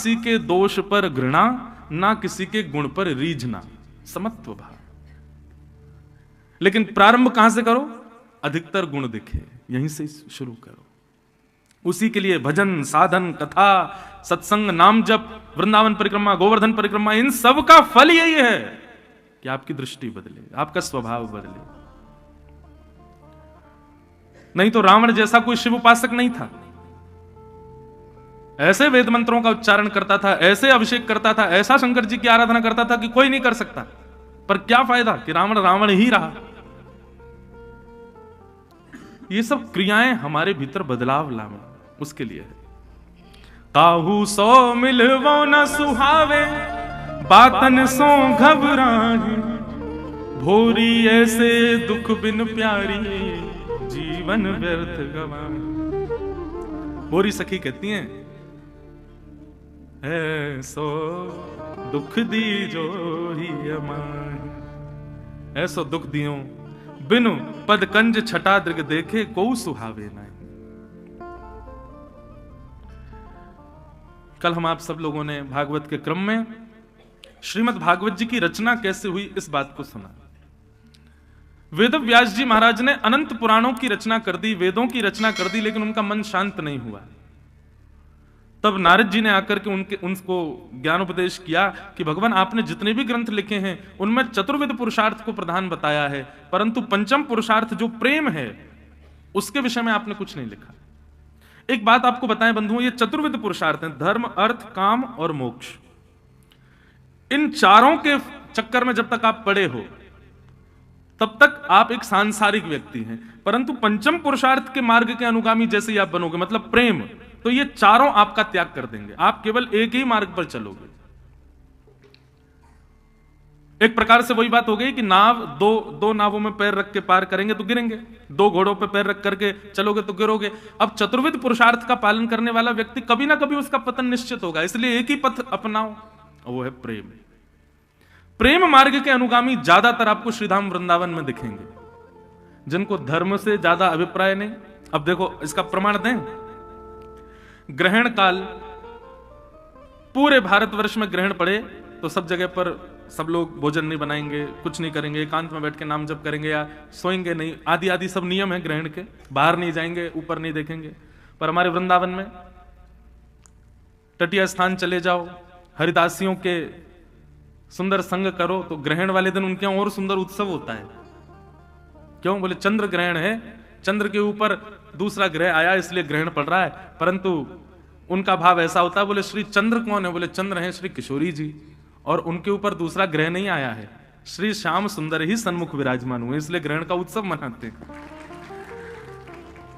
किसी के दोष पर घृणा, ना किसी के गुण पर रीझना, समत्व भाव। लेकिन प्रारंभ कहां से करो? अधिकतर गुण दिखे, यहीं से शुरू करो। उसी के लिए भजन, साधन, कथा, सत्संग, नाम जप, वृंदावन परिक्रमा, गोवर्धन परिक्रमा, इन सब का फल यही है कि आपकी दृष्टि बदले, आपका स्वभाव बदले। नहीं तो रावण जैसा कोई शिव उपासक नहीं था, ऐसे वेद मंत्रों का उच्चारण करता था, ऐसे अभिषेक करता था, ऐसा शंकर जी की आराधना करता था कि कोई नहीं कर सकता। पर क्या फायदा कि रावण रावण ही रहा। ये सब क्रियाएं हमारे भीतर बदलाव लावे, उसके लिए है। काहू सो मिलवो न सुहावे, बातन सो घबराए, भोरी ऐसे दुख बिन प्यारी, जीवन व्यर्थ गवाए। भोरी सखी कहती हैं, ऐसो दुख दी जो ही अमाय, ऐसो दुख दियो बिनु पद कंज छटा दृग देखे, को सुहावे नहीं। कल हम आप सब लोगों ने भागवत के क्रम में श्रीमद् भागवत जी की रचना कैसे हुई इस बात को सुना। वेद व्यास जी महाराज ने अनंत पुराणों की रचना कर दी, वेदों की रचना कर दी, लेकिन उनका मन शांत नहीं हुआ। तब नारद जी ने आकर के उनको ज्ञानोपदेश किया कि भगवान आपने जितने भी ग्रंथ लिखे हैं उनमें चतुर्विध पुरुषार्थ को प्रधान बताया है, परंतु पंचम पुरुषार्थ जो प्रेम है उसके विषय में आपने कुछ नहीं लिखा। एक बात आपको बताएं बंधुओं, ये चतुर्विध पुरुषार्थ हैं, धर्म, अर्थ, काम और मोक्ष। इन चारों के चक्कर में जब तक आप पड़े हो तब तक आप एक सांसारिक व्यक्ति हैं, परंतु पंचम पुरुषार्थ के मार्ग के अनुगामी जैसे ही आप बनोगे, मतलब प्रेम, तो ये चारों आपका त्याग कर देंगे, आप केवल एक ही मार्ग पर चलोगे। एक प्रकार से वही बात हो गई कि नाव दो नावों में पैर रख के पार करेंगे तो गिरेंगे, दो घोड़ों पे पैर रख करके चलोगे तो गिरोगे। अब चतुर्विध पुरुषार्थ का पालन करने वाला व्यक्ति कभी ना कभी उसका पतन निश्चित होगा, इसलिए एक ही पथ अपनाओ, वो है प्रेम। प्रेम मार्ग के अनुगामी ज्यादातर आपको श्रीधाम वृंदावन में दिखेंगे, जिनको धर्म से ज्यादा अभिप्राय नहीं। अब देखो इसका प्रमाण दें, ग्रहण काल पूरे भारतवर्ष में ग्रहण पड़े तो सब जगह पर सब लोग भोजन नहीं बनाएंगे, कुछ नहीं करेंगे, एकांत में बैठ के नाम जप करेंगे या सोएंगे नहीं, आदि आदि सब नियम है ग्रहण के, बाहर नहीं जाएंगे, ऊपर नहीं देखेंगे। पर हमारे वृंदावन में तटीय स्थान चले जाओ, हरिदासियों के सुंदर संग करो, तो ग्रहण वाले दिन उनके और सुंदर उत्सव होता है। क्यों? बोले चंद्र ग्रहण है, चंद्र के ऊपर दूसरा ग्रह आया इसलिए ग्रहण पड़ रहा है। परंतु उनका भाव ऐसा होता है, बोले श्री चंद्र कौन है? बोले चंद्र हैं श्री किशोरी जी, और उनके ऊपर दूसरा ग्रह नहीं आया है, श्री श्याम सुंदर ही सन्मुख विराजमान हुए, इसलिए ग्रहण का उत्सव मनाते हैं।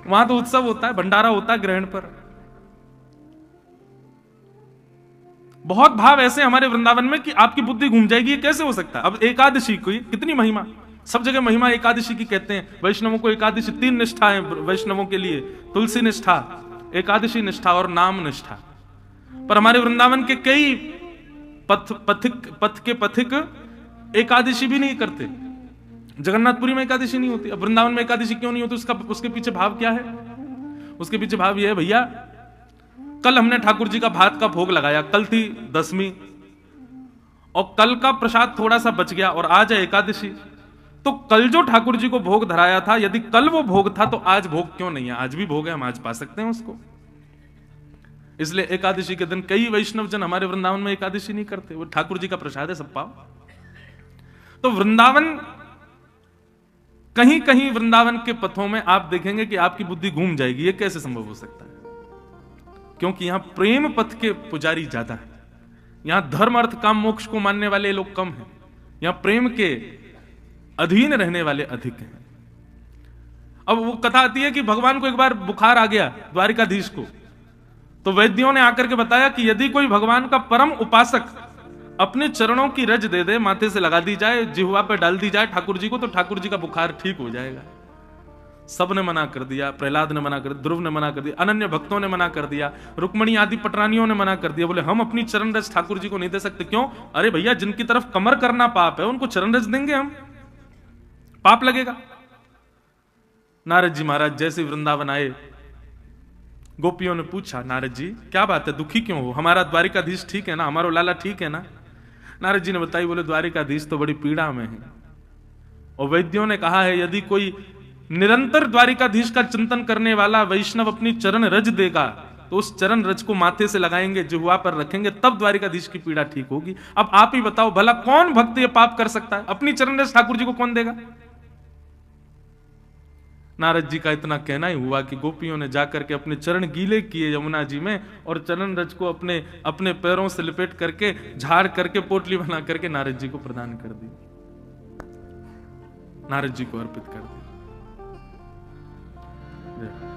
वहां तो उत्सव होता है, भंडारा होता है ग्रहण पर। बहुत भाव ऐसे हमारे वृंदावन में कि आपकी बुद्धि घूम जाएगी, ये कैसे हो सकता है। अब एकादशी की कितनी महिमा, सब जगह महिमा एकादशी की कहते हैं। वैष्णवों को एकादशी 3 निष्ठा है वैष्णवों के लिए, तुलसी निष्ठा, एकादशी निष्ठा और नाम निष्ठा। पर हमारे वृंदावन के कई पथ के पथिक एकादशी भी नहीं करते। जगन्नाथपुरी में एकादशी नहीं होती, अब वृंदावन में एकादशी क्यों नहीं होती? उसके पीछे भाव क्या है? उसके पीछे भाव यह है, भैया कल हमने ठाकुर जी का भात का भोग लगाया, कल थी दसवीं, और कल का प्रसाद थोड़ा सा बच गया और आज है एकादशी, तो कल जो ठाकुर जी को भोग धराया था, यदि कल वो भोग था तो आज भोग क्यों नहीं है? आज भी भोग है, हम आज पा सकते हैं उसको। इसलिए एकादशी के दिन कई वैष्णव जन हमारे वृंदावन में एकादशी नहीं करते, वो ठाकुर जी का प्रसाद है, सब पाओ। तो वृंदावन, कहीं कहीं वृंदावन के पथों में आप देखेंगे कि आपकी बुद्धि घूम जाएगी, ये कैसे संभव हो सकता है? क्योंकि यहां प्रेम पथ के पुजारी ज्यादा है, यहां धर्म अर्थ काम मोक्ष को मानने वाले लोग कम हैं, यहां प्रेम के अधीन रहने वाले अधिक हैं। अब वो कथा आती है कि भगवान को एक बार बुखार आ गया द्वारिकाधीश को, तो वैद्यों ने आकर के बताया कि यदि कोई भगवान का परम उपासक अपने चरणों की रज दे दे, माथे से लगा दी जाए, जिह्वा पे डाल दी जाए ठाकुर जी को, तो ठाकुर जी का बुखार ठीक हो जाएगा। सब ने मना कर दिया, प्रहलाद ने मना कर दिया, ध्रुव ने मना कर दिया, अनन्य भक्तों ने मना कर दिया, रुक्मणी आदि पटरानियों ने मना कर दिया। बोले हम अपनी चरण रज ठाकुर जी को नहीं दे सकते। क्यों? अरे भैया, जिनकी तरफ कमर करना पाप है उनको चरण रज देंगे हम? पाप लगेगा। नारद जी महाराज जैसे वृंदावन आए, गोपियों ने पूछा, नारद जी क्या बात है, दुखी क्यों हो? हमारा द्वारिकाधीश ठीक है ना, हमारा लाला ठीक है ना? नारद जी ने बताई, बोले द्वारिकाधीश तो बड़ी पीड़ा में है, और वैद्यों ने कहा है यदि कोई निरंतर द्वारिकाधीश का चिंतन करने वाला वैष्णव अपनी चरण रज देगा तो उस चरण रज को माथे से लगाएंगे, जिह्वा पर रखेंगे, तब द्वारिकाधीश की पीड़ा ठीक होगी। अब आप ही बताओ, भला कौन भक्त ये पाप कर सकता है? अपनी चरण रज ठाकुर जी को कौन देगा? नारद जी का इतना कहना ही हुआ कि गोपियों ने जाकर के अपने चरण गीले किए यमुना जी में, और चरण रज को अपने अपने पैरों से लिपेट करके झाड़ करके पोटली बना करके नारद जी को प्रदान कर दी, नारद जी को अर्पित कर दी।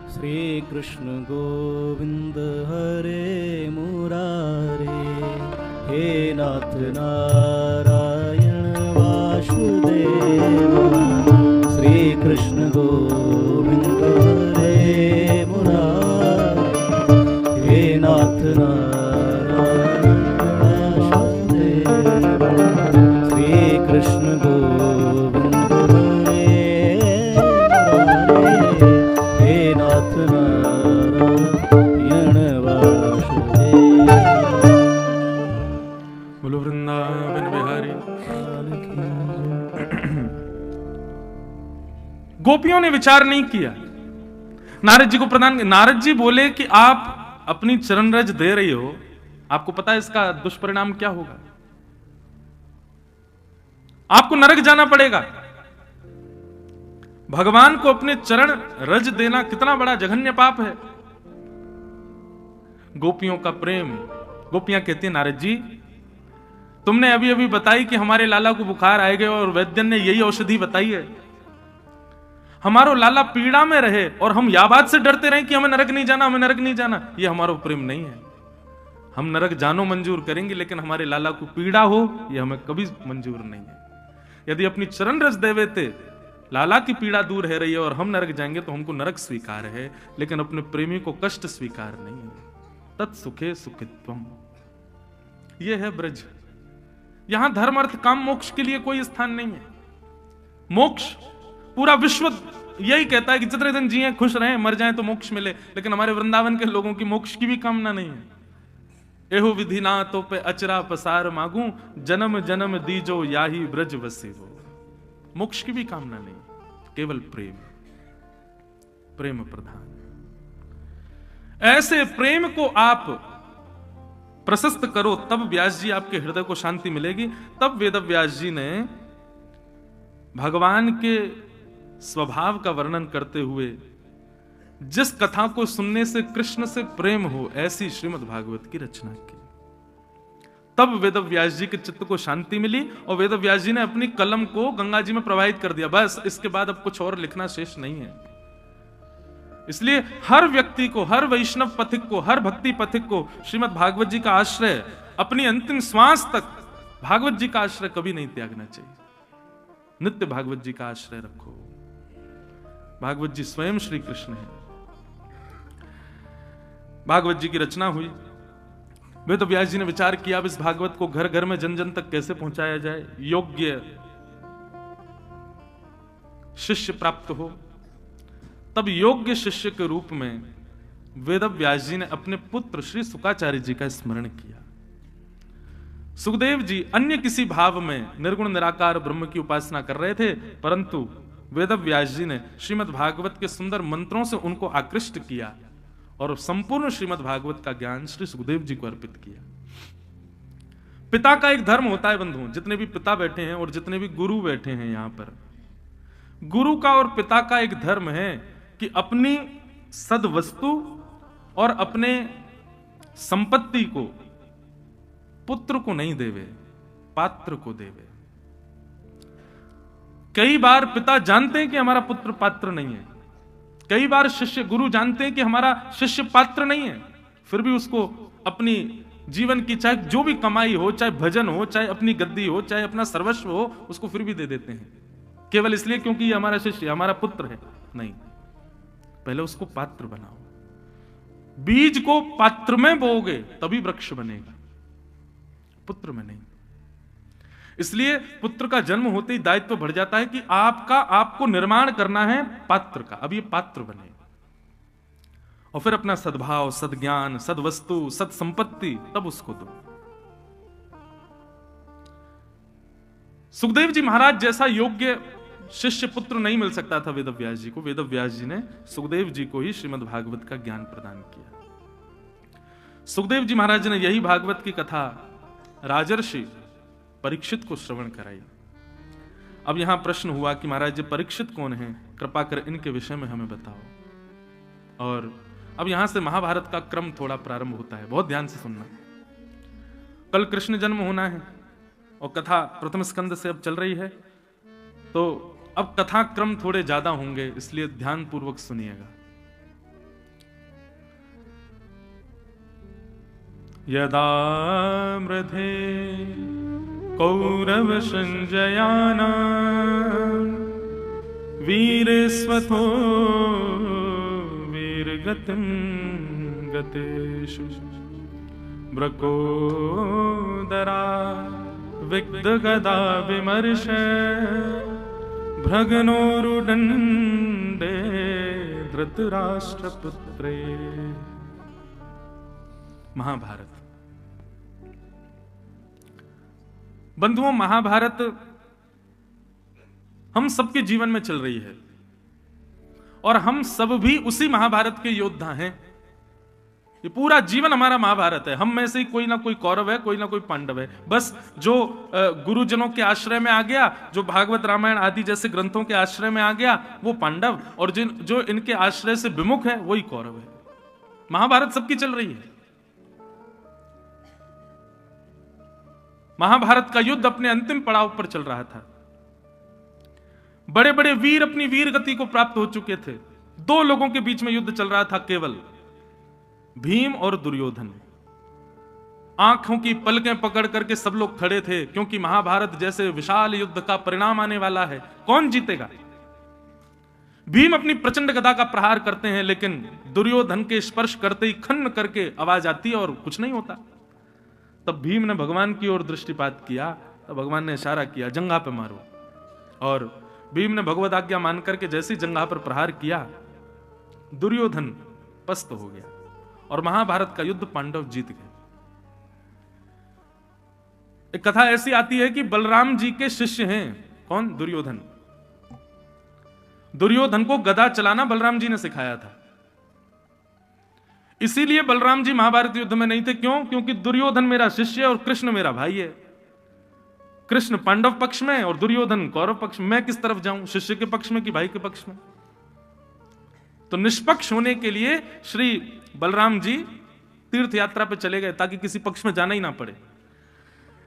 श्री कृष्ण गोविंद हरे मुरारे, हे नाथ नारायण वासुदेव। श्री कृष्ण गोविंद हरे मुरारे, हे नाथ नारायण वासुदेव। श्री कृष्ण गोविंद बोलो वृंदावन बिहारी। गोपियों ने विचार नहीं किया, नारद जी को प्रदान। नारद जी बोले कि आप अपनी चरण रज दे रही हो, आपको पता है इसका दुष्परिणाम क्या होगा? आपको नरक जाना पड़ेगा। भगवान को अपने चरण रज देना कितना बड़ा जघन्य पाप है। गोपियों का प्रेम। गोपियां कहती हैं, नारद जी तुमने अभी अभी बताई कि हमारे लाला को बुखार आएगा और वैद्य ने यही औषधि बताई है, हमारो लाला पीड़ा में रहे और हम या बात से डरते रहे कि हमें नरक नहीं जाना, हमें नरक नहीं जाना। ये हमारा प्रेम नहीं है। हम नरक जानो मंजूर करेंगे, लेकिन हमारे लाला को पीड़ा हो यह हमें कभी मंजूर नहीं है। यदि अपनी चरण रज देवेते, लाला की पीड़ा दूर है रही है और हम नरक जाएंगे तो हमको नरक स्वीकार है, लेकिन अपने प्रेमी को कष्ट स्वीकार नहीं है। तत्सुखे सुखित्वम, यह है ब्रज। यहां धर्म अर्थ काम मोक्ष के लिए कोई स्थान नहीं है। मोक्ष पूरा विश्व यही कहता है कि जितने दिन जिए खुश रहें, मर जाएं तो मोक्ष मिले, लेकिन हमारे वृंदावन के लोगों की मोक्ष की भी कामना नहीं है। एहो विधि ना तो पे अचरा पसार मांगू, जन्म जन्म दीजो याही ब्रज वसेवो। मोक्ष की भी कामना नहीं, केवल प्रेम, प्रेम प्रधान। ऐसे प्रेम को आप प्रशस्त करो, तब व्यास जी आपके हृदय को शांति मिलेगी। तब वेद व्यास जी ने भगवान के स्वभाव का वर्णन करते हुए जिस कथा को सुनने से कृष्ण से प्रेम हो, ऐसी श्रीमद् भागवत की रचना की। तब वेद व्यास जी के चित्त को शांति मिली और वेद व्यास जी ने अपनी कलम को गंगा जी में प्रवाहित कर दिया। बस इसके बाद अब कुछ और लिखना शेष नहीं है। इसलिए हर व्यक्ति को, हर वैष्णव पथिक को, हर भक्ति पथिक को श्रीमद् भागवत जी का आश्रय अपनी अंतिम श्वास तक भागवत जी का आश्रय कभी नहीं त्यागना चाहिए। नित्य भागवत जी का आश्रय रखो। भागवत जी स्वयं श्री कृष्ण है। भागवत जी की रचना हुई। वेद व्यास जी ने विचार किया अब इस भागवत को घर घर में जन जन तक कैसे पहुंचाया जाए, योग्य शिष्य प्राप्त हो। तब योग्य शिष्य के रूप में वेद व्यास जी ने अपने पुत्र श्री शुकाचार्य जी का स्मरण किया। सुखदेव जी अन्य किसी भाव में निर्गुण निराकार ब्रह्म की उपासना कर रहे थे, परंतु वेद व्यास जी ने श्रीमद् भागवत के सुंदर मंत्रों से उनको आकृष्ट किया और संपूर्ण श्रीमद् भागवत का ज्ञान श्री सुखदेव जी को अर्पित किया। पिता का एक धर्म होता है बंधुओं, जितने भी पिता बैठे हैं और जितने भी गुरु बैठे हैं यहां पर, गुरु का और पिता का एक धर्म है कि अपनी सद्वस्तु और अपने संपत्ति को पुत्र को नहीं देवे, पात्र को देवे। कई बार पिता जानते हैं कि हमारा पुत्र पात्र नहीं है, कई बार शिष्य गुरु जानते हैं कि हमारा शिष्य पात्र नहीं है, फिर भी उसको अपनी जीवन की चाहे जो भी कमाई हो, चाहे भजन हो, चाहे अपनी गद्दी हो, चाहे अपना सर्वस्व हो, उसको फिर भी दे देते हैं, केवल इसलिए क्योंकि ये हमारा शिष्य, हमारा पुत्र है। नहीं, पहले उसको पात्र बनाओ। बीज को पात्र में बोओगे तभी वृक्ष बनेगा, पुत्र में नहीं। इसलिए पुत्र का जन्म होते ही दायित्व बढ़ जाता है कि आपको निर्माण करना है पात्र का। अब ये पात्र बने और फिर अपना सद्भाव, सद्ज्ञान, सद्वस्तु, सत्संपत्ति तब उसको दो। सुखदेव जी महाराज जैसा योग्य शिष्य पुत्र नहीं मिल सकता था वेदव्यास जी को। वेदव्यास जी ने सुखदेव जी को ही श्रीमद् भागवत का ज्ञान प्रदान किया। सुखदेव जी महाराज ने यही भागवत की कथा राजर्षि परीक्षित को श्रवण कराई। अब यहां प्रश्न हुआ कि महाराज जी परीक्षित कौन है, कृपा कर इनके विषय में हमें बताओ। और अब यहां से महाभारत का क्रम थोड़ा प्रारंभ होता है, बहुत ध्यान से सुनना। कल कृष्ण जन्म होना है और कथा प्रथम स्कंद से अब चल रही है, तो अब कथा क्रम थोड़े ज्यादा होंगे, इसलिए ध्यान पूर्वक सुनिएगा। यदा मृधे कौरव संजयाना वीर स्वथो वीरगतिं गतेषु ब्रकोदरा विग्धगदा विमर्श भ्रगनोरुदण्डे धृतराष्ट्रपुत्रे। महाभारत। बंधुओं, महाभारत हम सबके जीवन में चल रही है और हम सब भी उसी महाभारत के योद्धा हैं। ये पूरा जीवन हमारा महाभारत है। हम में से कोई ना कोई कौरव है, कोई ना कोई पांडव है। बस जो गुरुजनों के आश्रय में आ गया, जो भागवत रामायण आदि जैसे ग्रंथों के आश्रय में आ गया, वो पांडव, और जो इनके आश्रय से विमुख है वही कौरव है। महाभारत सबकी चल रही है। महाभारत का युद्ध अपने अंतिम पड़ाव पर चल रहा था। बड़े बड़े वीर अपनी वीर गति को प्राप्त हो चुके थे। दो लोगों के बीच में युद्ध चल रहा था, केवल भीम और दुर्योधन। आंखों की पलकें पकड़ करके सब लोग खड़े थे, क्योंकि महाभारत जैसे विशाल युद्ध का परिणाम आने वाला है। कौन जीतेगा? भीम अपनी प्रचंड गदा का प्रहार करते हैं, लेकिन दुर्योधन के स्पर्श करते ही खन्न करके आवाज आती है और कुछ नहीं होता। तब भीम ने भगवान की ओर दृष्टिपात किया, तो भगवान ने इशारा किया, जंघा पे मारो। और भीम ने भगवद आज्ञा मान करके जैसे ही जंघा पर प्रहार किया, दुर्योधन पस्त हो गया और महाभारत का युद्ध पांडव जीत गए। एक कथा ऐसी आती है कि बलराम जी के शिष्य हैं। कौन? दुर्योधन। दुर्योधन को गदा चलाना बलराम जी ने सिखाया था। इसीलिए बलराम जी महाभारत युद्ध में नहीं थे। क्यों? क्योंकि दुर्योधन मेरा शिष्य है और कृष्ण मेरा भाई है। कृष्ण पांडव पक्ष में और दुर्योधन कौरव पक्ष में। मैं किस तरफ जाऊं, शिष्य के पक्ष में कि भाई के पक्ष में? तो निष्पक्ष होने के लिए श्री बलराम जी तीर्थ यात्रा पे चले गए, ताकि किसी पक्ष में जाना ही ना पड़े।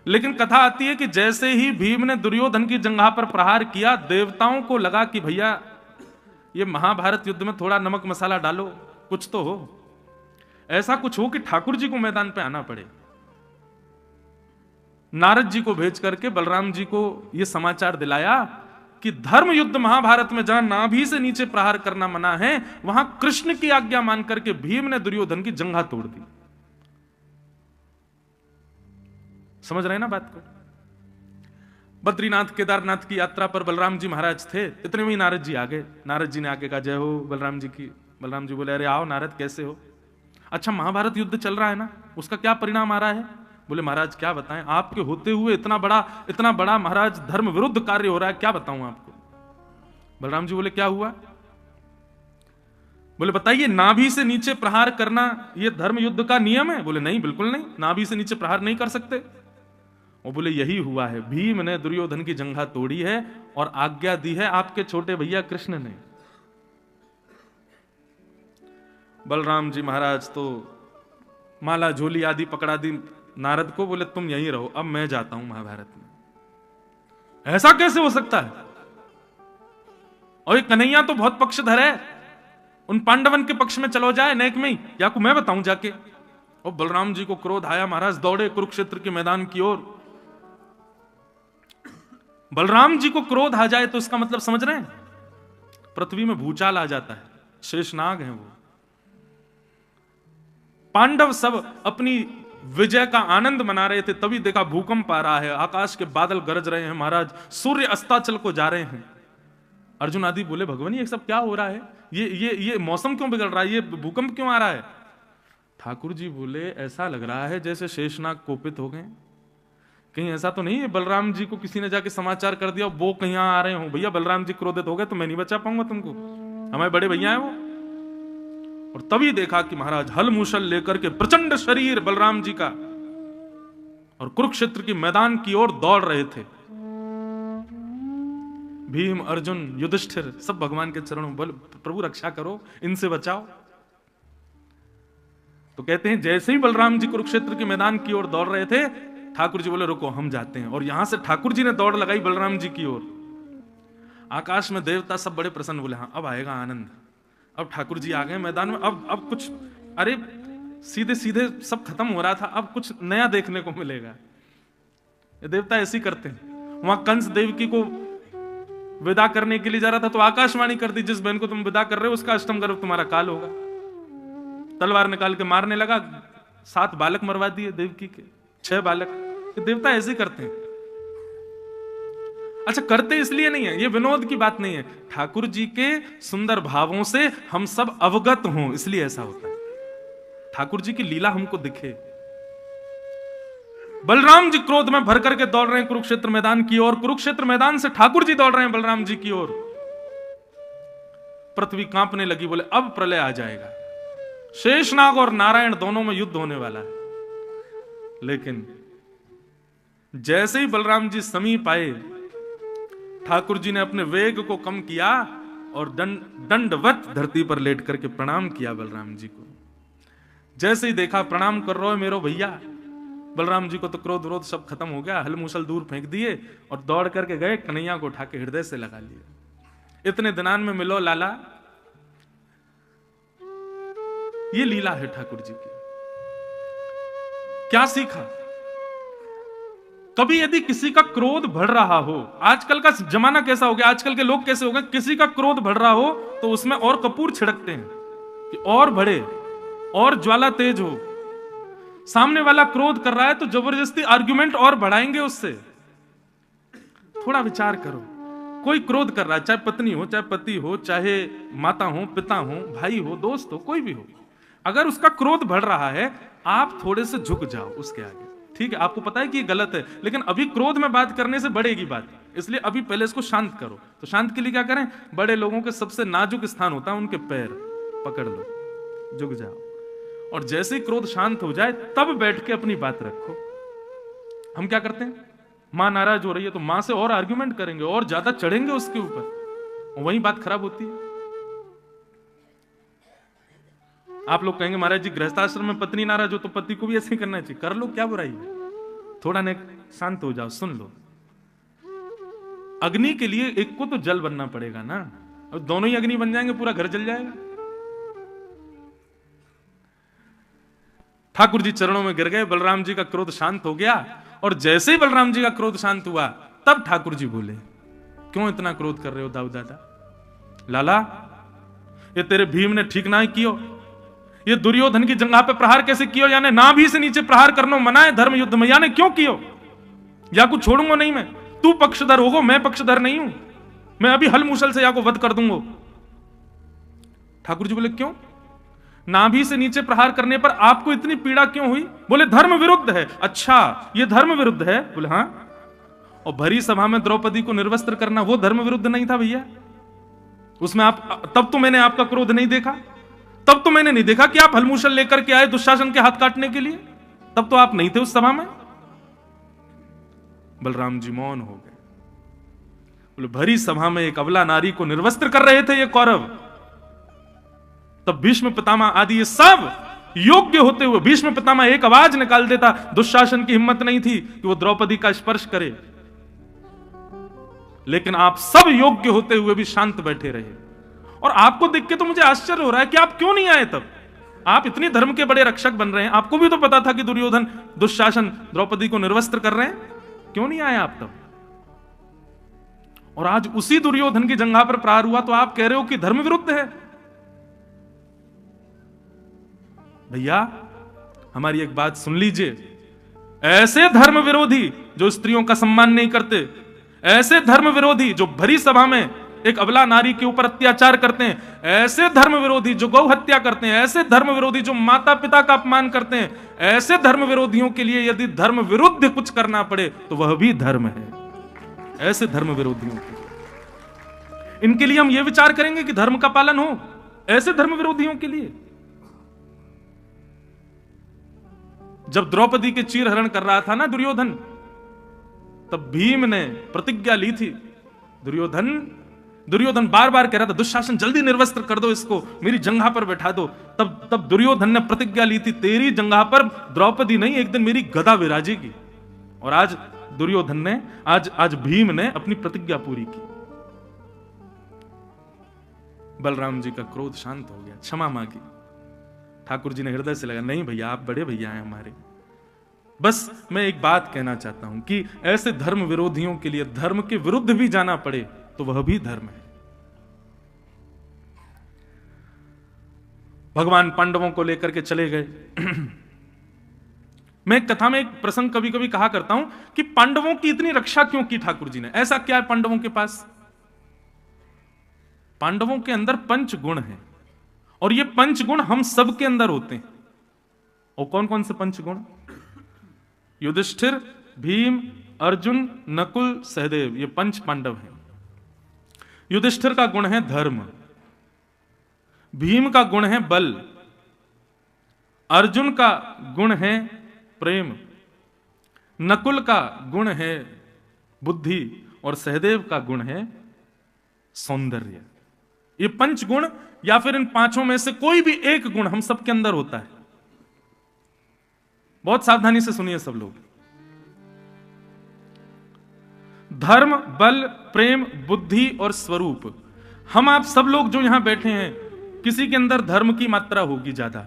लेकिन कथा आती है कि जैसे ही भीम ने दुर्योधन की जंघा पर प्रहार किया, देवताओं को लगा कि भैया ये महाभारत युद्ध में थोड़ा नमक मसाला डालो, कुछ तो हो। ऐसा कुछ हो कि ठाकुर जी को मैदान पे आना पड़े। नारद जी को भेज करके बलराम जी को यह समाचार दिलाया कि धर्म युद्ध महाभारत में जहां नाभि से नीचे प्रहार करना मना है, वहां कृष्ण की आज्ञा मान करके भीम ने दुर्योधन की जंघा तोड़ दी। समझ रहे हैं ना बात को? बद्रीनाथ केदारनाथ की यात्रा पर बलराम जी महाराज थे, इतने में ही नारद जी आ गए। नारद जी ने आके कहा, जय हो बलराम जी की। बलराम जी बोले, अरे आओ नारद, कैसे हो? अच्छा, महाभारत युद्ध चल रहा है ना, उसका क्या परिणाम आ रहा है? बोले, महाराज क्या बताएं, आपके होते हुए इतना बड़ा महाराज धर्म विरुद्ध कार्य हो रहा है, क्या बताऊं आपको? बलराम जी बोले, क्या हुआ? बोले, बताइए, नाभि से नीचे प्रहार करना यह धर्म युद्ध का नियम है? बोले, नहीं, बिल्कुल नहीं, नाभि से नीचे प्रहार नहीं कर सकते। वो बोले, यही हुआ है, भीम ने दुर्योधन की जंघा तोड़ी है और आज्ञा दी है आपके छोटे भैया कृष्ण ने। बलराम जी महाराज तो माला झोली आदि पकड़ा दी नारद को। बोले, तुम यहीं रहो, अब मैं जाता हूं महाभारत में। ऐसा कैसे हो सकता है? और ये कन्हैया तो बहुत पक्षधर है, उन पांडवन के पक्ष में चलो जाए नेक में ही, या को मैं बताऊं जाके? और बलराम जी को क्रोध आया, महाराज दौड़े कुरुक्षेत्र के मैदान की ओर। बलराम जी को क्रोध आ जाए तो इसका मतलब समझ रहे हैं? पृथ्वी में भूचाल आ जाता है, शेषनाग हैं वो। पांडव सब अपनी विजय का आनंद मना रहे थे, तभी देखा भूकंप आ रहा है, आकाश के बादल गरज रहे हैं, महाराज सूर्य अस्ताचल को जा रहे हैं। अर्जुन आदि बोले भगवान ये सब क्या हो रहा है, ये मौसम क्यों बिगड़ रहा है, ये भूकंप क्यों आ रहा है। ठाकुर जी बोले ऐसा लग रहा है जैसे शेषनाग कोपित हो गए, कहीं ऐसा तो नहीं है बलराम जी को किसी ने जाके समाचार कर दिया वो कहीं आ रहे हो। भैया बलराम जी क्रोधित हो गए तो मैं नहीं बचा पाऊंगा तुमको, हमारे बड़े भैया हैं वो। और तभी देखा कि महाराज हल मूसल लेकर के प्रचंड शरीर बलराम जी का और कुरुक्षेत्र की मैदान की ओर दौड़ रहे थे। भीम, अर्जुन, युधिष्ठिर सब भगवान के चरणों बोल प्रभु रक्षा करो, इनसे बचाओ। तो कहते हैं जैसे ही बलराम जी कुरुक्षेत्र के मैदान की ओर दौड़ रहे थे, ठाकुर जी बोले रुको हम जाते हैं। और यहां से ठाकुर जी ने दौड़ लगाई बलराम जी की ओर। आकाश में देवता सब बड़े प्रसन्न, बोले हाँ अब आएगा आनंद, अब ठाकुर जी आ गए मैदान में, अब कुछ, अरे सीधे सीधे सब खत्म हो रहा था, अब कुछ नया देखने को मिलेगा। ये देवता ऐसे ही करते हैं। वहां कंस देवकी को विदा करने के लिए जा रहा था तो आकाशवाणी कर दी जिस बहन को तुम विदा कर रहे हो उसका अष्टम गर्भ तुम्हारा काल होगा। तलवार निकाल के मारने लगा, 7 बालक मरवा दिए देवकी के, 6 बालक। ये देवता ऐसे ही करते हैं। अच्छा करते इसलिए नहीं है, ये विनोद की बात नहीं है, ठाकुर जी के सुंदर भावों से हम सब अवगत हों इसलिए ऐसा होता है, ठाकुर जी की लीला हमको दिखे। बलराम जी क्रोध में भर करके दौड़ रहे हैं कुरुक्षेत्र मैदान की ओर, कुरुक्षेत्र मैदान से ठाकुर जी दौड़ रहे हैं बलराम जी की ओर। पृथ्वी कांपने लगी, बोले अब प्रलय आ जाएगा, शेषनाग और नारायण दोनों में युद्ध होने वाला है। लेकिन जैसे ही बलराम जी समीप आए, ठाकुर जी ने अपने वेग को कम किया और दंडवत धरती पर लेट करके प्रणाम किया बलराम जी को। जैसे ही देखा प्रणाम कर रहे हो मेरो भैया, बलराम जी को तो क्रोध विरोध सब खत्म हो गया, हल मूसल दूर फेंक दिए और दौड़ करके गए, कन्हैया को उठा के हृदय से लगा लिया। इतने दिनान में मिलो लाला। ये लीला है ठाकुर जी की। क्या सीखा? कभी यदि किसी का क्रोध बढ़ रहा हो, आजकल का जमाना कैसा हो गया, आजकल के लोग कैसे हो गए, किसी का क्रोध बढ़ रहा हो तो उसमें और कपूर छिड़कते हैं कि और बढ़े और ज्वाला तेज हो। सामने वाला क्रोध कर रहा है तो जबरदस्ती आर्गुमेंट और बढ़ाएंगे उससे। थोड़ा विचार करो, कोई क्रोध कर रहा है, चाहे पत्नी हो, चाहे पति हो, चाहे माता हो, पिता हो, भाई हो, दोस्त हो, कोई भी हो, अगर उसका क्रोध बढ़ रहा है आप थोड़े से झुक जाओ उसके आगे। ठीक है, आपको पता है कि ये गलत है, लेकिन अभी क्रोध में बात करने से बढ़ेगी बात, इसलिए अभी पहले इसको शांत करो। तो शांत के लिए क्या करें, बड़े लोगों के सबसे नाजुक स्थान होता है उनके पैर, पकड़ लो, झुक जाओ, और जैसे ही क्रोध शांत हो जाए तब बैठ के अपनी बात रखो। हम क्या करते हैं, मां नाराज हो रही है तो मां से और आर्ग्यूमेंट करेंगे और ज्यादा चढ़ेंगे उसके ऊपर, वही बात खराब होती है। आप लोग कहेंगे महाराज जी गृहस्थाश्रम में पत्नी नाराज हो तो पति को भी ऐसे ही करना चाहिए। कर लो, क्या बुराई है, थोड़ा ने शांत हो जाओ, सुन लो। अग्नि के लिए एक को तो जल बनना पड़ेगा ना, और दोनों ही अग्नि बन जाएंगे पूरा घर जल जाएगा। ठाकुर जी चरणों में गिर गए, बलराम जी का क्रोध शांत हो गया, और जैसे ही बलराम जी का क्रोध शांत हुआ तब ठाकुर जी बोले क्यों इतना क्रोध कर रहे हो दाऊ दादा, लाला ये तेरे भीम ने ठीक ना कियो, ये दुर्योधन की जंघा पे प्रहार कैसे कियो, यानी नाभि से नीचे प्रहार करना मना है धर्म युद्ध में, यानी क्यों कियो, या कुछ छोड़ूंगा नहीं मैं, तू पक्षधर होगो मैं पक्षधर नहीं हूं, मैं अभी हल मूसल से या को वध कर दूंगा। ठाकुर जी बोले क्यों, नाभि से नीचे प्रहार करने पर आपको इतनी पीड़ा क्यों हुई? बोले धर्म विरुद्ध है। अच्छा ये धर्म विरुद्ध है? बोले हाँ। और भरी सभा में द्रौपदी को निर्वस्त्र करना वो धर्म विरुद्ध नहीं था भैया? उसमें आप, तब तो मैंने आपका क्रोध नहीं देखा, तब तो मैंने नहीं देखा कि आप हलमूसल लेकर के आए दुशासन के हाथ काटने के लिए, तब तो आप नहीं थे उस सभा में। बलराम जी मौन हो गए। बोले भरी सभा में एक अबला नारी को निर्वस्त्र कर रहे थे ये कौरव, तब भीष्म पितामह आदि ये सब योग्य होते हुए भीष्म पितामह एक आवाज निकाल देता, दुशासन की हिम्मत नहीं थी कि वो द्रौपदी का स्पर्श करे, लेकिन आप सब योग्य होते हुए भी शांत बैठे रहे। और आपको देख के तो मुझे आश्चर्य हो रहा है कि आप क्यों नहीं आए तब, आप इतने धर्म के बड़े रक्षक बन रहे हैं, आपको भी तो पता था कि दुर्योधन दुशासन द्रौपदी को निर्वस्त्र कर रहे हैं, क्यों नहीं आए आप तब? और आज उसी दुर्योधन की जंघा पर प्रहार हुआ तो आप कह रहे हो कि धर्म विरुद्ध है। भैया हमारी एक बात सुन लीजिए, ऐसे धर्म विरोधी जो स्त्रियों का सम्मान नहीं करते, ऐसे धर्म विरोधी जो भरी सभा में एक अबला नारी के ऊपर अत्याचार करते हैं, ऐसे धर्म विरोधी जो गौ हत्या करते हैं, ऐसे धर्म विरोधी जो माता पिता का अपमान करते हैं, ऐसे धर्म विरोधियों के लिए यदि धर्म विरुद्ध कुछ करना पड़े तो वह भी धर्म है। ऐसे धर्म विरोधियों के लिए, इनके लिए हम यह विचार करेंगे कि धर्म का पालन हो, ऐसे धर्म विरोधियों के लिए। जब द्रौपदी के चीरहरण कर रहा था ना दुर्योधन, तब भीम ने प्रतिज्ञा ली थी। दुर्योधन बार बार कह रहा था दुशासन जल्दी निर्वस्त्र कर दो इसको, मेरी जंघा पर बैठा दो। तब दुर्योधन ने प्रतिज्ञा ली थी तेरी जंघा पर द्रौपदी नहीं, एक दिन मेरी गदा विराजेगी। और आज दुर्योधन ने, आज भीम ने अपनी प्रतिज्ञा पूरी की। बलराम जी का क्रोध शांत हो गया, क्षमा मांगी। ठाकुर जी ने हृदय से लगा, नहीं भैया आप बड़े भैया हैं हमारे, बस मैं एक बात कहना चाहता हूं कि ऐसे धर्म विरोधियों के लिए धर्म के विरुद्ध भी जाना पड़े तो वह भी धर्म है। भगवान पांडवों को लेकर के चले गए। मैं एक कथा में एक प्रसंग कभी कभी कहा करता हूं कि पांडवों की इतनी रक्षा क्यों की ठाकुर जी ने, ऐसा क्या है पांडवों के पास? पांडवों के अंदर पंच गुण हैं और ये पंच गुण हम सब के अंदर होते हैं। और कौन कौन से पंच गुण? युधिष्ठिर, भीम, अर्जुन, नकुल, सहदेव, ये पंच पांडव हैं। युधिष्ठिर का गुण है धर्म, भीम का गुण है बल, अर्जुन का गुण है प्रेम, नकुल का गुण है बुद्धि और सहदेव का गुण है सौंदर्य। ये पंच गुण या फिर इन पांचों में से कोई भी एक गुण हम सबके अंदर होता है। बहुत सावधानी से सुनिए सब लोग। धर्म, बल, प्रेम, बुद्धि और स्वरूप, हम आप सब लोग जो यहां बैठे हैं, किसी के अंदर धर्म की मात्रा होगी ज्यादा,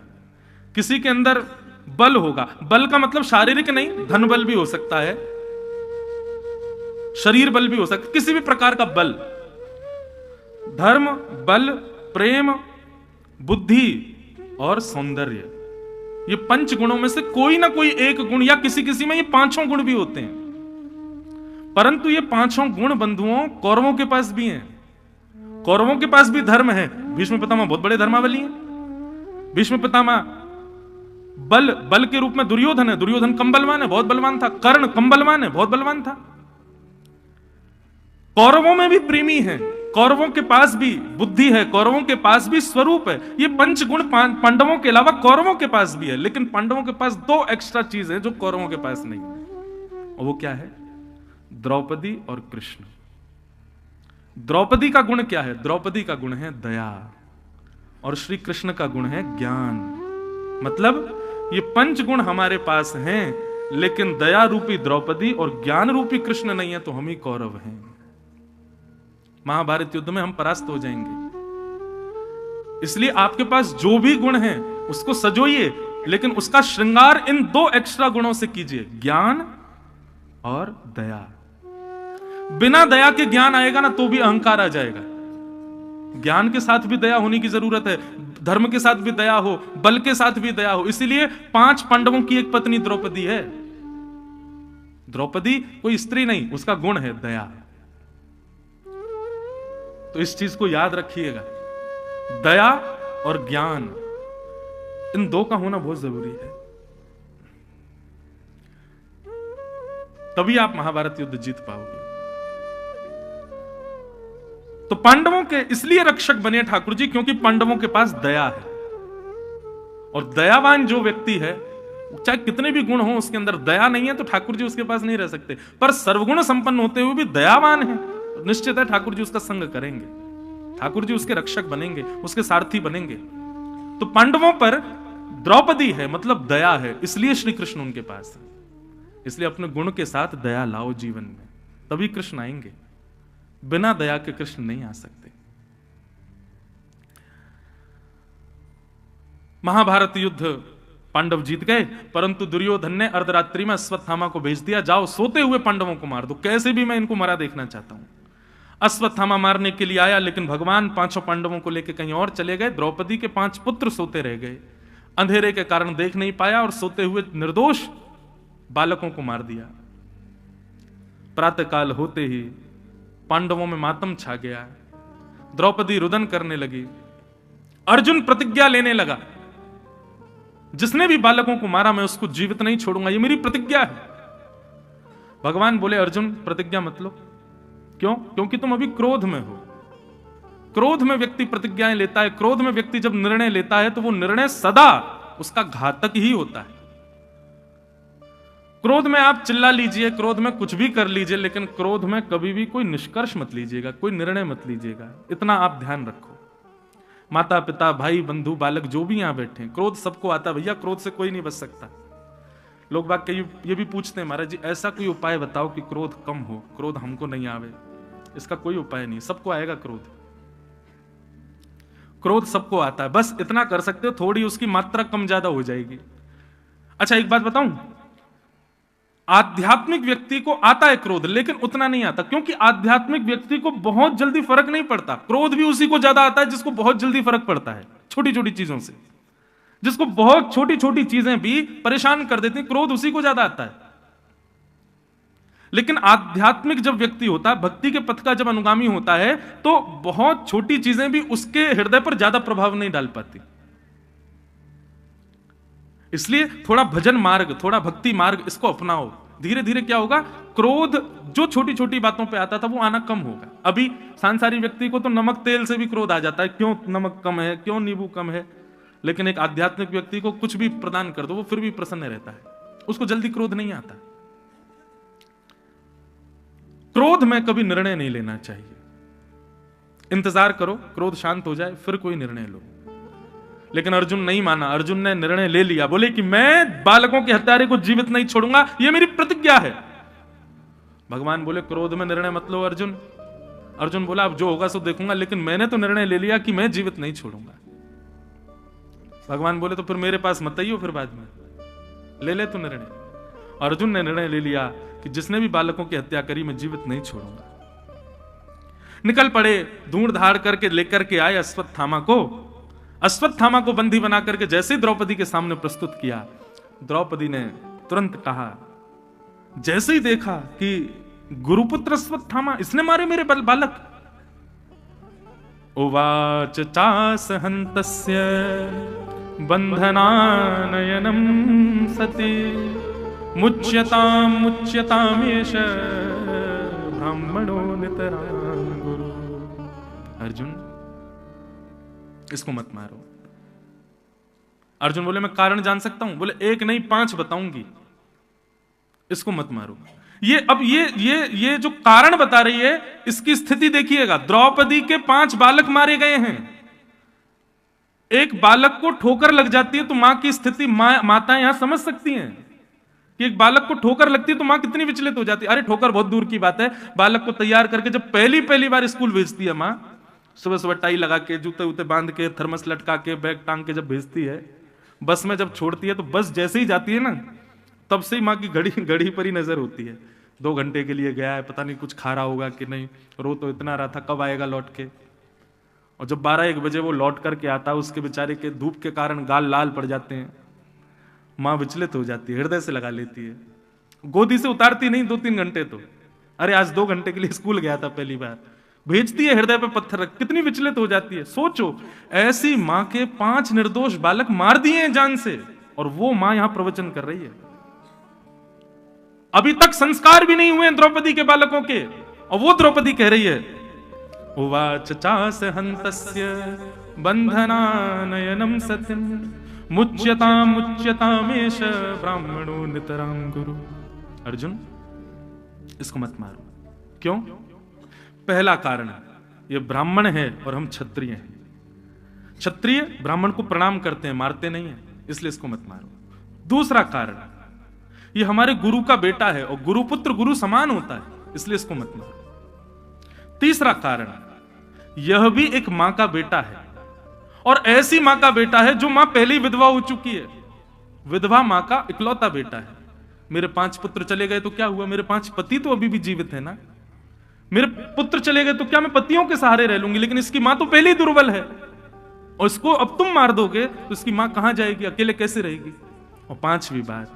किसी के अंदर बल होगा। बल का मतलब शारीरिक नहीं, धन बल भी हो सकता है, शरीर बल भी हो सकता है, किसी भी प्रकार का बल। धर्म, बल, प्रेम, बुद्धि और सौंदर्य, ये पंच गुणों में से कोई ना कोई एक गुण, या किसी किसी में ये पांचों गुण भी होते हैं। परंतु ये पांचों गुण बंधुओं कौरवों के पास भी हैं। कौरवों के पास भी धर्म है। भीष्म पितामह बहुत बड़े धर्मावली हैं। भीष्म पितामह बल के रूप में दुर्योधन है, दुर्योधन कम बलवान है, बहुत बलवान था। कर्ण कम बलवान है, बहुत बलवान था। कौरवों में भी प्रेमी है, कौरवों के पास भी बुद्धि है, कौरवों के पास भी स्वरूप है। ये पंच गुण पांडवों के अलावा कौरवों के पास भी है, लेकिन पांडवों के पास दो एक्स्ट्रा चीज है जो कौरवों के पास नहीं है। और वो क्या है? द्रौपदी और कृष्ण। द्रौपदी का गुण क्या है? द्रौपदी का गुण है दया, और श्री कृष्ण का गुण है ज्ञान। मतलब ये पंच गुण हमारे पास हैं, लेकिन दया रूपी द्रौपदी और ज्ञान रूपी कृष्ण नहीं है, तो हम ही कौरव हैं। महाभारत युद्ध में हम परास्त हो जाएंगे। इसलिए आपके पास जो भी गुण है उसको सजोइए, लेकिन उसका श्रृंगार इन दो एक्स्ट्रा गुणों से कीजिए, ज्ञान और दया। बिना दया के ज्ञान आएगा ना तो भी अहंकार आ जाएगा। ज्ञान के साथ भी दया होने की जरूरत है, धर्म के साथ भी दया हो, बल के साथ भी दया हो। इसीलिए 5 पांडवों की एक पत्नी द्रौपदी है। द्रौपदी कोई स्त्री नहीं, उसका गुण है दया। तो इस चीज को याद रखिएगा, दया और ज्ञान, इन दो का होना बहुत जरूरी है। तभी आप महाभारत युद्ध जीत पाओगे। तो पांडवों के इसलिए रक्षक बने ठाकुर जी, क्योंकि पांडवों के पास दया है। और दयावान जो व्यक्ति है, चाहे कितने भी गुण हो, उसके अंदर दया नहीं है तो ठाकुर जी उसके पास नहीं रह सकते। पर सर्वगुण संपन्न होते हुए भी दयावान है, निश्चित है ठाकुर जी उसका संग करेंगे, ठाकुर जी उसके रक्षक बनेंगे, उसके सारथी बनेंगे। तो पांडवों पर द्रौपदी है, मतलब दया है, इसलिए श्री कृष्ण उनके पास है। इसलिए अपने गुण के साथ दया लाओ जीवन में, तभी कृष्ण आएंगे। बिना दया के कृष्ण नहीं आ सकते। महाभारत युद्ध पांडव जीत गए, परंतु दुर्योधन ने अर्धरात्रि में अश्वत्थामा को भेज दिया, जाओ सोते हुए पांडवों को मार दो, कैसे भी मैं इनको मरा देखना चाहता हूं। अश्वत्थामा मारने के लिए आया, लेकिन भगवान 5 पांडवों को लेकर कहीं और चले गए। द्रौपदी के 5 पुत्र सोते रह गए, अंधेरे के कारण देख नहीं पाया और सोते हुए निर्दोष बालकों को मार दिया। प्रातःकाल होते ही पांडवों में मातम छा गया। द्रौपदी रुदन करने लगी। अर्जुन प्रतिज्ञा लेने लगा, जिसने भी बालकों को मारा मैं उसको जीवित नहीं छोड़ूंगा, ये मेरी प्रतिज्ञा है। भगवान बोले अर्जुन प्रतिज्ञा मत लो। क्यों? क्योंकि तुम अभी क्रोध में हो। क्रोध में व्यक्ति प्रतिज्ञाएं लेता है, क्रोध में व्यक्ति जब निर्णय लेता है तो वो निर्णय सदा उसका घातक ही होता है। क्रोध में आप चिल्ला लीजिए, क्रोध में कुछ भी कर लीजिए, लेकिन क्रोध में कभी भी कोई निष्कर्ष मत लीजिएगा, कोई निर्णय मत लीजिएगा। इतना आप ध्यान रखो। माता पिता भाई बंधु बालक जो भी यहां बैठे, क्रोध सबको आता है भैया, क्रोध से कोई नहीं बच सकता। लोग बाग ये भी पूछते हैं महाराज जी ऐसा कोई उपाय बताओ कि क्रोध कम हो, क्रोध हमको नहीं आवे। इसका कोई उपाय नहीं, सबको आएगा क्रोध। क्रोध सबको आता है, बस इतना कर सकते हो, थोड़ी उसकी मात्रा कम ज्यादा हो जाएगी। अच्छा एक बात बताऊं, आध्यात्मिक व्यक्ति को आता है क्रोध, लेकिन उतना नहीं आता, क्योंकि आध्यात्मिक व्यक्ति को बहुत जल्दी फर्क नहीं पड़ता। क्रोध भी उसी को ज्यादा आता है जिसको बहुत जल्दी फर्क पड़ता है छोटी छोटी चीजों से। जिसको बहुत छोटी छोटी चीजें भी परेशान कर देती, क्रोध उसी को ज्यादा आता है। लेकिन आध्यात्मिक जब व्यक्ति होता है, भक्ति के पथ का जब अनुगामी होता है, तो बहुत छोटी चीजें भी उसके हृदय पर ज्यादा प्रभाव नहीं डाल पाती। इसलिए थोड़ा भजन मार्ग, थोड़ा भक्ति मार्ग इसको अपनाओ। धीरे धीरे क्या होगा, क्रोध जो छोटी छोटी बातों पे आता था वो आना कम होगा। अभी सांसारिक व्यक्ति को तो नमक तेल से भी क्रोध आ जाता है, क्यों नमक कम है, क्यों नींबू कम है। लेकिन एक आध्यात्मिक व्यक्ति को कुछ भी प्रदान कर दो वो फिर भी प्रसन्न रहता है, उसको जल्दी क्रोध नहीं आता। क्रोध में कभी निर्णय नहीं लेना चाहिए, इंतजार करो क्रोध शांत हो जाए फिर कोई निर्णय लो। लेकिन अर्जुन नहीं माना, अर्जुन ने निर्णय ले लिया, बोले कि मैं बालकों के हत्यारे को जीवित नहीं छोड़ूंगा, यह मेरी प्रतिज्ञा है। भगवान बोले क्रोध में निर्णय मत लो अर्जुन। अर्जुन बोला अब जो होगा सो देखूंगा, लेकिन मैंने तो निर्णय ले लिया कि मैं जीवित नहीं छोड़ूंगा। भगवान बोले तो फिर मेरे पास मत आइयो, फिर बाद में ले ले तो निर्णय। अर्जुन ने निर्णय ले लिया कि जिसने भी बालकों की हत्या करी मैं जीवित नहीं छोड़ूंगा। निकल पड़े, ढूंढ धाड़ करके लेकर के आए अश्वत्थामा को। अश्वत्थामा को बंदी बना करके जैसे द्रौपदी के सामने प्रस्तुत किया, द्रौपदी ने तुरंत कहा, जैसे ही देखा कि गुरुपुत्र अश्वत्थामा इसने मारे मेरे बालक, उवाच चासहन्तस्य बंधनानयनं सति मुच्यतामेष ब्राह्मणो नितरां गुरु। अर्जुन इसको मत मारो। अर्जुन बोले मैं कारण जान सकता हूं, बोले एक नहीं 5 बताऊंगी, इसको मत मारो। ये जो कारण बता रही है इसकी स्थिति देखिएगा। द्रौपदी के 5 बालक मारे गए हैं। एक बालक को ठोकर लग जाती है तो मां की स्थिति माताएं यहां समझ सकती हैं कि एक बालक को ठोकर लगती है तो मां कितनी विचलित हो जाती है। अरे ठोकर बहुत दूर की बात है, बालक को तैयार करके जब पहली बार स्कूल भेजती है मां, सुबह सुबह टाई लगा के, जूते उते बांध के, थर्मस लटका के, बैग टांग के जब भेजती है, बस में जब छोड़ती है तो बस जैसे ही जाती है ना, तब से ही मां की घड़ी पर ही नजर होती है। 2 घंटे के लिए गया है, पता नहीं कुछ खा रहा होगा कि नहीं, रो तो इतना रहा था, कब आएगा लौट के। और जब 12-1 बजे वो लौट करके आता, उसके बेचारे के धूप के कारण गाल लाल पड़ जाते हैं, मां विचलित हो जाती है, हृदय से लगा लेती है, गोदी से उतारती नहीं 2-3 घंटे तो। अरे आज 2 घंटे के लिए स्कूल गया था पहली बार, भेजती है हृदय पे पत्थर रख, कितनी विचलित हो जाती है। सोचो ऐसी मां के 5 निर्दोष बालक मार दिए हैं जान से, और वो मां यहां प्रवचन कर रही है। अभी तक संस्कार भी नहीं हुए द्रौपदी के बालकों के, और वो द्रौपदी कह रही है उवाच चासहन्तस्य बंधनानयनं सतिं मुच्यतामेष ब्राह्मणो नितरां गुरु। अर्जुन इसको मत मारो। क्यों? पहला कारण, ये ब्राह्मण है और हम क्षत्रिय हैं। क्षत्रिय ब्राह्मण को प्रणाम करते हैं, मारते नहीं है, इसलिए इसको मत मारो। दूसरा कारण, ये हमारे गुरु का बेटा है और गुरुपुत्र गुरु समान होता है, इसलिए इसको मत मारो। तीसरा कारण, यह भी एक मां का बेटा है, और ऐसी मां का बेटा है जो मां पहले ही विधवा हो चुकी है। विधवा मां का इकलौता बेटा है। मेरे 5 पुत्र चले गए तो क्या हुआ, मेरे 5 पति तो अभी भी जीवित है ना। मेरे पुत्र चले गए तो क्या मैं पतियों के सहारे रह लूंगी, लेकिन इसकी मां तो पहले ही दुर्बल है, और इसको अब तुम मार दोगे तो इसकी मां कहां जाएगी, अकेले कैसे रहेगी। और 5वीं बात,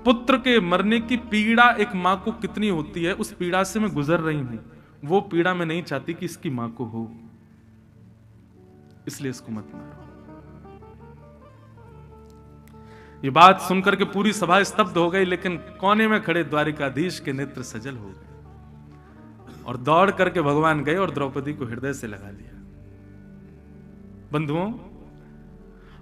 पुत्र के मरने की पीड़ा एक मां को कितनी होती है, उस पीड़ा से मैं गुजर रही हूं, वो पीड़ा मैं नहीं चाहती कि इसकी मां को हो। इसलिए इसको मत मारो। ये बात सुनकर के पूरी सभा स्तब्ध हो गई, लेकिन कोने में खड़े द्वारिकाधीश के नेत्र सजल हो गए और दौड़ करके भगवान गए और द्रौपदी को हृदय से लगा लिया। बंधुओं,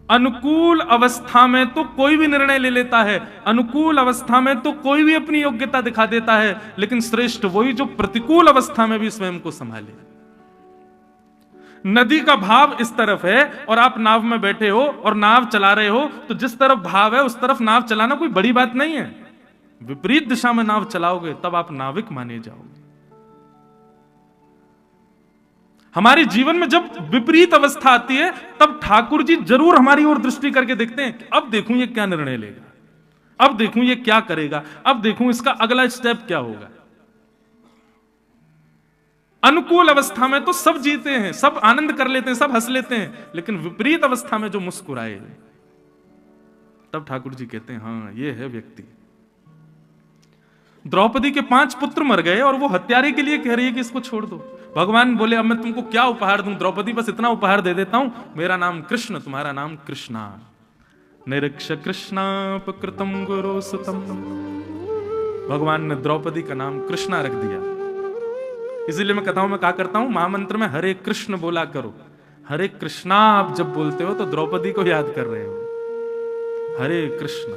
अनुकूल अवस्था में तो कोई भी निर्णय ले लेता है, अनुकूल अवस्था में तो कोई भी अपनी योग्यता दिखा देता है, लेकिन श्रेष्ठ वही जो प्रतिकूल अवस्था में भी स्वयं को संभाले। नदी का भाव इस तरफ है और आप नाव में बैठे हो और नाव चला रहे हो, तो जिस तरफ भाव है उस तरफ नाव चलाना कोई बड़ी बात नहीं है। विपरीत दिशा में नाव चलाओगे तब आप नाविक माने जाओगे। हमारे जीवन में जब विपरीत अवस्था आती है तब ठाकुर जी जरूर हमारी ओर दृष्टि करके देखते हैं कि अब देखूं ये क्या निर्णय लेगा, अब देखूं ये क्या करेगा, अब देखूं इसका अगला स्टेप क्या होगा। अनुकूल अवस्था में तो सब जीते हैं, सब आनंद कर लेते हैं, सब हंस लेते हैं, लेकिन विपरीत अवस्था में जो मुस्कुराए तब ठाकुर जी कहते हैं हाँ ये है व्यक्ति। द्रौपदी के 5 पुत्र मर गए और वो हत्यारे के लिए कह रही है कि इसको छोड़ दो। भगवान बोले अब मैं तुमको क्या उपहार दूं? द्रौपदी बस इतना उपहार दे देता हूं, मेरा नाम कृष्ण, तुम्हारा नाम कृष्णा। निरीक्ष कृष्णापकृतम गुरुसुतम। भगवान ने द्रौपदी का नाम कृष्णा रख दिया। इसीलिए मैं कथाओं में कहा करता हूं, महामंत्र में हरे कृष्ण बोला करो। हरे कृष्णा आप जब बोलते हो तो द्रौपदी को याद कर रहे हो, हरे कृष्ण,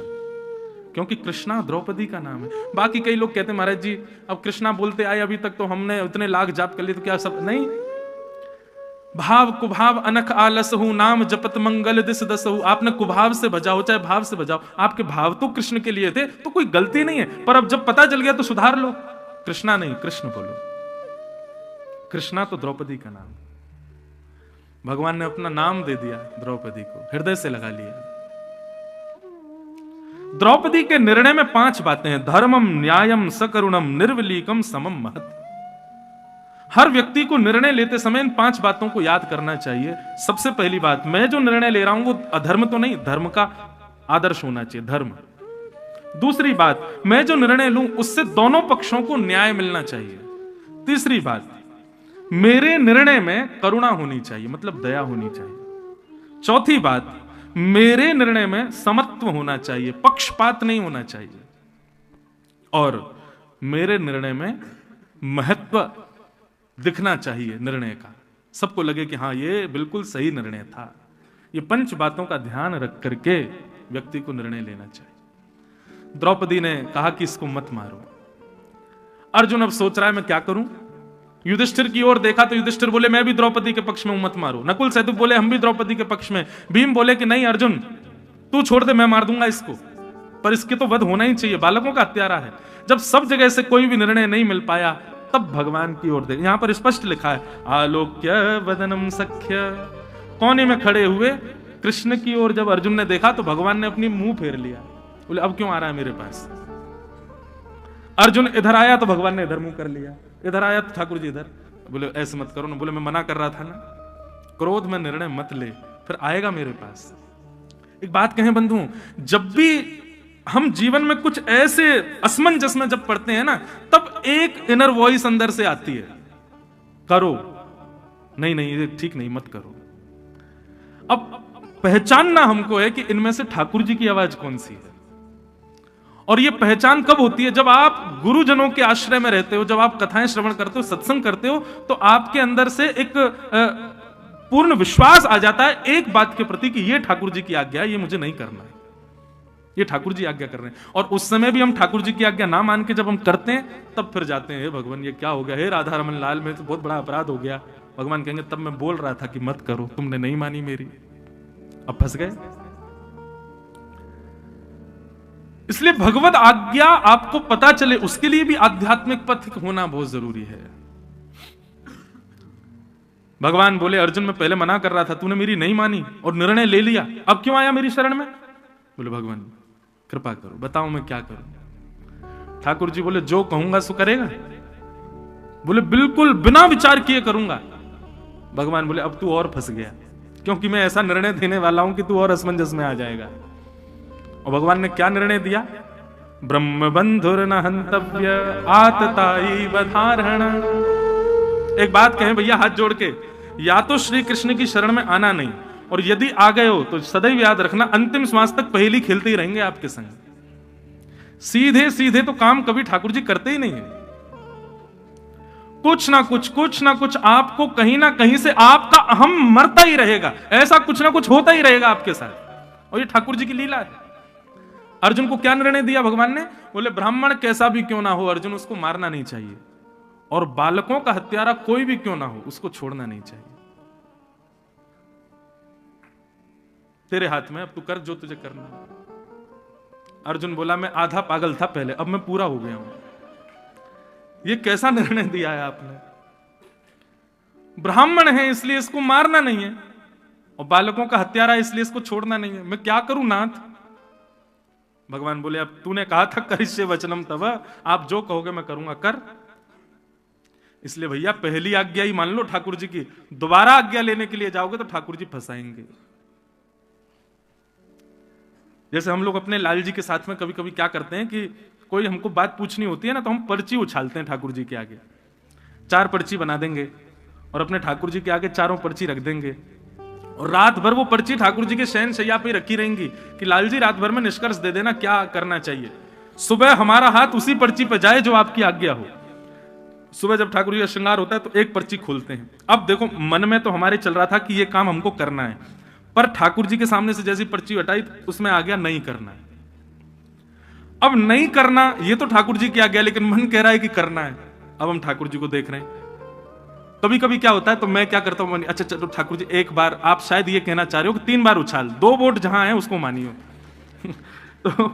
क्योंकि कृष्णा द्रौपदी का नाम है। बाकी कई लोग कहते हैं महाराज जी अब कृष्णा बोलते आए अभी तक तो हमने इतने लाख जाप कर लिए तो क्या सब नहीं। भाव कुभाव अनख आलस हूं नाम जपत मंगल दिस दस हूं। आपने कुभाव से बजाओ चाहे भाव से बजाओ, आपके भाव तो कृष्ण के लिए थे तो कोई गलती नहीं है, पर अब जब पता चल गया तो सुधार लो। कृष्णा नहीं कृष्ण बोलो। कृष्णा तो द्रौपदी का नाम, भगवान ने अपना नाम दे दिया द्रौपदी को, हृदय से लगा लिया। द्रौपदी के निर्णय में 5 बातें हैं, धर्मम न्यायम सकरुणम निर्विलीकम समम महत्। हर व्यक्ति को निर्णय लेते समय इन 5 बातों को याद करना चाहिए। सबसे पहली बात, मैं जो निर्णय ले रहा हूं वो अधर्म तो नहीं, धर्म का आदर्श होना चाहिए, धर्म। दूसरी बात, मैं जो निर्णय लूं उससे दोनों पक्षों को न्याय मिलना चाहिए। तीसरी बात, मेरे निर्णय में करुणा होनी चाहिए, मतलब दया होनी चाहिए। चौथी बात, मेरे निर्णय में समत्व होना चाहिए, पक्षपात नहीं होना चाहिए। और मेरे निर्णय में महत्व दिखना चाहिए निर्णय का, सबको लगे कि हाँ ये बिल्कुल सही निर्णय था। ये 5 बातों का ध्यान रख करके व्यक्ति को निर्णय लेना चाहिए। द्रौपदी ने कहा कि इसको मत मारो। अर्जुन अब सोच रहा है मैं क्या करूं। युधिष्ठिर की ओर देखा तो युधिष्ठिर बोले मैं भी द्रौपदी के पक्ष में हूं, मत मारो। नकुल सहदेव बोले हम भी द्रौपदी के पक्ष में। भीम बोले कि नहीं अर्जुन तू छोड़ दे, मैं मार दूंगा इसको, पर इसके तो वध होना ही चाहिए, बालकों का हत्यारा है। जब सब जगह से कोई भी निर्णय नहीं मिल पाया तब भगवान की ओर देख, यहां पर स्पष्ट लिखा है आलोक्य वदनम सख्य। कोने में खड़े हुए कृष्ण की ओर जब अर्जुन ने देखा तो भगवान ने अपनी मुंह फेर लिया, बोले अब क्यों आ रहा है मेरे पास। अर्जुन इधर आया तो भगवान ने इधर मुंह कर लिया, इधर आया तो ठाकुर जी इधर। बोले ऐसे मत करो ना, बोले मैं मना कर रहा था ना, क्रोध में निर्णय मत ले, फिर आएगा मेरे पास। एक बात कहें बंधुओं, जब भी हम जीवन में कुछ ऐसे असमंजस में जब पड़ते हैं ना, तब एक इनर वॉइस अंदर से आती है, करो, नहीं नहीं ये ठीक नहीं, मत करो। अब पहचानना हमको है कि इनमें से ठाकुर जी की आवाज कौन सी है। और ये पहचान कब होती है, जब आप गुरुजनों के आश्रय में रहते हो, जब आप कथाएं श्रवण करते हो, सत्संग करते हो, तो आपके अंदर से एक पूर्ण विश्वास आ जाता है एक बात के प्रति कि ये ठाकुर जी की आज्ञा है, ये मुझे नहीं करना है, ये ठाकुर जी आज्ञा कर रहे हैं। और उस समय भी हम ठाकुर जी की आज्ञा ना मान के जब हम करते हैं तब फिर जाते हैं हे भगवान ये क्या हो गया, हे राधा रमन लाल में तो बहुत बड़ा अपराध हो गया। भगवान कहेंगे तब मैं बोल रहा था कि मत करो, तुमने नहीं मानी मेरी, अब फंस गए। इसलिए भगवत आज्ञा आपको पता चले उसके लिए भी आध्यात्मिक पथ होना बहुत जरूरी है। भगवान बोले अर्जुन मैं पहले मना कर रहा था, तूने मेरी नहीं मानी और निर्णय ले लिया, अब क्यों आया मेरी शरण में। बोले भगवान कृपा करो, बताओ मैं क्या करूं। ठाकुर जी बोले जो कहूंगा सो करेगा। बोले बिल्कुल बिना विचार किए करूंगा। भगवान बोले अब तू और फंस गया, क्योंकि मैं ऐसा निर्णय देने वाला हूं कि तू और असमंजस में आ जाएगा। और भगवान ने क्या निर्णय दिया, ब्रह्म बंधुर न हंतव्य आतताई वधारण। एक बात कहें भैया हाथ जोड़ के, या तो श्री कृष्ण की शरण में आना नहीं, और यदि आ गए हो तो सदैव याद रखना अंतिम श्वास तक पहेली खेलते ही रहेंगे आपके संग। सीधे सीधे तो काम कभी ठाकुर जी करते ही नहीं है। कुछ ना कुछ आपको कहीं ना कहीं से आपका अहम मरता ही रहेगा, ऐसा कुछ ना कुछ होता ही रहेगा आपके साथ, और ये ठाकुर जी की लीला है। अर्जुन को क्या निर्णय दिया भगवान ने? बोले ब्राह्मण कैसा भी क्यों ना हो अर्जुन, उसको मारना नहीं चाहिए, और बालकों का हत्यारा कोई भी क्यों ना हो उसको छोड़ना नहीं चाहिए। तेरे हाथ में, अब तू कर जो तुझे करना है। अर्जुन बोला मैं आधा पागल था पहले, अब मैं पूरा हो गया हूं। ये कैसा निर्णय दिया है आपने? ब्राह्मण है इसलिए इसको मारना नहीं है, और बालकों का हत्यारा इसलिए इसको छोड़ना नहीं है। मैं क्या करूं नाथ? भगवान बोले अब तूने कहा था करिष्ये वचनम तव, आप जो कहोगे मैं करूंगा, कर। इसलिए भैया पहली आज्ञा ही मान लो ठाकुर जी की, दोबारा आज्ञा लेने के लिए जाओगे तो ठाकुर जी फंसाएंगे। जैसे हम लोग अपने लाल जी के साथ में कभी कभी क्या करते हैं कि कोई हमको बात पूछनी होती है ना, तो हम पर्ची उछालते हैं ठाकुर जी के आगे। 4 पर्ची बना देंगे और अपने ठाकुर जी के आगे चारों पर्ची रख देंगे, और रात भर वो पर्ची ठाकुर जी के शयन शैया पे रखी रहेंगी कि लाल जी रात भर में निष्कर्ष दे देना क्या करना चाहिए। सुबह हमारा हाथ उसी पर्ची पे जाए जो आपकी आज्ञा हो। सुबह जब ठाकुर जी का श्रृंगार होता है तो एक पर्ची खोलते हैं। अब देखो मन में तो हमारे चल रहा था कि ये काम हमको करना है, पर ठाकुर जी के सामने से जैसी पर्ची हटाई उसमें आ गया नहीं करना है। अब नहीं करना ये तो ठाकुर जी की आज्ञा, लेकिन मन कह रहा है कि करना है। अब हम ठाकुर जी को देख रहे हैं। कभी कभी क्या होता है तो मैं क्या करता हूं, अच्छा चलो ठाकुर जी एक बार, आप शायद ये कहना चाह रहे हो कि 3 बार उछाल, 2 वोट जहां है उसको मानियो। तो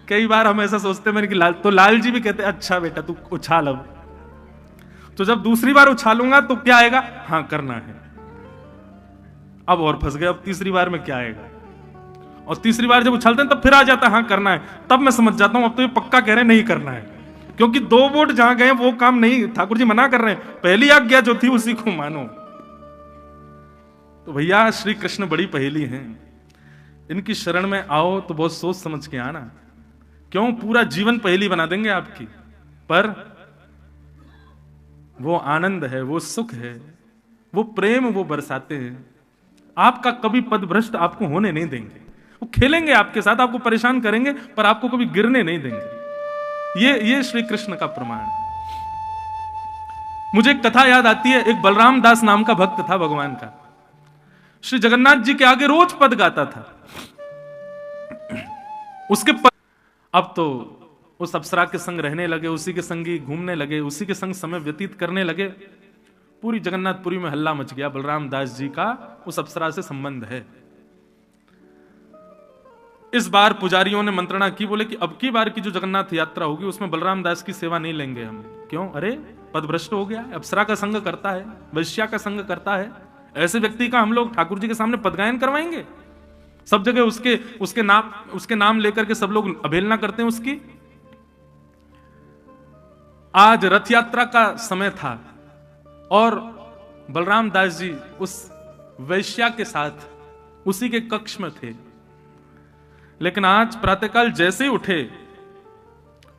कई बार हम ऐसा सोचते हैं कि लाल जी भी कहते हैं अच्छा बेटा तू उछाल। अब तो जब दूसरी बार उछालूंगा तो क्या आएगा? हाँ करना है। अब और फंस गए, अब तीसरी बार में क्या आएगा? और तीसरी बार जब उछालते हैं तब फिर आ जाता है हाँ करना है। तब मैं समझ जाता हूं अब तो ये पक्का कह रहे हैं नहीं करना है, क्योंकि 2 वोट जहां गए वो काम नहीं, ठाकुर जी मना कर रहे हैं। पहली आज्ञा जो थी उसी को मानो। तो भैया श्री कृष्ण बड़ी पहेली हैं, इनकी शरण में आओ तो बहुत सोच समझ के आना। क्यों पूरा जीवन पहेली बना देंगे आपकी, पर वो आनंद है, वो सुख है, वो प्रेम वो बरसाते हैं। आपका कभी पद भ्रष्ट आपको होने नहीं देंगे। वो खेलेंगे आपके साथ, आपको परेशान करेंगे, पर आपको कभी गिरने नहीं देंगे। ये श्री कृष्ण का प्रमाण है। मुझे एक कथा याद आती है। एक बलराम दास नाम का भक्त था भगवान का, श्री जगन्नाथ जी के आगे रोज पद गाता था। उसके पद अब तो उस अप्सरा के संग रहने लगे, उसी के संग ही घूमने लगे, उसी के संग समय व्यतीत करने लगे। पूरी जगन्नाथपुरी में हल्ला मच गया, बलराम दास जी का उस अप्सरा से संबंध है। इस बार पुजारियों ने मंत्रणा की, बोले कि अब की बार की जो जगन्नाथ यात्रा होगी उसमें बलराम दास की सेवा नहीं लेंगे हम। क्यों? अरे पदभ्रष्ट हो गया, अप्सरा का संग करता है, वैश्या का संग करता है। ऐसे व्यक्ति का हम लोग ठाकुर जी के सामने पदगायन करवाएंगे? सब जगह उसके नाम लेकर के सब लोग अवहेलना करते हैं उसकी। आज रथ यात्रा का समय था और बलराम दास जी उस वैश्या के साथ उसी के कक्ष में थे। लेकिन आज प्रातःकाल जैसे ही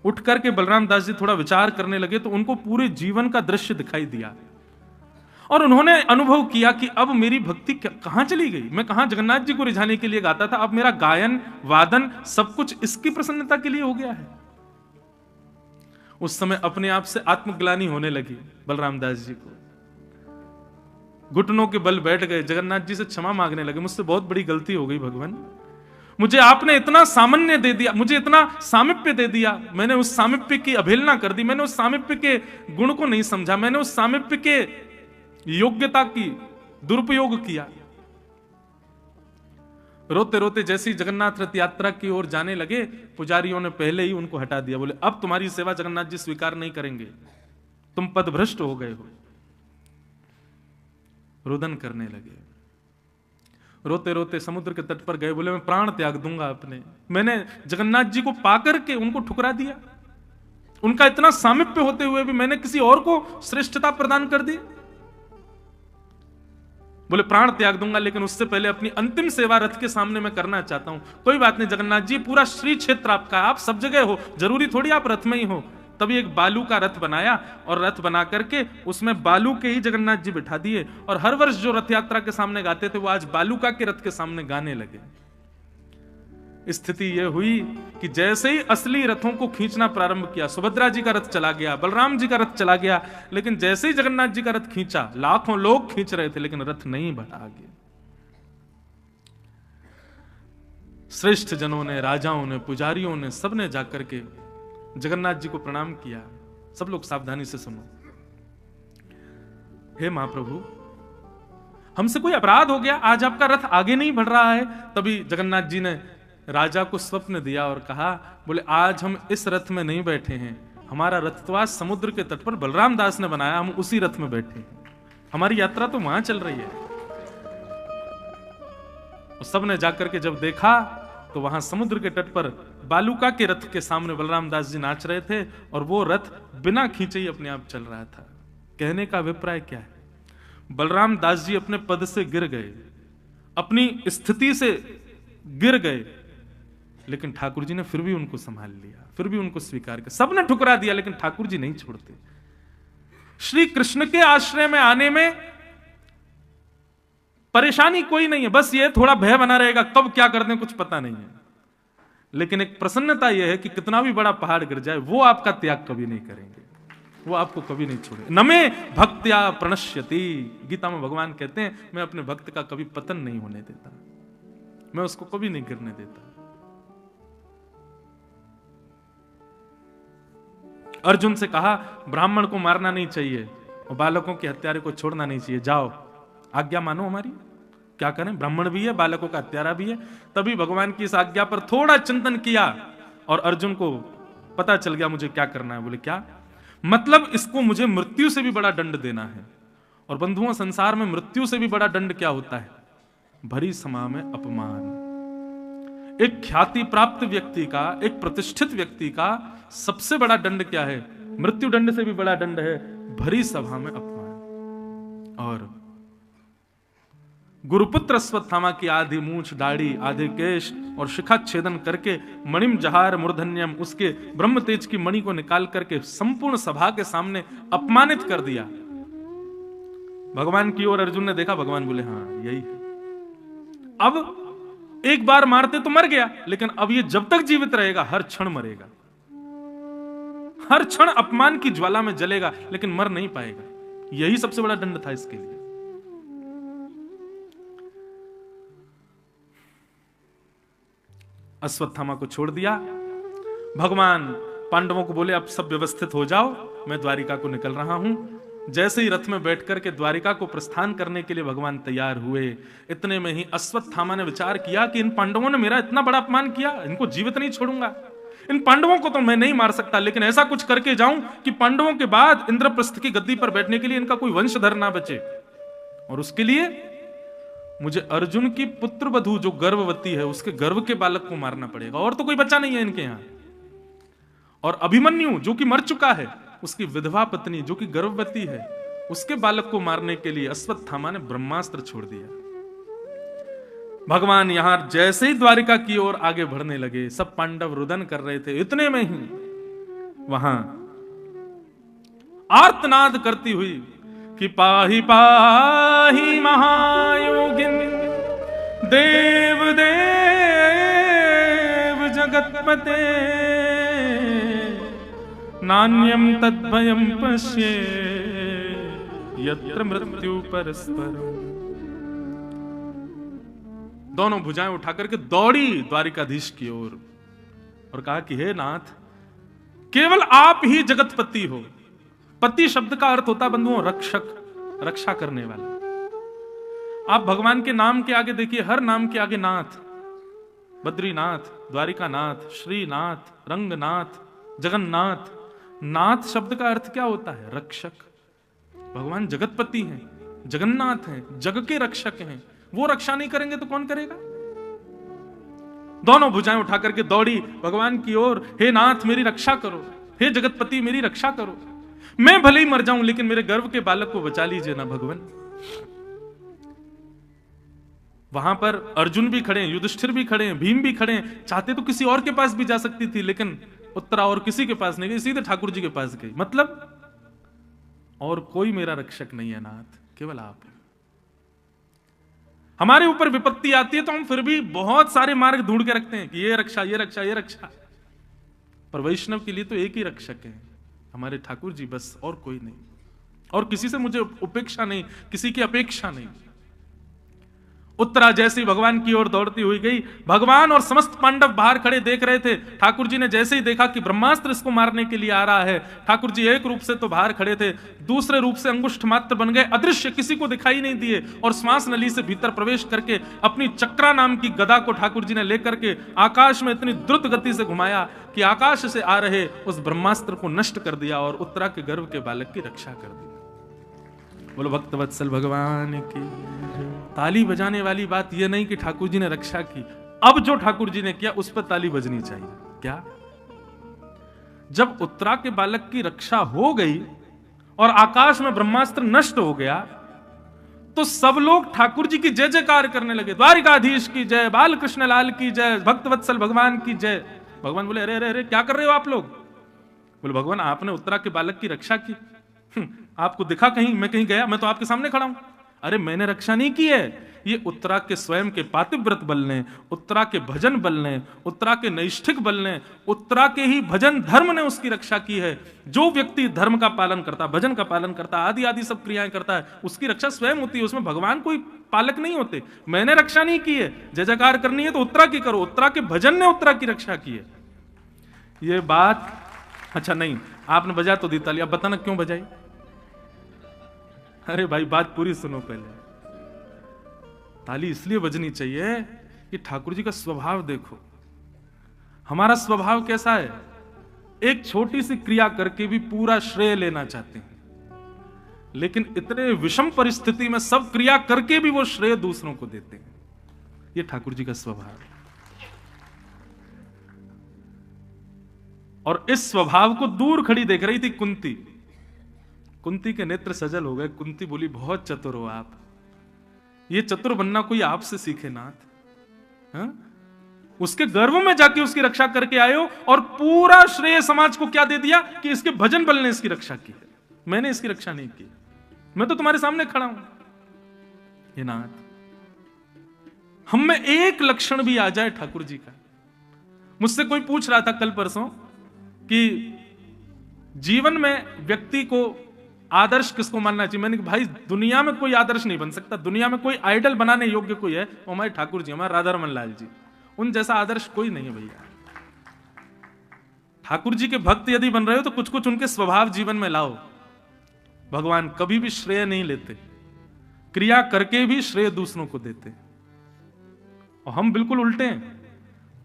उठ करके बलराम दास जी थोड़ा विचार करने लगे तो उनको पूरे जीवन का दृश्य दिखाई दिया, और उन्होंने अनुभव किया कि अब मेरी भक्ति कहां चली गई। मैं कहां जगन्नाथ जी को रिझाने के लिए गाता था, अब मेरा गायन वादन सब कुछ इसकी प्रसन्नता के लिए हो गया है। उस समय अपने आप से आत्मग्लानि होने लगी बलराम दास जी को। घुटनों के बल बैठ गए, जगन्नाथ जी से क्षमा मांगने लगे, मुझसे बहुत बड़ी गलती हो गई भगवान, मुझे आपने इतना सामान्य दे दिया, मुझे इतना सामिप्य दे दिया, मैंने उस सामिप्य की अवहेलना कर दी, मैंने उस सामिप्य के गुण को नहीं समझा, मैंने उस सामिप्य के योग्यता की दुरुपयोग किया। रोते रोते जैसी जगन्नाथ रथ यात्रा की ओर जाने लगे, पुजारियों ने पहले ही उनको हटा दिया। बोले अब तुम्हारी सेवा जगन्नाथ जी स्वीकार नहीं करेंगे, तुम पदभ्रष्ट हो गए हो। रुदन करने लगे, रोते रोते समुद्र के तट पर गए, बोले मैं प्राण त्याग दूंगा अपने। मैंने जगन्नाथ जी को पाकर के उनको ठुकरा दिया, उनका इतना सामिप्य होते हुए भी मैंने किसी और को श्रेष्ठता प्रदान कर दी। बोले प्राण त्याग दूंगा, लेकिन उससे पहले अपनी अंतिम सेवा रथ के सामने मैं करना चाहता हूं। कोई बात नहीं जगन्नाथ जी, पूरा श्री क्षेत्र आपका, आप सब जगह हो, जरूरी थोड़ी आप रथ में ही हो। तभी एक बालू का रथ बनाया और रथ बना करके उसमें बालू के ही जगन्नाथ जी बिठा दिए और हर वर्ष जो रथ यात्रा के सामने गाते थे वो आज बालूका के रथ के सामने गाने लगे। स्थिति यह हुई कि जैसे ही असली रथों को खींचना प्रारंभ किया, सुभद्रा जी का रथ चला गया, बलराम जी का रथ चला गया, लेकिन जैसे ही जगन्नाथ जी का रथ खींचा, लाखों लोग खींच रहे थे लेकिन रथ नहीं बढ़ा आगे। श्रेष्ठ जनों ने, राजाओं ने, पुजारियों ने, सबने जाकर के जगन्नाथ जी को प्रणाम किया। सब लोग सावधानी से सुनो। हे महाप्रभु, हमसे कोई अपराध हो गया, आज आपका रथ आगे नहीं बढ़ रहा है। तभी जगन्नाथ जी ने राजा को स्वप्न दिया और कहा, बोले आज हम इस रथ में नहीं बैठे हैं, हमारा रथ तो आज समुद्र के तट पर बलराम दास ने बनाया, हम उसी रथ में बैठे हैं, हमारी यात्रा तो वहां चल रही है। और सबने जाकर के जब देखा तो वहां समुद्र के तट पर बालूका के रथ के सामने बलराम दास जी नाच रहे थे और वो रथ बिना खींचे ही अपने आप चल रहा था। कहने का अभिप्राय क्या है? बलराम दास जी अपने पद से गिर गए, अपनी स्थिति से गिर गए, लेकिन ठाकुर जी ने फिर भी उनको संभाल लिया, फिर भी उनको स्वीकार किया। सबने ठुकरा दिया लेकिन ठाकुर जी नहीं छोड़ते। श्री कृष्ण के आश्रय में आने में परेशानी कोई नहीं है, बस ये थोड़ा भय बना रहेगा, कब क्या कर दें कुछ पता नहीं है, लेकिन एक प्रसन्नता यह है कि कितना भी बड़ा पहाड़ गिर जाए वो आपका त्याग कभी नहीं करेंगे, वो आपको कभी नहीं छोड़ेंगे। नमे भक्त्या प्रणश्यति, गीता में भगवान कहते हैं मैं अपने भक्त का कभी पतन नहीं होने देता, मैं उसको कभी नहीं गिरने देता। अर्जुन से कहा ब्राह्मण को मारना नहीं चाहिए और बालकों के हत्यारे को छोड़ना नहीं चाहिए, जाओ आज्ञा मानो हमारी, क्या करें, ब्राह्मण भी है, बालकों का हत्यारा भी है। तभी भगवान की इस आज्ञा पर थोड़ा चिंतन किया और अर्जुन को पता चल गया मुझे क्या करना है। बोले क्या मतलब? इसको मुझे मृत्यु से भी बड़ा दंड देना है। और बंधुओं, संसार में मृत्यु से भी बड़ा दंड क्या होता है? भरी समा में अपमान। एक ख्याति प्राप्त व्यक्ति का, एक प्रतिष्ठित व्यक्ति का सबसे बड़ा दंड क्या है? मृत्यु दंड से भी बड़ा दंड है भरी सभा में अपमान। और गुरुपुत्र अश्वत्थामा की आधी मूछ, दाढ़ी, आधे केश और शिखा छेदन करके मणिम जहार मूर्धन्यम, उसके ब्रह्म तेज की मणि को निकाल करके संपूर्ण सभा के सामने अपमानित कर दिया। भगवान की ओर अर्जुन ने देखा, भगवान बोले हाँ यही है। अब एक बार मारते तो मर गया, लेकिन अब ये जब तक जीवित रहेगा हर क्षण मरेगा, हर क्षण अपमान की ज्वाला में जलेगा, लेकिन मर नहीं पाएगा। यही सबसे बड़ा दंड था इसके लिए। अश्वत्थामा को छोड़ दिया। भगवान पांडवों को बोले अब सब व्यवस्थित हो जाओ, मैं द्वारिका को निकल रहा हूं। जैसे ही रथ में बैठकर के द्वारिका को प्रस्थान करने के लिए भगवान तैयार हुए, इतने में ही अश्वत्थामा ने विचार किया कि इन पांडवों ने मेरा इतना बड़ा अपमान किया, इनको जीवित नहीं छोड़ूंगा। इन पांडवों को तो मैं नहीं मार सकता, लेकिन ऐसा कुछ करके जाऊं कि पांडवों के बाद इंद्रप्रस्थ की गद्दी पर बैठने के लिए इनका कोई वंशधर ना बचे। और उसके लिए मुझे अर्जुन की पुत्र वधू जो गर्भवती है उसके गर्भ के बालक को मारना पड़ेगा, और तो कोई बच्चा नहीं है इनके यहां। और अभिमन्यु जो कि मर चुका है, उसकी विधवा पत्नी जो कि गर्भवती है, उसके बालक को मारने के लिए अश्वत्थामा ने ब्रह्मास्त्र छोड़ दिया। भगवान यहां जैसे ही द्वारिका की ओर आगे बढ़ने लगे, सब पांडव रुदन कर रहे थे। इतने में ही वहां आर्तनाद करती हुई कि पाहि पाहि महायोगिन देव देव जगतपते नान्यम तद्भयम पश्ये यत्र मृत्यु परस्परम। दोनों भुजाएं उठाकर के दौड़ी द्वारिकाधीश की ओर और कहा कि हे नाथ, केवल आप ही जगतपति हो। पति शब्द का अर्थ होता बंधुओं रक्षक, रक्षा करने वाला। आप भगवान के नाम के आगे देखिए, हर नाम के आगे नाथ, बद्रीनाथ, द्वारिकानाथ, श्रीनाथ, रंगनाथ, जगन्नाथ। नाथ शब्द का अर्थ क्या होता है? रक्षक। भगवान जगतपति हैं, जगन्नाथ हैं, जग के रक्षक हैं। वो रक्षा नहीं करेंगे तो कौन करेगा? दोनों भुजाएं उठा करके दौड़ी भगवान की ओर, हे नाथ मेरी रक्षा करो, हे जगतपति मेरी रक्षा करो। मैं भले ही मर जाऊं लेकिन मेरे गर्भ के बालक को बचा लीजिए ना भगवान। वहां पर अर्जुन भी खड़े हैं, युधिष्ठिर भी खड़े हैं, भीम भी खड़े हैं। चाहते तो किसी और के पास भी जा सकती थी, लेकिन उत्तरा और किसी के पास नहीं गई, सीधे ठाकुर जी के पास गई। मतलब और कोई मेरा रक्षक नहीं है नाथ, केवल आप हैं। हमारे ऊपर विपत्ति आती है तो हम फिर भी बहुत सारे मार्ग ढूंढ के रखते हैं कि ये रक्षा, ये रक्षा, ये रक्षा, पर वैष्णव के लिए तो एक ही रक्षक है, हमारे ठाकुर जी, बस और कोई नहीं। और किसी से मुझे उपेक्षा नहीं, किसी की अपेक्षा नहीं। उत्तरा जैसे ही भगवान की ओर दौड़ती हुई गई, भगवान और समस्त पांडव बाहर खड़े देख रहे थे। ठाकुर जी ने जैसे ही देखा कि ब्रह्मास्त्र इसको मारने के लिए आ रहा है, ठाकुर जी एक रूप से तो बाहर खड़े थे, दूसरे रूप से अंगुष्ठ मात्र बन गए, अदृश्य, किसी को दिखाई नहीं दिए, और श्वास नली से भीतर प्रवेश करके अपनी चक्रा नाम की गदा को ठाकुर जी ने लेकर के आकाश में इतनी द्रुत गति से घुमाया कि आकाश से आ रहे उस ब्रह्मास्त्र को नष्ट कर दिया और उत्तरा के गर्भ के बालक की रक्षा कर दी। बोलो भक्तवत्सल भगवान की। ताली बजाने वाली बात यह नहीं कि ठाकुर जी ने रक्षा की, अब जो ठाकुर जी ने किया उस पर ताली बजनी चाहिए। क्या? जब उत्तरा के बालक की रक्षा हो गई और आकाश में ब्रह्मास्त्र नष्ट हो गया, तो सब लोग ठाकुर जी की जय जयकार करने लगे। द्वारिकाधीश की जय, बालकृष्ण लाल की जय, भक्तवत्सल भगवान की जय। भगवान बोले, अरे अरे अरे, क्या कर रहे हो आप लोग? बोले, भगवान आपने उत्तरा के बालक की रक्षा की, आपको दिखा कहीं? मैं कहीं गया? मैं तो आपके सामने खड़ा हूं। अरे मैंने रक्षा नहीं की है, ये उत्तरा के स्वयं के पातिव्रत बल ने, उत्तरा के भजन बल ने, उत्तरा के नैष्ठिक बल ने, उत्तरा के ही भजन धर्म ने उसकी रक्षा की है। जो व्यक्ति धर्म का पालन करता, भजन का पालन करता, आदि आदि सब क्रियाएं करता है, उसकी रक्षा स्वयं होती है, उसमें भगवान कोई पालक नहीं होते। मैंने रक्षा नहीं की है, जय जयकार करनी है तो उत्तरा की करो, उत्तरा के भजन ने उत्तरा की रक्षा की है। ये बात, अच्छा नहीं, आपने बजा तो दी ताली, अब बताना क्यों बजाई? अरे भाई बात पूरी सुनो पहले। ताली इसलिए बजनी चाहिए कि ठाकुर जी का स्वभाव देखो। हमारा स्वभाव कैसा है? एक छोटी सी क्रिया करके भी पूरा श्रेय लेना चाहते हैं, लेकिन इतने विषम परिस्थिति में सब क्रिया करके भी वो श्रेय दूसरों को देते हैं। ये ठाकुर जी का स्वभाव है। और इस स्वभाव को दूर खड़ी देख रही थी कुंती। कुंती के नेत्र सजल हो गए। कुंती बोली, बहुत चतुर हो आप, ये चतुर बनना कोई आपसे सीखे नाथ। हा? उसके गर्भ में जाके उसकी रक्षा करके आए हो और पूरा श्रेय समाज को क्या दे दिया कि इसके भजन बल ने इसकी रक्षा की है, मैंने इसकी रक्षा नहीं की, मैं तो तुम्हारे सामने खड़ा हूं। ये नाथ, हम में एक लक्षण भी आ जाए ठाकुर जी का। मुझसे कोई पूछ रहा था कल परसों कि जीवन में व्यक्ति को आदर्श किसको मानना चाहिए। मैंने कहा भाई दुनिया में कोई आदर्श नहीं बन सकता, दुनिया में कोई आइडल बनाने योग्य कोई है वो हमारे ठाकुर जी, हमारे राधा रमन लाल जी, उन जैसा आदर्श कोई नहीं है भैया। ठाकुर जी के भक्त यदि बन रहे हो तो कुछ कुछ उनके स्वभाव जीवन में लाओ। भगवान कभी भी श्रेय नहीं लेते, क्रिया करके भी श्रेय दूसरों को देते, और हम बिल्कुल उल्टे हैं।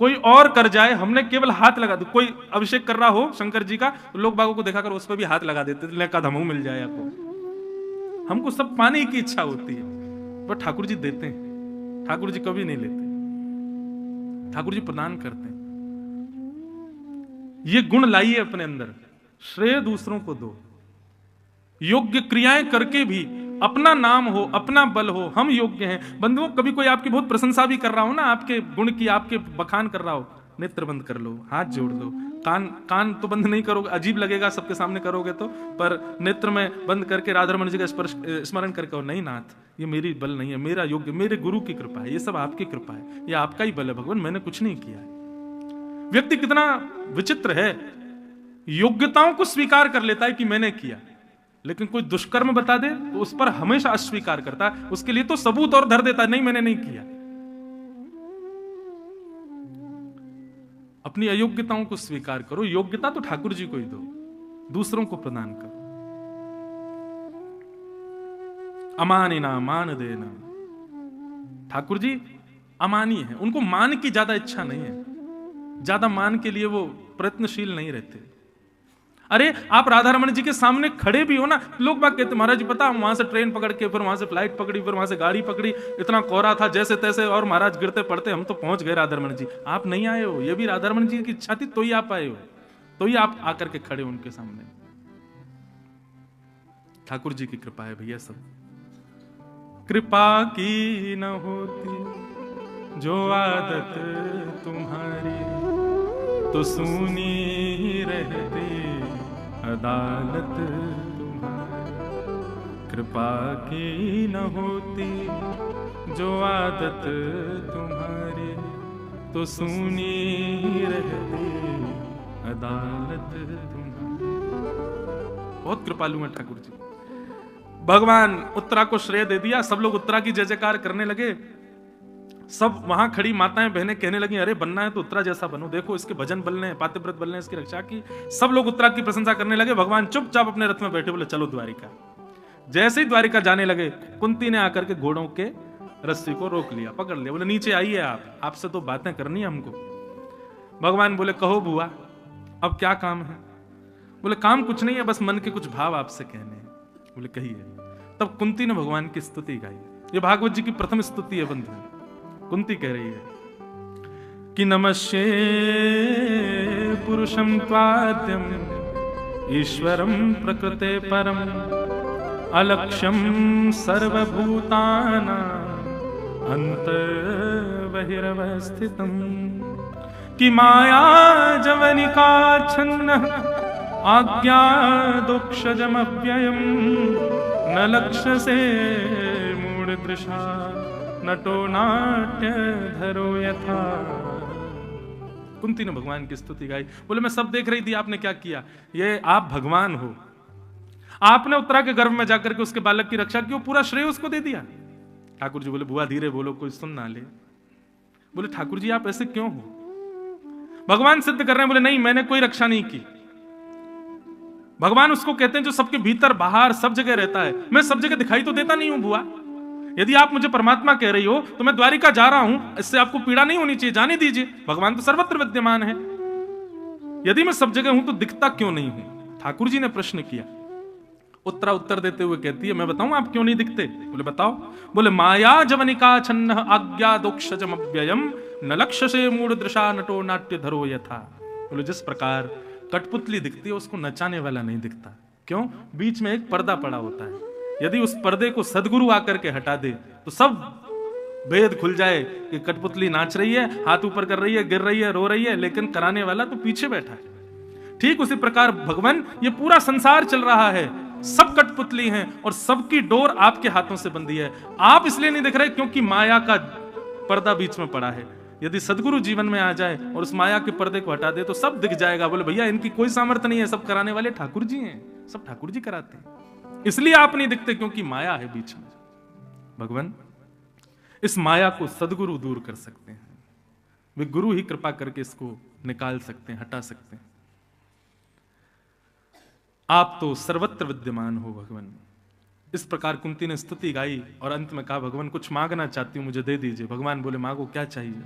कोई और कर जाए, हमने केवल हाथ लगा दो। कोई अभिषेक कर रहा हो शंकर जी का तो लोग बागों को दिखाकर उस पर भी हाथ लगा देते, लेका धमू मिल जाए आपको। हमको सब पाने की इच्छा होती है, पर ठाकुर जी देते हैं, ठाकुर जी कभी नहीं लेते, ठाकुर जी प्रदान करते हैं। ये गुण लाइए अपने अंदर, श्रेय दूसरों को दो, योग्य क्रियाएं करके भी अपना नाम हो, अपना बल हो, हम योग्य हैं। बंधुओं, कभी कोई आपकी बहुत प्रशंसा भी कर रहा हो ना, आपके गुण की, आपके बखान कर रहा हो, नेत्र बंद कर लो, हाथ जोड़ लो, कान तो बंद नहीं करोगे, अजीब लगेगा सबके सामने करोगे तो, पर नेत्र में बंद करके राधा रमन जी का स्मरण करके, और नहीं नाथ, ये मेरी बल नहीं है, मेरा योग्य, मेरे गुरु की कृपा है, ये सब आपकी कृपा है, ये आपका ही बल है भगवान, मैंने कुछ नहीं किया है। व्यक्ति कितना विचित्र है, योग्यताओं को स्वीकार कर लेता है कि मैंने किया, लेकिन कोई दुष्कर्म बता दे तो उस पर हमेशा अस्वीकार करता है, उसके लिए तो सबूत और धर देता है, नहीं मैंने नहीं किया। अपनी अयोग्यताओं को स्वीकार करो, योग्यता तो ठाकुर जी को ही दो, दूसरों को प्रदान करो। अमानिना मान देना, ठाकुर जी अमानी है, उनको मान की ज्यादा इच्छा नहीं है, ज्यादा मान के लिए वो प्रयत्नशील नहीं रहते। अरे आप राधा रमन जी के सामने खड़े भी हो ना, लोग बात कहते महाराज जी पता, हम वहां से ट्रेन पकड़ के, फिर वहां से फ्लाइट पकड़ी, फिर वहां से गाड़ी पकड़ी, इतना कोहरा था जैसे तैसे, और महाराज गिरते पड़ते हम तो पहुंच गए राधा रमन जी। आप नहीं आए हो, ये भी राधा रमन जी की इच्छा थी तो ही आप आए हो, तो ही आप आकर के खड़े हो उनके सामने। ठाकुर जी की कृपा है भैया सब। कृपा की न होती जो आदत तुम्हारी, तो सुनी ही रहती अदालत तुम्हारी। कृपा की न होती जो आदत तुम्हारी, तो सुनी ही रहती अदालत तुम्हारी। बहुत कृपालु हैं ठाकुर जी। भगवान उत्तरा को श्रेय दे दिया, सब लोग उत्तरा की जय जयकार करने लगे। सब वहां खड़ी माताएं बहनें कहने लगी, अरे बनना है तो उत्तरा जैसा बनो, देखो इसके भजन बलने हैं, पातिव्रत बलने, इसकी रक्षा की। सब लोग उत्तरा की प्रशंसा करने लगे। भगवान चुपचाप अपने रथ में बैठे, बोले चलो द्वारिका। जैसे ही द्वारिका जाने लगे, कुंती ने आकर के घोड़ों के रस्सी को रोक लिया, पकड़ लिया, बोले नीचे आइए आप, आपसे तो बातें करनी है हमको। भगवान बोले कहो बुआ, अब क्या काम है? बोले काम कुछ नहीं है, बस मन के कुछ भाव आपसे कहने हैं। बोले कहिए। तब कुंती ने भगवान की स्तुति गाई। ये भागवत जी की प्रथम स्तुति है बंधु। कुंती कह रही है कि नमस्ये पुरुषं त्वाद्यम ईश्वरं प्रकृते परम अलक्ष्यं सर्वभूतानां अंतर्बहिरवस्थितम् कि माया जवनिकाच्छन्नः आज्ञा दोक्षजमव्ययम् न लक्ष्यसे मूढदृशा नटो नाट्य धरो यथा। कुंती ने भगवान की स्तुति गाई। बोले मैं सब देख रही थी आपने क्या किया, ये आप भगवान हो, आपने उत्तरा के गर्भ में जाकर के उसके बालक की रक्षा की, पूरा श्रेय उसको दे दिया। ठाकुर जी बोले बुआ धीरे बोलो, कोई सुन ना ले। बोले ठाकुर जी आप ऐसे क्यों हो? भगवान सिद्ध कर रहे हैं, बोले नहीं मैंने कोई रक्षा नहीं की। भगवान उसको कहते हैं जो सबके भीतर बाहर सब जगह रहता है, मैं सब जगह दिखाई तो देता नहीं हूं बुआ। यदि आप मुझे परमात्मा कह रही हो तो मैं द्वारिका जा रहा हूं, इससे आपको पीड़ा नहीं होनी चाहिए, जाने दीजिए। भगवान तो सर्वत्र विद्यमान है, यदि मैं सब जगह हूं तो दिखता क्यों नहीं हूं? ठाकुर जी ने प्रश्न किया। उत्तरा उत्तर देते हुए कहती है मैं बताऊं आप क्यों नहीं दिखते? बोले बताओ। बोले माया जवनिका छन्न आज्ञा दोक्षजम अव्ययम न लक्ष्यसे मूढदृशा नटो नाट्य धरो यथा। बोले जिस प्रकार कठपुतली दिखती है उसको नचाने वाला नहीं दिखता। क्यों? बीच में एक पर्दा पड़ा होता है, यदि उस पर्दे को सदगुरु आकर के हटा दे तो सब भेद खुल जाए कि कठपुतली नाच रही है, हाथ ऊपर कर रही है, गिर रही है, रो रही है, लेकिन कराने वाला तो पीछे बैठा है। ठीक उसी प्रकार भगवान, ये पूरा संसार चल रहा है, सब कठपुतली हैं और सबकी डोर आपके हाथों से बंधी है। आप इसलिए नहीं दिख रहे क्योंकि माया का पर्दा बीच में पड़ा है। यदि सदगुरु जीवन में आ जाए और उस माया के पर्दे को हटा दे तो सब दिख जाएगा। बोले भैया इनकी कोई सामर्थ्य नहीं है, सब कराने वाले ठाकुर जी हैं, सब ठाकुर जी कराते हैं, इसलिए आप नहीं दिखते क्योंकि माया है बीच में। भगवान इस माया को सदगुरु दूर कर सकते हैं, वे गुरु ही कृपा करके इसको निकाल सकते हैं, हटा सकते हैं। आप तो सर्वत्र विद्यमान हो भगवान। इस प्रकार कुंती ने स्तुति गाई और अंत में कहा भगवान कुछ मांगना चाहती हूं, मुझे दे दीजिए। भगवान बोले मांगो, क्या चाहिए?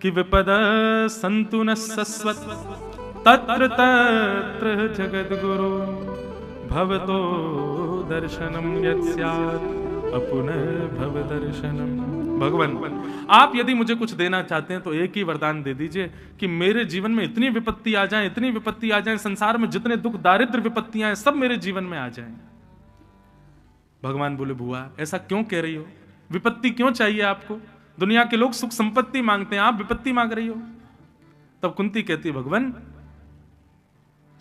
कि विपद संतु न सस्वत तत्र तत्र जगद्गुरु भवतो दर्शनम यत्स्यात् अपुनर्भव दर्शनम। भगवान आप यदि मुझे कुछ देना चाहते हैं तो एक ही वरदान दे दीजिए कि मेरे जीवन में इतनी विपत्ति आ जाए, इतनी विपत्ति आ जाए, संसार में जितने दुख दारिद्र विपत्तियां हैं सब मेरे जीवन में आ जाएं। भगवान बोले बुआ ऐसा क्यों कह रही हो? विपत्ति क्यों चाहिए आपको? दुनिया के लोग सुख संपत्ति मांगते हैं, आप विपत्ति मांग रही हो। तब कुंती कहती है भगवान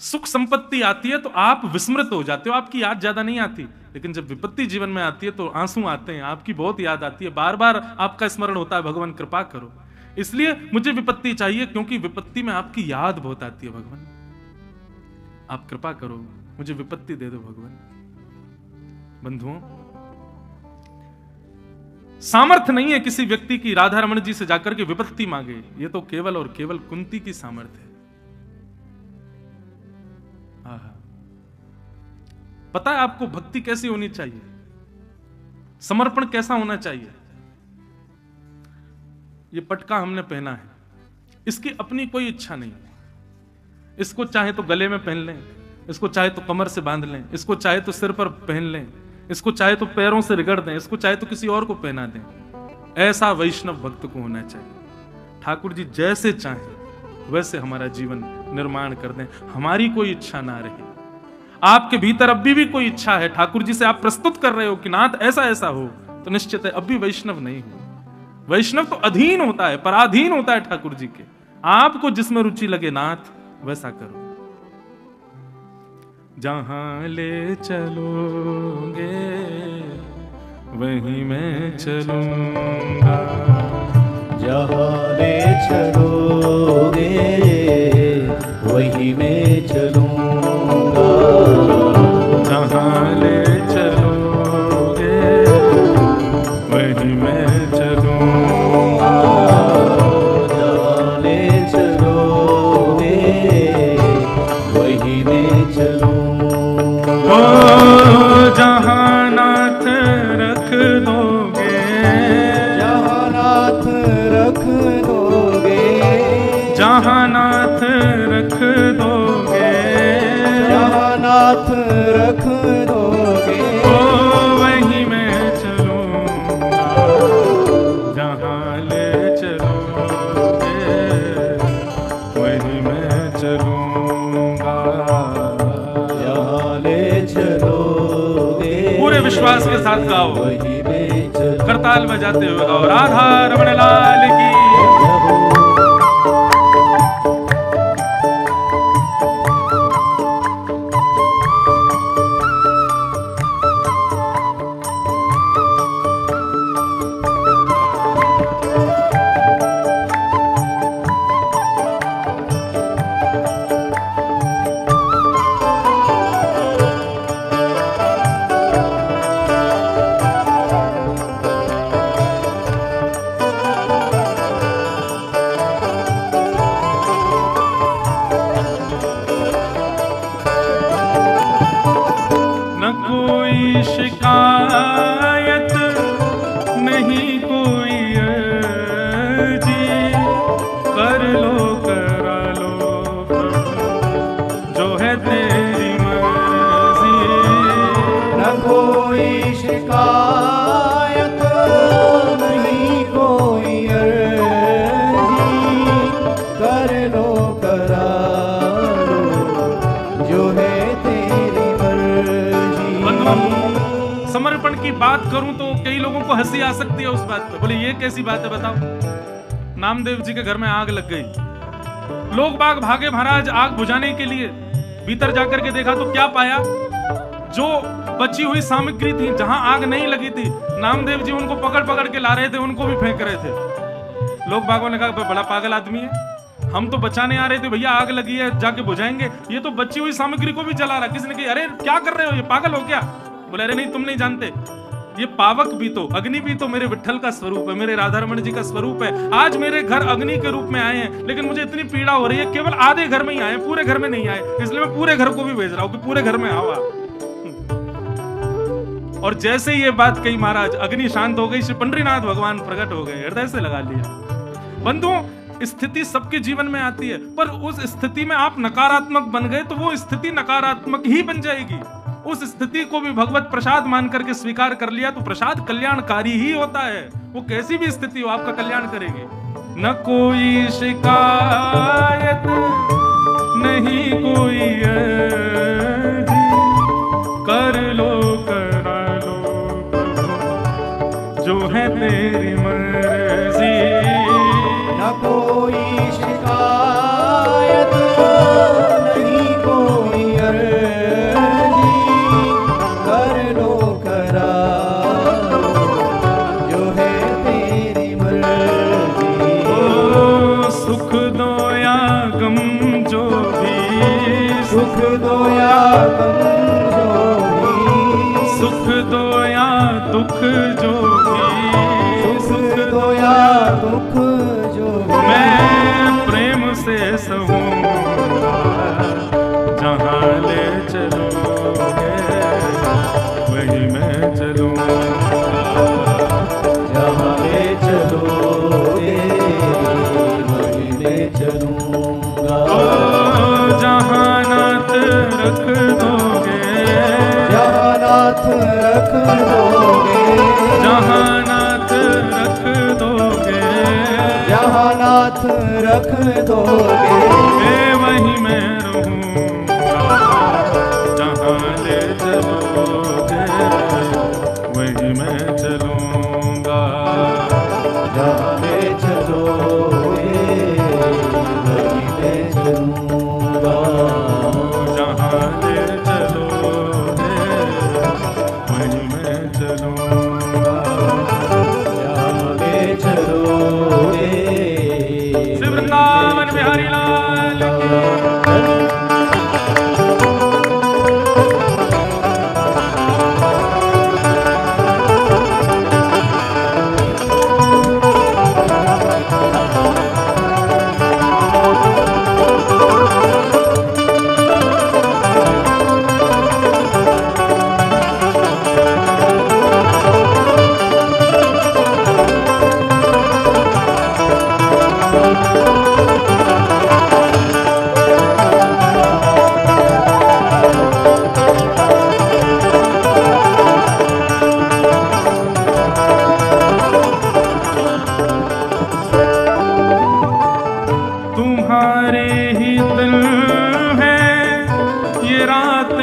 सुख संपत्ति आती है तो आप विस्मृत हो जाते हो, आपकी याद ज्यादा नहीं आती, लेकिन जब विपत्ति जीवन में आती है तो आंसू आते हैं, आपकी बहुत याद आती है, बार बार आपका स्मरण होता है। भगवान कृपा करो, इसलिए मुझे विपत्ति चाहिए क्योंकि विपत्ति में आपकी याद बहुत आती है। भगवान आप कृपा करो, मुझे विपत्ति दे दो भगवान। बंधुओं सामर्थ्य नहीं है किसी व्यक्ति की राधा रमण जी से जाकर के विपत्ति मांगे, ये तो केवल और केवल कुंती की सामर्थ्य है। पता है आपको भक्ति कैसी होनी चाहिए, समर्पण कैसा होना चाहिए? ये पटका हमने पहना है, इसकी अपनी कोई इच्छा नहीं है। इसको चाहे तो गले में पहन लें, इसको चाहे तो कमर से बांध लें, इसको चाहे तो सिर पर पहन लें, इसको चाहे तो पैरों से रगड़ दें, इसको चाहे तो किसी और को पहना दें। ऐसा वैष्णव भक्त को होना चाहिए। ठाकुर जी जैसे चाहें वैसे हमारा जीवन निर्माण कर दें, हमारी कोई इच्छा ना रहे। आपके भीतर अभी भी कोई इच्छा है, ठाकुर जी से आप प्रस्तुत कर रहे हो कि नाथ ऐसा ऐसा हो, तो निश्चित है अब भी वैष्णव नहीं हो। वैष्णव तो अधीन होता है, पराधीन होता है ठाकुर जी के। आपको जिसमें रुचि लगे नाथ वैसा करो। जहां ले चलोगे वहीं मैं चलूंगा, जहाँ ले चलोगे वहीं मैं चलूँगा, जहां ले चलोगे वहीं मैं चलूंगा, जहाँ ले चलोगे वहीं मैं चलूँगा। ओ जहां नाथ रख दोगे, जहाँ नाथ रख दोगे, जहां नाथ रख दोगे, जहाँ नाथ रख दोगे, ओ वहीं मैं चलूंगा, जहां ले चलोगे वहीं मैं चलूंगा। जहाँ ले चलोगे पूरे विश्वास के साथ गाओ, वहीं मैं चलूँगा। करताल बजाते हुए गाओ, राधा रमण लाल की। न कोई शिकायत नहीं कोई अर्जी, कर लो करा लो प्रभु जो है तेरी मर्जी। न कोई शिकायत नहीं कोई अर्जी, कर लो करा लो जो है तेरी मर्जी। समर्पण की बात करूं तो कई लोगों को हंसी आ सकती है उस बात पे, बोले ये कैसी बात है बताओ। नामदेव जी के घर में आग लग गई, लोग बाग भागे महाराज आग बुझाने के लिए, भीतर जाकर के देखा तो क्या पाया, जो बची हुई सामग्री थी जहां आग नहीं लगी थी, नामदेव जी उनको पकड़ पकड़ के ला रहे थे, उनको भी फेंक रहे थे। लोग बागों ने कहा बड़ा पागल आदमी है, हम तो बचाने आ रहे थे भैया, आग लगी है जाके बुझाएंगे, ये तो बची हुई सामग्री को भी जला रहा। किसी ने कहा अरे क्या कर रहे हो, ये पागल हो क्या? बोले अरे नहीं तुम नहीं जानते, ये पावक भी तो अग्नि भी तो मेरे विठ्ठल का स्वरूप है, मेरे राधा रमण जी का स्वरूप है। आज मेरे घर अग्नि के रूप में आए हैं, लेकिन मुझे इतनी पीड़ा हो रही है, केवल आधे घर में ही आए, पूरे घर में नहीं आए, इसलिए मैं पूरे घर को भी भेज रहा हूं कि पूरे घर में आओ आप। और जैसे ये बात कही महाराज, अग्नि शांत हो गई, श्री पंडरीनाथ भगवान प्रकट हो गए, हृदय से लगा लिया। बंधुओं स्थिति सबके जीवन में आती है, पर उस स्थिति में आप नकारात्मक बन गए तो वो स्थिति नकारात्मक ही बन जाएगी। उस स्थिति को भी भगवत प्रसाद मान करके स्वीकार कर लिया तो प्रसाद कल्याणकारी ही होता है। वो कैसी भी स्थिति हो आपका कल्याण करेगी। न कोई शिकायत नहीं कोई अर्जी, कर लो करा लो प्रभु जो है तेरी मर्जी। न कोई शिकायत नहीं कोई अर्जी, कर लो करा लो जो है तेरी मर्जी। ओ सुख दो या गम जो भी, सुख दो या गम जो भी, सुख दो या दुख जो भी, सुख दो या दुख जो भी, मैं प्रेम से सहूंगा। जहां ले चलोगे वहीं मैं चलूंगा, जहाँ ले चलोगे वहीं मैं चलूँगा। ओ जहां नाथ रख दोगे, जहाँ नाथ रख दोगे, जहां नाथ रख दोगे, जहाँ नाथ रख दोगे, मैं वहीं मैं रहूंगा। जहां ले चलोगे वहीं मैं चलूंगा, जहाँ ले चलोगे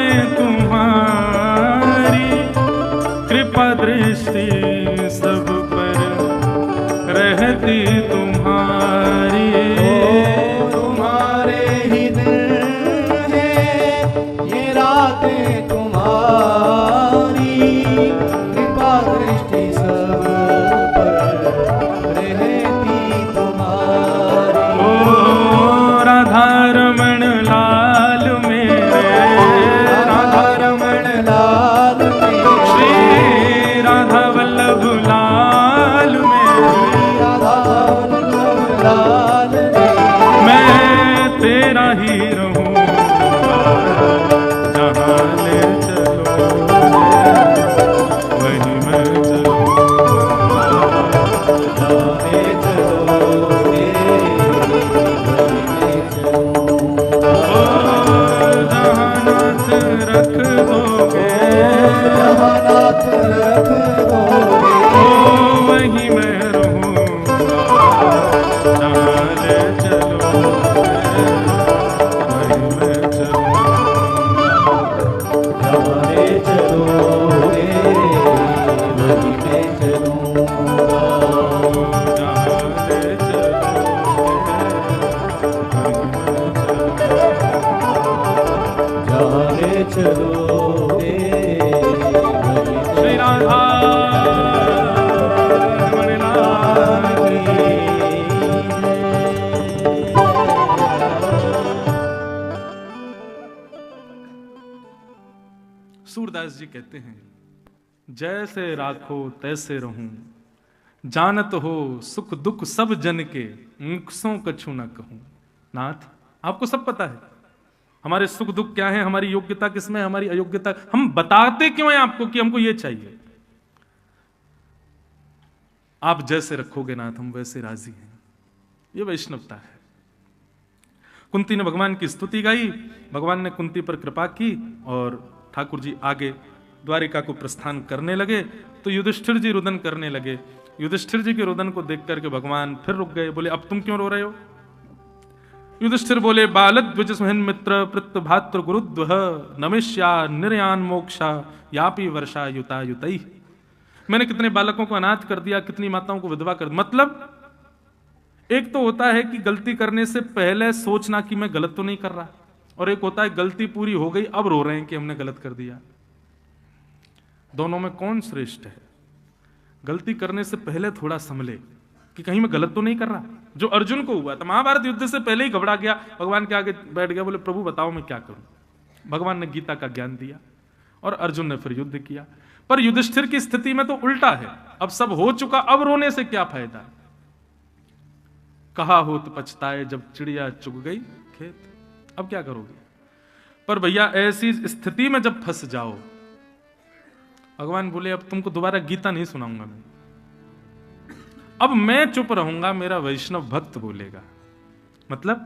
रातें तुम्हारी, कृपा दृष्टि सब पर रहती तुम्हारी। तुम्हारे ही दिन है ये रातें तुम्हारी, कृपा दृष्टि सब पर रहती तुम्हारी। ओ राधा रमण लाल मेरे, राधा रमण लाल मेरे, श्री राधा वल्लभ लाल मेरे, राधा वल्लभ लाल मेरे। मैं तेरा ही रहूं जहाँ ले चलो वहीं मैं चलूं। जाने चलोगे वहीं चलूंगा। ओ जहाँ नाथ रख दोगे, जहाँ नाथ रख दोगे ओ वहीं मैं रहूंगा। जहाँ ले चलो वहीं मैं चलूंगा। जाने चलोगे वहीं मैं चलूंगा। जहाँ ले चलोगे वहीं मैं चलूंगा। जाने चलोगे वहीं श्री राधा रमण लाल की। सूरदास जी कहते हैं, जैसे राखो तैसे रहूं, जानत हो सुख दुख सब जन के, मुखसों कछु न कहूं। नाथ, आपको सब पता है हमारे सुख दुख क्या है, हमारी योग्यता किसमें, हमारी अयोग्यता, हम बताते क्यों हैं आपको कि हमको ये चाहिए। आप जैसे रखोगे नाथ हम वैसे राजी हैं। ये वैष्णवता है। कुंती ने भगवान की स्तुति गाई, भगवान ने कुंती पर कृपा की और ठाकुर जी आगे द्वारिका को प्रस्थान करने लगे तो युधिष्ठिर जी रुदन करने लगे। युधिष्ठिर जी के रुदन को देख करके भगवान फिर रुक गए, बोले अब तुम क्यों रो रहे हो। युधिष्ठिर बोले, बालद्विज सुहन मित्र पृत भातृ गुरुद्वह नमिष्या निर्यान मोक्षा यापी वर्षा युता युतई। मैंने कितने बालकों को अनाथ कर दिया, कितनी माताओं को विधवा कर, मतलब एक तो होता है कि गलती करने से पहले सोचना कि मैं गलत तो नहीं कर रहा, और एक होता है गलती पूरी हो गई अब रो रहे हैं कि हमने गलत कर दिया। दोनों में कौन श्रेष्ठ है। गलती करने से पहले थोड़ा संभले कि कहीं मैं गलत तो नहीं कर रहा, जो अर्जुन को हुआ था। महाभारत युद्ध से पहले ही घबरा गया, भगवान के आगे बैठ गया, बोले प्रभु बताओ मैं क्या करूं। भगवान ने गीता का ज्ञान दिया और अर्जुन ने फिर युद्ध किया। पर युधिष्ठिर की स्थिति में तो उल्टा है, अब सब हो चुका, अब रोने से क्या फायदा। कहा होत पछताए जब चिड़िया चुग गई खेत, अब क्या करोगे। पर भैया ऐसी स्थिति में जब फंस जाओ, भगवान बोले अब तुमको दोबारा गीता नहीं सुनाऊंगा मैं, अब मैं चुप रहूंगा, मेरा वैष्णव भक्त बोलेगा। मतलब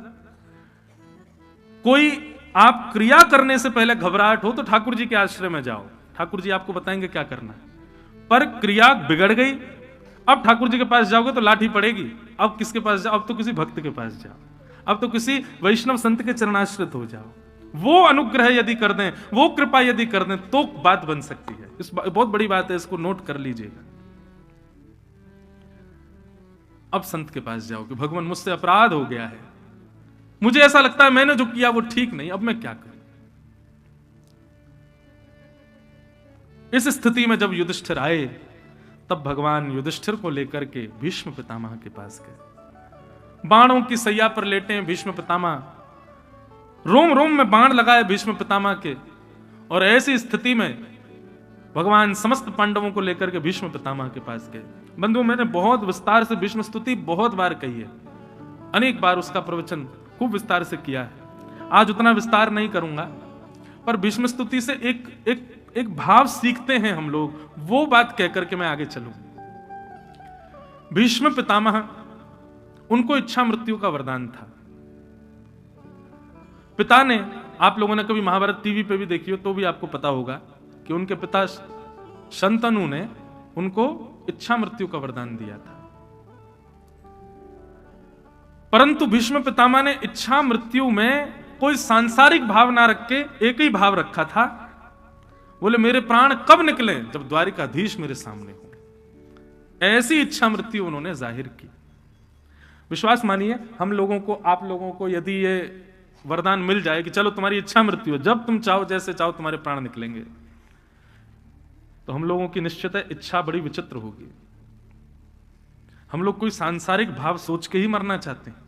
कोई आप क्रिया करने से पहले घबराहट हो तो ठाकुर जी के आश्रय में जाओ, ठाकुर जी आपको बताएंगे क्या करना है। पर क्रिया बिगड़ गई, अब ठाकुर जी के पास जाओगे तो लाठी पड़ेगी, अब किसके पास जाओ, अब तो किसी भक्त के पास जाओ, अब तो किसी वैष्णव संत के चरणाश्रित हो जाओ। वो अनुग्रह यदि कर दें, वो कृपा यदि कर दें तो बात बन सकती है। बहुत बड़ी बात है, इसको नोट कर लीजिएगा। अब संत के पास जाओ कि भगवान मुझसे अपराध हो गया है, मुझे ऐसा लगता है मैंने जो किया वो ठीक नहीं, अब मैं क्या करूं। इस स्थिति में जब युधिष्ठिर आए तब भगवान युधिष्ठिर को लेकर के भीष्म पितामह के पास गए। बाणों की सैया पर लेटे हैं भीष्म पितामह, रोम रोम में बाण लगाए भीष्म पितामह के, और ऐसी स्थिति में भगवान समस्त पांडवों को लेकर के भीष्म पितामह के पास गए। बंधु, मैंने बहुत विस्तार से भीष्म स्तुति बहुत बार कही है, अनेक बार उसका प्रवचन खूब विस्तार से किया है, आज उतना विस्तार नहीं करूंगा। पर भीष्म स्तुति से एक भाव सीखते हैं हम लोग, वो बात कहकर के मैं आगे चलूं। भीष्म पितामह, उनको इच्छा मृत्यु का वरदान था। पिता ने, आप लोगों ने कभी महाभारत टीवी पे भी देखी हो तो भी आपको पता होगा कि उनके पिता शंतनु ने उनको इच्छा मृत्यु का वरदान दिया था। परंतु भीष्म पितामह ने इच्छा मृत्यु में कोई सांसारिक भाव ना रख के एक ही भाव रखा था, बोले मेरे प्राण कब निकले, जब द्वारिकाधीश मेरे सामने हो। ऐसी इच्छा मृत्यु उन्होंने जाहिर की। विश्वास मानिए, हम लोगों को, आप लोगों को यदि ये वरदान मिल जाए कि चलो तुम्हारी इच्छा मृत्यु, जब तुम चाहो जैसे चाहो तुम्हारे प्राण निकलेंगे, तो हम लोगों की निश्चित है इच्छा बड़ी विचित्र होगी। हम लोग कोई सांसारिक भाव सोच के ही मरना चाहते हैं।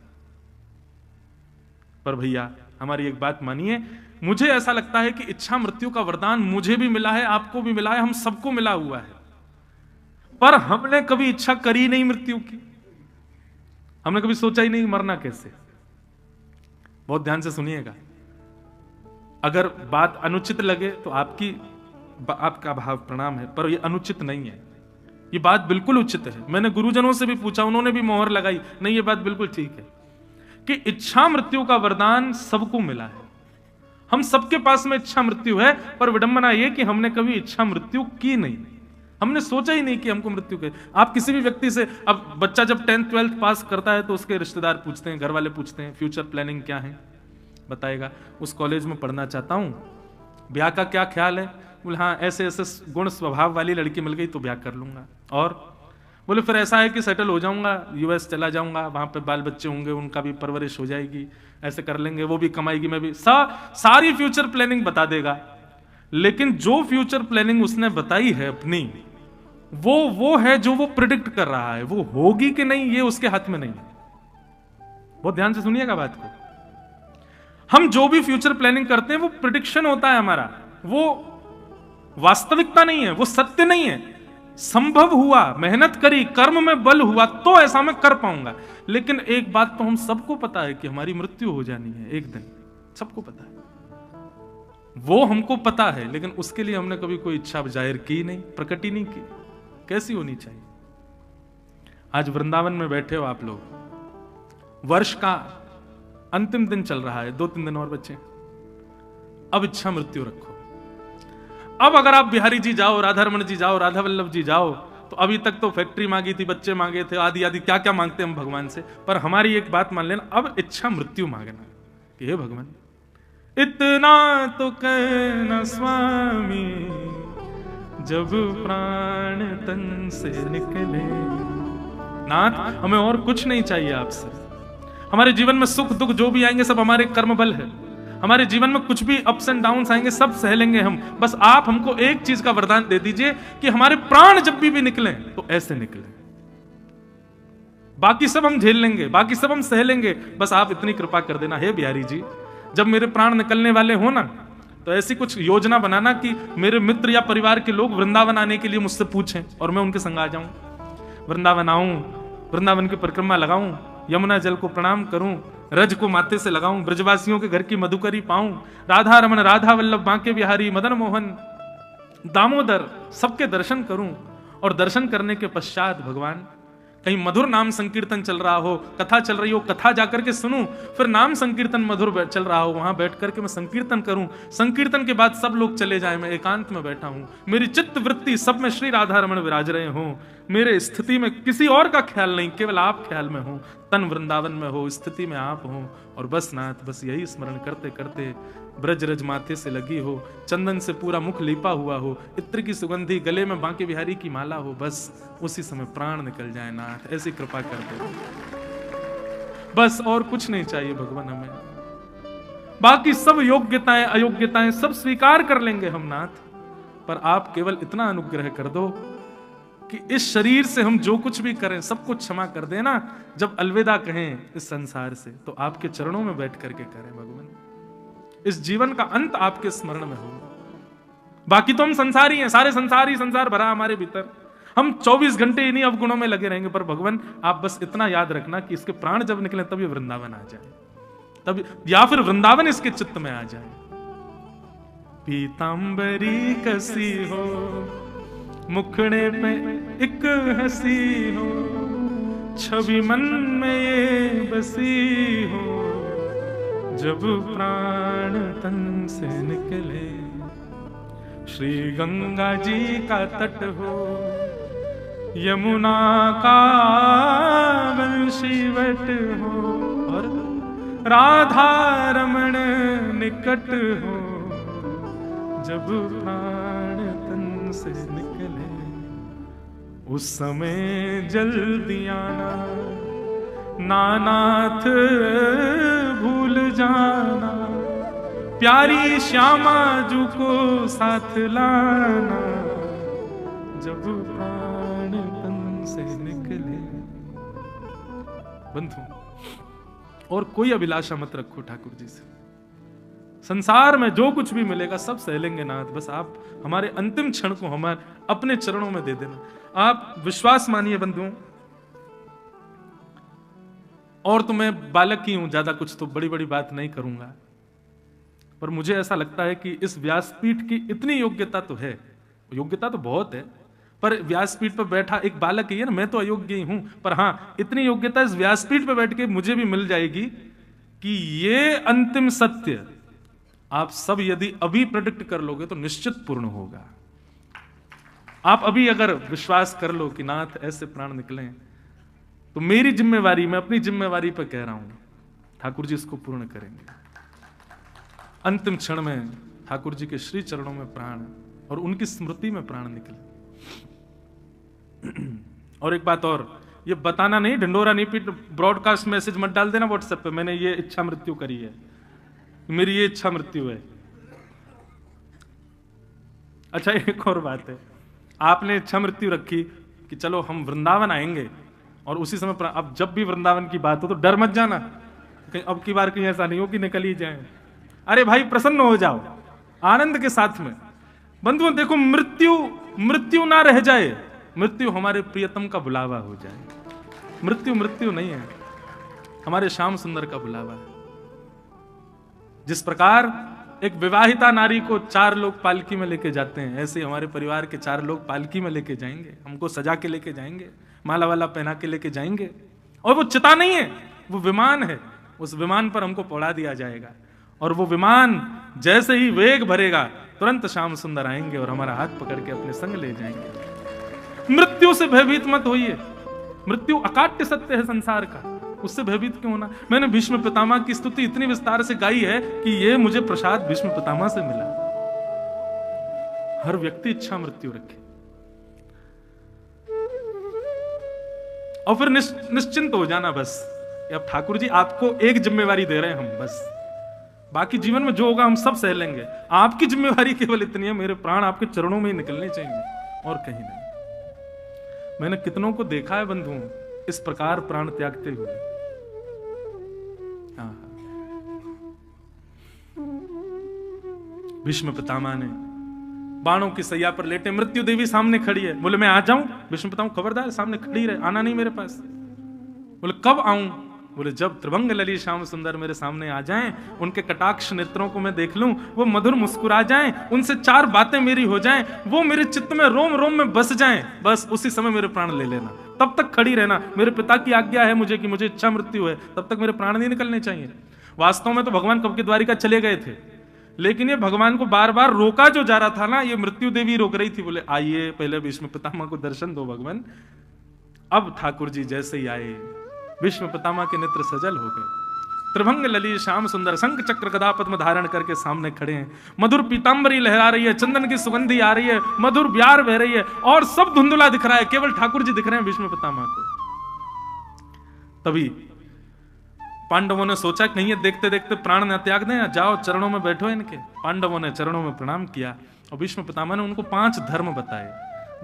पर भैया हमारी एक बात मानिए, मुझे ऐसा लगता है कि इच्छा मृत्यु का वरदान मुझे भी मिला है, आपको भी मिला है, हम सबको मिला हुआ है, पर हमने कभी इच्छा करी नहीं मृत्यु की। हमने कभी सोचा ही नहीं मरना कैसे। बहुत ध्यान से सुनिएगा, अगर बात अनुचित लगे तो आपका भाव प्रणाम है, पर यह अनुचित नहीं है, ये बात बिल्कुल उचित है। मैंने गुरुजनों से भी पूछा, उन्होंने भी मोहर लगाई, नहीं ये बात बिल्कुल ठीक है कि इच्छा मृत्यु का वरदान सबको मिला है। हम सबके पास में इच्छा मृत्यु है, पर विडंबना यह कि हमने कभी इच्छा मृत्यु की नहीं, हमने सोचा ही नहीं कि हमको मृत्यु के। आप किसी भी व्यक्ति से, अब बच्चा जब 10th 12th पास करता है तो उसके रिश्तेदार पूछते हैं, घर वाले पूछते हैं फ्यूचर प्लानिंग क्या है, बताएगा उस कॉलेज में पढ़ना चाहता हूं, ब्याह का क्या ख्याल है, बोले हाँ ऐसे ऐसे गुण स्वभाव वाली लड़की मिल गई तो ब्याह कर लूंगा, और बोले फिर ऐसा है कि सेटल हो जाऊंगा, यूएस चला जाऊंगा, वहां पे बाल बच्चे होंगे, उनका भी परवरिश हो जाएगी, ऐसे कर लेंगे, वो भी कमाएगी, मैं भी, सारी फ्यूचर प्लानिंग बता देगा। लेकिन जो फ्यूचर प्लानिंग उसने बताई है अपनी, वो है जो वो प्रिडिक्ट कर रहा है, वो होगी कि नहीं ये उसके हाथ में नहीं है। बहुत ध्यान से सुनिएगा बात को। हम जो भी फ्यूचर प्लानिंग करते हैं वो प्रिडिक्शन होता है हमारा, वो वास्तविकता नहीं है, वो सत्य नहीं है। संभव हुआ, मेहनत करी, कर्म में बल हुआ तो ऐसा मैं कर पाऊंगा। लेकिन एक बात तो हम सबको पता है कि हमारी मृत्यु हो जानी है एक दिन, सबको पता है, वो हमको पता है, लेकिन उसके लिए हमने कभी कोई इच्छा जाहिर की नहीं, प्रकट ही नहीं की। कैसी होनी चाहिए? आज वृंदावन में बैठे हो आप लोग, वर्ष का अंतिम दिन चल रहा है, 2-3 दिन और बचे, अब इच्छा मृत्यु रखो। अब अगर आप बिहारी जी जाओ, राधा रमन जी जाओ, राधा वल्लभ जी जाओ, तो अभी तक तो फैक्ट्री मांगी थी, बच्चे मांगे थे, आदि आदि क्या क्या मांगते हम भगवान से, पर हमारी एक बात मान लेना, अब इच्छा मृत्यु मांगना कि हे भगवान इतना तो कहना स्वामी, जब प्राण तन से निकले। नाथ हमें और कुछ नहीं चाहिए आपसे। हमारे जीवन में सुख दुख जो भी आएंगे सब हमारे कर्म बल है। हमारे जीवन में कुछ भी अप्स एंड डाउन्स आएंगे सब सह लेंगे हम। बस आप हमको एक चीज का वरदान दे दीजिए कि हमारे प्राण जब भी निकले तो ऐसे निकले। बाकी सब हम झेल लेंगे, बाकी सब हम सह लेंगे, बस आप इतनी कृपा कर देना हे बिहारी जी, जब मेरे प्राण निकलने वाले हो ना तो ऐसी कुछ योजना बनाना कि मेरे मित्र या परिवार के लोग वृंदावन आने के लिए मुझसे पूछें और मैं उनके संग आ जाऊं, वृंदावन आऊं, वृंदावन की परिक्रमा लगाऊं, यमुना जल को प्रणाम करूं, रज को माथे से लगाऊं, ब्रजवासियों के घर की मधुकरी पाऊं, राधा रमन, राधा वल्लभ, बांके बिहारी, मदन मोहन, दामोदर, सबके दर्शन करूं। और दर्शन करने के पश्चात भगवान कहीं मधुर नाम संकीर्तन चल रहा हो, कथा चल रही हो, कथा जाकर के सुनूं, फिर नाम संकीर्तन मधुर चल रहा हो, वहां बैठ करके मैं संकीर्तन करूं। संकीर्तन के बाद सब लोग चले जाएं, मैं एकांत में बैठा हूं, मेरी चित्त वृत्ति सब में श्री राधा रमन विराज रहे हों, मेरे स्थिति में किसी और का ख्याल नहीं, केवल आप ख्याल में हो, तन वृंदावन में हो, स्थिति में आप हो, और बस नाथ बस यही स्मरण करते करते ब्रज रज माथे से लगी हो, चंदन से पूरा मुख लीपा हुआ हो, इत्र की सुगंधी गले में बांके बिहारी की माला हो, बस उसी समय प्राण निकल जाए नाथ, ऐसी कृपा कर दो। बस और कुछ नहीं चाहिए भगवान हमें, बाकी सब योग्यताएं अयोग्यताएं सब स्वीकार कर लेंगे हम नाथ, पर आप केवल इतना अनुग्रह कर दो कि इस शरीर से हम जो कुछ भी करें सब कुछ क्षमा कर देना। जब अलविदा कहें इस संसार से तो आपके चरणों में बैठ करके करें भगवान, इस जीवन का अंत आपके स्मरण में हो। बाकी तो हम संसारी हैं, सारे संसारी, संसार भरा हमारे भीतर, हम 24 घंटे इन्हीं अवगुणों में लगे रहेंगे। पर भगवान आप बस इतना याद रखना कि इसके प्राण जब निकले तब ये वृंदावन आ जाए, तब या फिर वृंदावन इसके चित्त में आ जाए। पीतांबरी कसी हो, मुखड़े पे एक हंसी हो, छवि मन में ये बसी हो, जब प्राण तन से निकले। श्री गंगा जी का तट हो, यमुना का वंशीवट हो, और राधा रमण निकट हो, जब प्राण तन से निकले उस समय जल्दी आना, नानाथ भूल जाना, प्यारी श्यामा जू को साथ लाना, जब प्राण तन से निकले। बंधु, और कोई अभिलाषा मत रखो ठाकुर जी से। संसार में जो कुछ भी मिलेगा सब सह लेंगे नाथ, बस आप हमारे अंतिम क्षण को हमारे अपने चरणों में दे देना। आप विश्वास मानिए बंधुओं, और तो मैं बालक ही हूं, ज्यादा कुछ तो बड़ी बड़ी बात नहीं करूंगा, पर मुझे ऐसा लगता है कि इस व्यासपीठ की इतनी योग्यता तो है, योग्यता तो बहुत है, पर व्यासपीठ पर बैठा एक बालक ही है ना, मैं तो अयोग्य ही हूं, पर हां इतनी योग्यता इस व्यासपीठ पर बैठ के मुझे भी मिल जाएगी कि ये अंतिम सत्य आप सब यदि अभी प्रेडिक्ट कर लोगे तो निश्चित पूर्ण होगा। आप अभी अगर विश्वास कर लो कि नाथ ऐसे प्राण निकले, तो मेरी जिम्मेवारी, मैं अपनी जिम्मेवारी पर कह रहा हूं, ठाकुर जी इसको पूर्ण करेंगे। अंतिम क्षण में ठाकुर जी के श्री चरणों में प्राण और उनकी स्मृति में प्राण निकले। और एक बात और, ये बताना नहीं, ढिंडोरा नहीं पीट, ब्रॉडकास्ट मैसेज मत डाल देना व्हाट्सएप पे, मैंने ये इच्छा मृत्यु करी है, मेरी ये इच्छा मृत्यु है। अच्छा एक और बात है, आपने इच्छा मृत्यु रखी कि चलो हम वृंदावन आएंगे, और उसी समय अब जब भी वृंदावन की बात हो तो डर मत जाना, कहीं अब की बार कहीं ऐसा नहीं हो कि निकल ही जाए। अरे भाई प्रसन्न हो जाओ आनंद के साथ में। बंधुओं देखो, मृत्यु ना रह जाए, मृत्यु हमारे प्रियतम का बुलावा हो जाए। मृत्यु नहीं है, हमारे श्याम सुंदर का बुलावा है। जिस प्रकार एक विवाहिता नारी को 4 लोग पालकी में लेके जाते हैं, ऐसे हमारे परिवार के 4 लोग पालकी में लेके जाएंगे, हमको सजा के लेके जाएंगे, माला वाला पहना के लेके जाएंगे, और वो चिता नहीं है, वो विमान है। उस विमान पर हमको पहुंचा दिया जाएगा, और वो विमान जैसे ही वेग भरेगा तुरंत श्याम सुंदर आएंगे और हमारा हाथ पकड़ के अपने संग ले जाएंगे। मृत्यु से भयभीत मत होइए, मृत्यु अकाट्य सत्य है संसार का, उससे भयभीत क्यों होना। मैंने भीष्म पितामह की स्तुति इतनी विस्तार से गाई है कि ये मुझे प्रसाद भीष्म पितामह से मिला। हर व्यक्ति इच्छा मृत्यु रखे और फिर निश्चिंत हो जाना बस। अब ठाकुर जी आपको एक जिम्मेवारी दे रहे हैं हम, बस बाकी जीवन में जो होगा हम सब सह लेंगे। आपकी जिम्मेवारी केवल इतनी है, मेरे प्राण आपके चरणों में ही निकलने चाहिए और कहीं नहीं। मैंने कितनों को देखा है बंधुओं इस प्रकार प्राण त्यागते हुए। भीष्म पितामह ने बाणों की सैया पर लेटे, मृत्यु देवी सामने खड़ी है, बोले मैं आ जाऊं? भीष्म पितामह खबरदार, सामने खड़ी रहे, आना नहीं मेरे पास। बोले कब आऊं? बोले जब त्रिभंग लली श्याम सुंदर मेरे सामने आ जाएं, उनके कटाक्ष नेत्रों को मैं देख लूं, वो मधुर मुस्कुरा जाएं, उनसे 4 बातें मेरी हो जाएं, वो मेरे चित्त में रोम रोम में बस जाएं, बस उसी समय मेरे प्राण ले लेना। तब तक खड़ी रहना, मेरे पिता की आज्ञा है मुझे कि मुझे इच्छा मृत्यु है, तब तक मेरे प्राण नहीं निकलने चाहिए। वास्तव में तो भगवान कब की द्वारिका चले गए थे, लेकिन ये भगवान को बार बार रोका जो जा रहा था ना, ये मृत्यु देवी रोक रही थी। बोले आइए पहले भीष्म पितामह को दर्शन दो भगवान। अब ठाकुर जी जैसे ही आए, भीष्म पितामह के नेत्र सजल हो गए। त्रिभंग लली श्याम सुंदर शंख चक्र गदा पद्म धारण करके सामने खड़े हैं। मधुर पीतांबरी लहरा रही है, चंदन की सुगंधी आ रही है, मधुर ब्यार बह रही है, और सब धुंधुला दिख रहा है, केवल ठाकुर जी दिख रहे हैं भीष्म पितामह को। तभी पांडवों ने सोचा कि नहीं ये देखते देखते प्राण न त्याग दें, जाओ चरणों में बैठो इनके। पांडवों ने चरणों में प्रणाम किया और भीष्म पितामह ने उनको 5 धर्म बताए,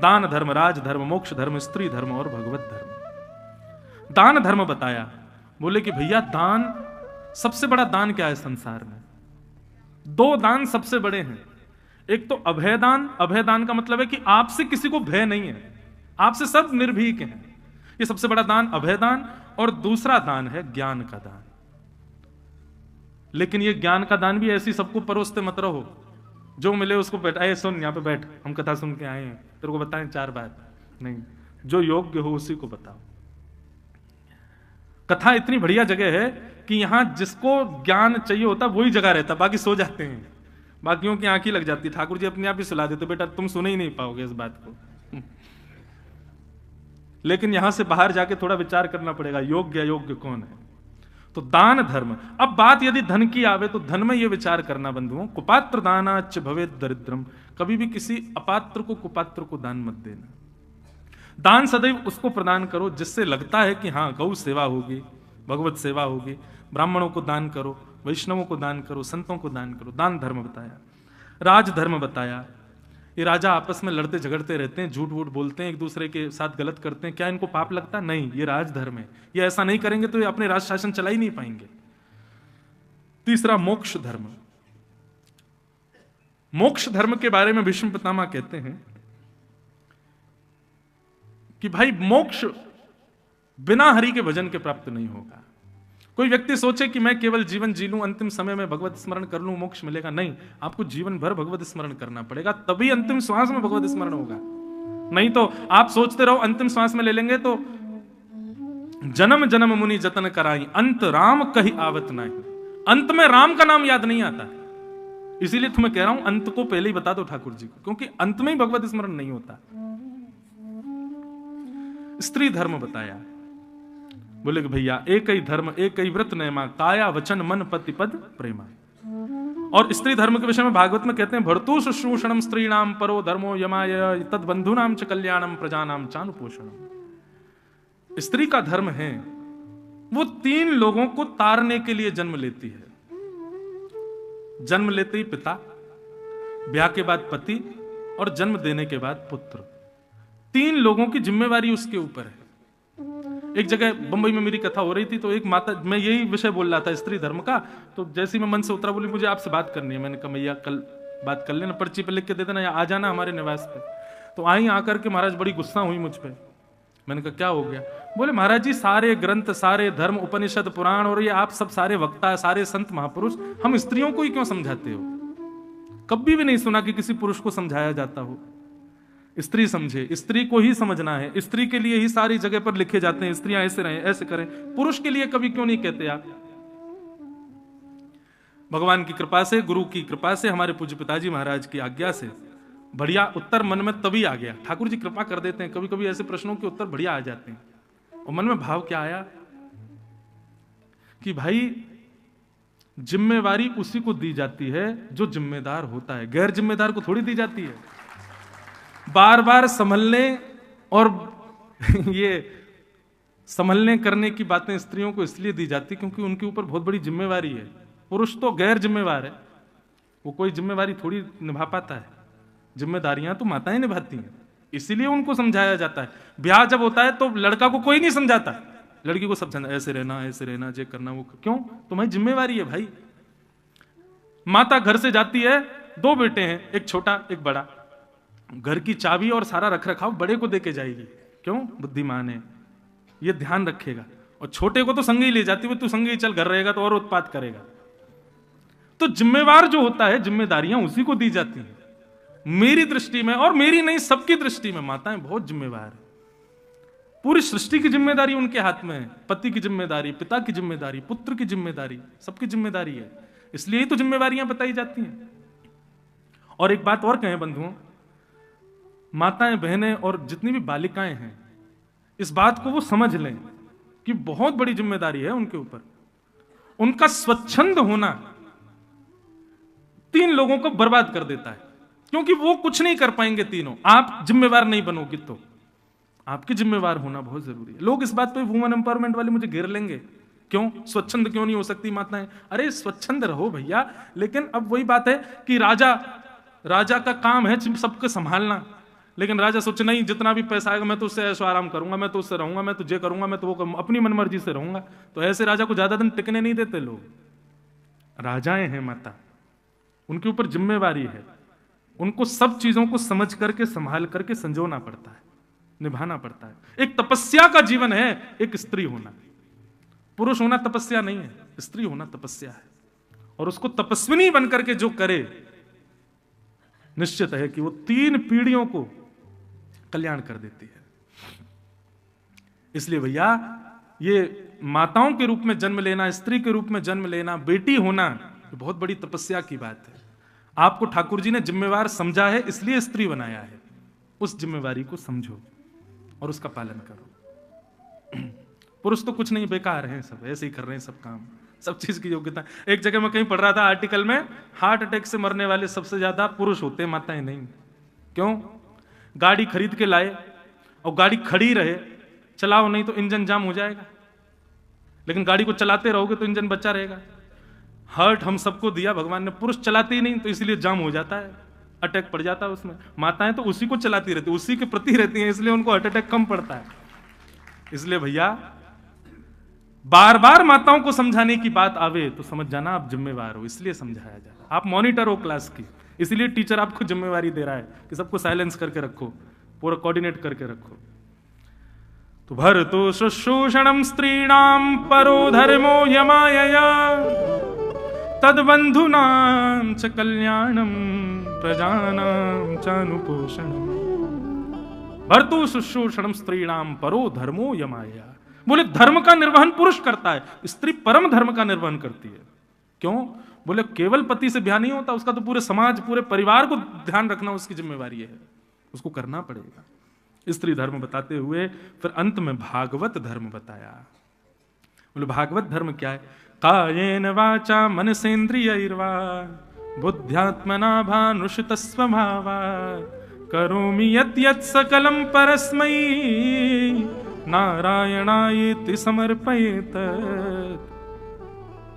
दान धर्म, राज धर्म, मोक्ष धर्म, स्त्री धर्म और भगवत धर्म। दान धर्म बताया, बोले कि भैया दान, सबसे बड़ा दान क्या है संसार में? 2 दान सबसे बड़े हैं। एक तो अभय दान, अभय दान का मतलब है कि आपसे किसी को भय नहीं है, आपसे सब निर्भीक हैं, ये सबसे बड़ा दान अभय दान। और दूसरा दान है ज्ञान का दान। लेकिन ये ज्ञान का दान भी ऐसी सबको परोसते मत रहो, जो मिले उसको बैठाए, सुन यहाँ पे बैठ, हम कथा सुन के आए हैं, तेरे को बताएं 4 बात। नहीं, जो योग्य हो उसी को बताओ। कथा इतनी बढ़िया जगह है कि यहां जिसको ज्ञान चाहिए होता वही जगह रहता, बाकी सो जाते हैं, बाकियों की आंखें लग जाती। ठाकुर जी अपने आप ही सुला देते, बेटा तुम सुन ही नहीं पाओगे इस बात को। लेकिन यहां से बाहर जाके थोड़ा विचार करना पड़ेगा, योग्य अयोग्य कौन है। तो दान धर्म। अब बात यदि धन की आवे तो धन में यह विचार करना बंधुओं, कुपात्र दानाच भवेत् दरिद्रम, कभी भी किसी अपात्र को कुपात्र को दान मत देना। दान सदैव उसको प्रदान करो जिससे लगता है कि हाँ गौ सेवा होगी, भगवत सेवा होगी। ब्राह्मणों को दान करो, वैष्णवों को दान करो, संतों को दान करो। दान धर्म बताया। राज धर्म बताया। ये राजा आपस में लड़ते झगड़ते रहते हैं, झूठ वूठ बोलते हैं, एक दूसरे के साथ गलत करते हैं, क्या इनको पाप लगता? नहीं, ये राज धर्म है। ये ऐसा नहीं करेंगे तो ये अपने राज शासन चला ही नहीं पाएंगे। तीसरा मोक्ष धर्म। मोक्ष धर्म के बारे में भीष्म पितामह कहते हैं कि भाई मोक्ष बिना हरि के भजन के प्राप्त नहीं होगा। कोई व्यक्ति सोचे कि मैं केवल जीवन जी लूं, अंतिम समय में भगवत स्मरण कर लूं, मोक्ष मिलेगा, नहीं। आपको जीवन भर भगवत स्मरण करना पड़ेगा, तभी अंतिम श्वास में भगवत स्मरण होगा। नहीं तो आप सोचते रहो अंतिम श्वास में ले लेंगे तो जन्म जन्म मुनि जतन कराई, अंत राम कही आवत नहीं। अंत में राम का नाम याद नहीं आता। इसीलिए तुम्हें कह रहा हूं अंत को पहले ही बता दो ठाकुर जी को, क्योंकि अंत में ही भगवत स्मरण नहीं होता। स्त्री धर्म बताया। बोले कि भैया एक ही धर्म एक ही व्रत नेमा, काया वचन मन पति पद प्रेमा। और स्त्री धर्म के विषय में भागवत में कहते हैं भर्तु शुश्रूषणम स्त्रीणाम परो धर्मो यमाय तद बंधुनाम च कल्याणम प्रजानाम चानुपोषणम। स्त्री का धर्म है वो 3 लोगों को तारने के लिए जन्म लेती है। जन्म लेते ही पिता, ब्याह के बाद पति और जन्म देने के बाद पुत्र। 3 लोगों की जिम्मेवारी उसके ऊपर है। एक जगह बंबई में मेरी कथा हो रही थी तो एक माता, मैं यही विषय बोल रहा था स्त्री धर्म का, तो जैसे मैं मन से उतरा बोली मुझे आपसे बात करनी है। मैंने कहा भैया कल बात कर लेना, पर्ची पे लिख के दे देना या आ जाना हमारे निवास पे। तो आई आकर के महाराज बड़ी गुस्सा हुई मुझ पे। मैंने कहा क्या हो गया? बोले महाराज जी सारे ग्रंथ, सारे धर्म, उपनिषद, पुराण और ये आप सब सारे वक्ता, सारे संत महापुरुष, हम स्त्रियों को ही क्यों समझाते हो? कभी भी नहीं सुना कि किसी पुरुष को समझाया जाता हो। स्त्री समझे, स्त्री को ही समझना है, स्त्री के लिए ही सारी जगह पर लिखे जाते हैं स्त्रियां ऐसे रहें ऐसे करें। पुरुष के लिए कभी क्यों नहीं कहते आप? भगवान की कृपा से, गुरु की कृपा से, हमारे पूज्य पिताजी महाराज की आज्ञा से बढ़िया उत्तर मन में तभी आ गया। ठाकुर जी कृपा कर देते हैं, कभी कभी ऐसे प्रश्नों के उत्तर बढ़िया आ जाते हैं। और मन में भाव क्या आया कि भाई जिम्मेवारी उसी को दी जाती है जो जिम्मेदार होता है, गैर जिम्मेदार को थोड़ी दी जाती है। बार बार संभलने और ये संभलने करने की बातें स्त्रियों को इसलिए दी जाती क्योंकि उनके ऊपर बहुत बड़ी जिम्मेवारी है। पुरुष तो गैर जिम्मेवार है, वो कोई जिम्मेवारी थोड़ी निभा पाता है। जिम्मेदारियां तो माताएं निभाती हैं, इसीलिए उनको समझाया जाता है। ब्याह जब होता है तो लड़का को कोई नहीं समझाता, लड़की को समझाना ऐसे रहना, जे करना, वो क्यों? तुम्हारी जिम्मेवारी है भाई। माता घर से जाती है, 2 बेटे हैं, एक छोटा एक बड़ा, घर की चाबी और सारा रख रखाव बड़े को देके जाएगी। क्यों? बुद्धिमान है, ये ध्यान रखेगा। और छोटे को तो संग ही ले जाती है, तू संग ही चल, घर रहेगा तो और उत्पात करेगा। तो जिम्मेवार जो होता है, जिम्मेदारियां उसी को दी जाती हैं। मेरी दृष्टि में, और मेरी नहीं सबकी दृष्टि में, माताएं बहुत जिम्मेवार है। पूरी सृष्टि की जिम्मेदारी उनके हाथ में है। पति की जिम्मेदारी, पिता की जिम्मेदारी, पुत्र की जिम्मेदारी, सबकी जिम्मेदारी है। इसलिए ही तो जिम्मेवारियां बताई जाती हैं। और एक बात और कहें बंधुओं, माताएं, बहनें और जितनी भी बालिकाएं हैं, इस बात को वो समझ लें कि बहुत बड़ी जिम्मेदारी है उनके ऊपर। उनका स्वच्छंद होना 3 लोगों को बर्बाद कर देता है, क्योंकि वो कुछ नहीं कर पाएंगे तीनों। आप जिम्मेवार नहीं बनोगे तो आपकी जिम्मेवार होना बहुत जरूरी है। लोग इस बात पे वुमेन एम्पावरमेंट वाले मुझे घेर लेंगे, क्यों स्वच्छंद क्यों नहीं हो सकती माताएं? अरे स्वच्छंद रहो भैया, लेकिन अब वही बात है कि राजा का काम है सबको संभालना। लेकिन राजा सोचे नहीं, जितना भी पैसा आएगा मैं तो उससे ऐशो आराम करूंगा, मैं तो उससे रहूंगा, मैं तो ये करूंगा, मैं तो वो करूंगा, अपनी मनमर्जी से रहूंगा। तो ऐसे राजा को ज्यादा दिन टिकने नहीं देते लोग। राजाएं हैं माता, उनके ऊपर जिम्मेवारी है, उनको सब चीजों को समझ करके संभाल करके संजोना पड़ता है, निभाना पड़ता है। एक तपस्या का जीवन है एक स्त्री होना। पुरुष होना तपस्या नहीं है, स्त्री होना तपस्या है। और उसको तपस्विनी बन करके जो करे, निश्चित है कि वो 3 पीढ़ियों को कल्याण कर देती है। इसलिए भैया ये माताओं के रूप में जन्म लेना, स्त्री के रूप में जन्म लेना, बेटी होना, ये बहुत बड़ी तपस्या की बात है। आपको ठाकुर जी ने जिम्मेवार समझा है, इसलिए स्त्री बनाया है। उस जिम्मेवारी को समझो और उसका पालन करो। पुरुष तो कुछ नहीं, बेकार हैं सब, ऐसे ही कर रहे हैं सब काम, सब चीज की योग्यता। एक जगह मैं कहीं पढ़ रहा था आर्टिकल में, हार्ट अटैक से मरने वाले सबसे ज्यादा पुरुष होते हैं, माताएं नहीं। क्यों? गाड़ी खरीद के लाए और गाड़ी खड़ी रहे, चलाओ नहीं तो इंजन जाम हो जाएगा, लेकिन गाड़ी को चलाते रहोगे तो इंजन बचा रहेगा। हार्ट हम सबको दिया भगवान ने, पुरुष चलाते ही नहीं तो इसलिए जाम हो जाता है, अटैक पड़ जाता है उसमें। माताएं तो उसी को चलाती रहती, उसी के प्रति रहती हैं, इसलिए उनको हार्ट अटैक कम पड़ता है। इसलिए भैया बार बार माताओं को समझाने की बात आवे तो समझ जाना आप जिम्मेवार हो, इसलिए समझाया जा रहा है। आप मॉनिटर हो क्लास की, इसलिए टीचर आपको जिम्मेवारी दे रहा है कि सबको साइलेंस करके रखो, पूरा कोऑर्डिनेट करके रखो। तो भर्तु शुश्रूषणं स्त्रीणां परो धर्मो यमायया तद्बन्धूनां च कल्याणं प्रजानां चानुपोषणम्। भर्तु शुश्रूषणं स्त्रीणां परो धर्मो यमायया। बोले धर्म का निर्वहन पुरुष करता है, स्त्री परम धर्म का निर्वहन करती है। क्यों? बोले केवल पति से ब्याह नहीं होता, उसका तो पूरे समाज, पूरे परिवार को ध्यान रखना उसकी जिम्मेवारी है, उसको करना पड़ेगा। स्त्री धर्म बताते हुए फिर अंत में भागवत धर्म बताया। बोले भागवत धर्म क्या है? कायेन वाचा मनसेन्द्रियैर्वा बुद्ध्यात्मना भानुषित स्वभावा करोमि यत् यत् सकलं परस्मै नारायणायेति समर्पयेत।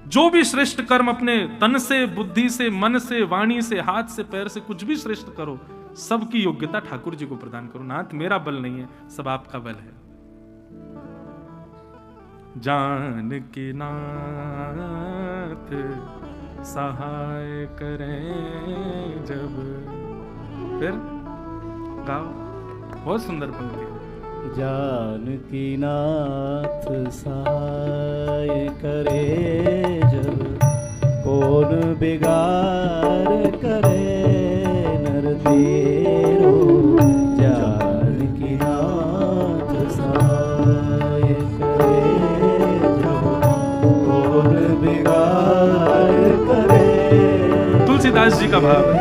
जो भी श्रेष्ठ कर्म अपने तन से, बुद्धि से, मन से, वाणी से, हाथ से, पैर से कुछ भी श्रेष्ठ करो, सबकी योग्यता ठाकुर जी को प्रदान करो। नाथ मेरा बल नहीं है, सब आपका बल है। जानकी नाथ सहाय करें जब, फिर गाओ, बहुत सुंदर पंक्ति। जानकी नाथ सहाय करे जब, कौन बिगाड़ करे नर तेरो। जानकी नाथ सहाय करे जब, कौन बिगाड़ करे। तुलसीदास जी का भाव है।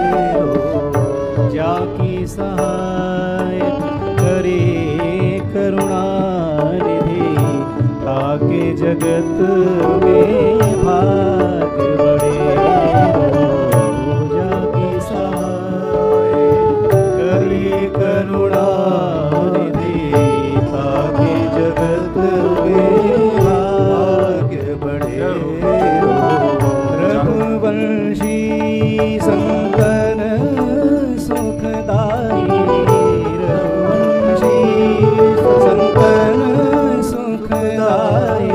जाकी सहाय करे करुणा निधि, ताके जगत में भाग बड़े। जाकी सहाय करे करुणा निधि, ताके जगत में भाग बड़े। रघुवंशी संतन सुखदाई, संतन सुखदाई,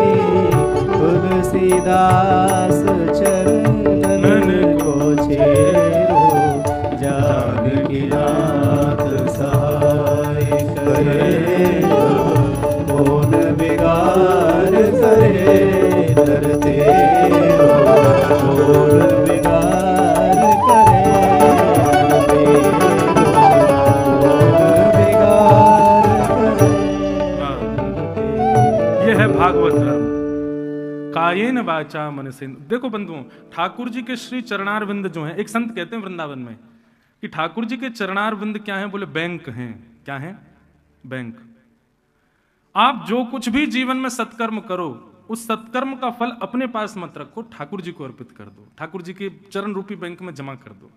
तुलसीदास चरणन को छेरो। जानकी नाथ सहाय करे, कौन बिगाड़ करे नर तेरो। कौन बिगाड़ करे है भागवत धर्म। कायेन वाचा मनसेन्द्रिय। देखो बंधुओं, ठाकुर जी के श्री चरणारविंद जो हैं, एक संत कहते हैं वृंदावन में कि ठाकुर जी के चरणारविंद क्या हैं? बोले बैंक हैं। क्या हैं? बैंक। आप जो कुछ भी जीवन में सत्कर्म करो, उस सत्कर्म का फल अपने पास मत रखो, ठाकुर जी को अर्पित कर दो, ठाकुर जी के चरण रूपी बैंक में जमा कर दो।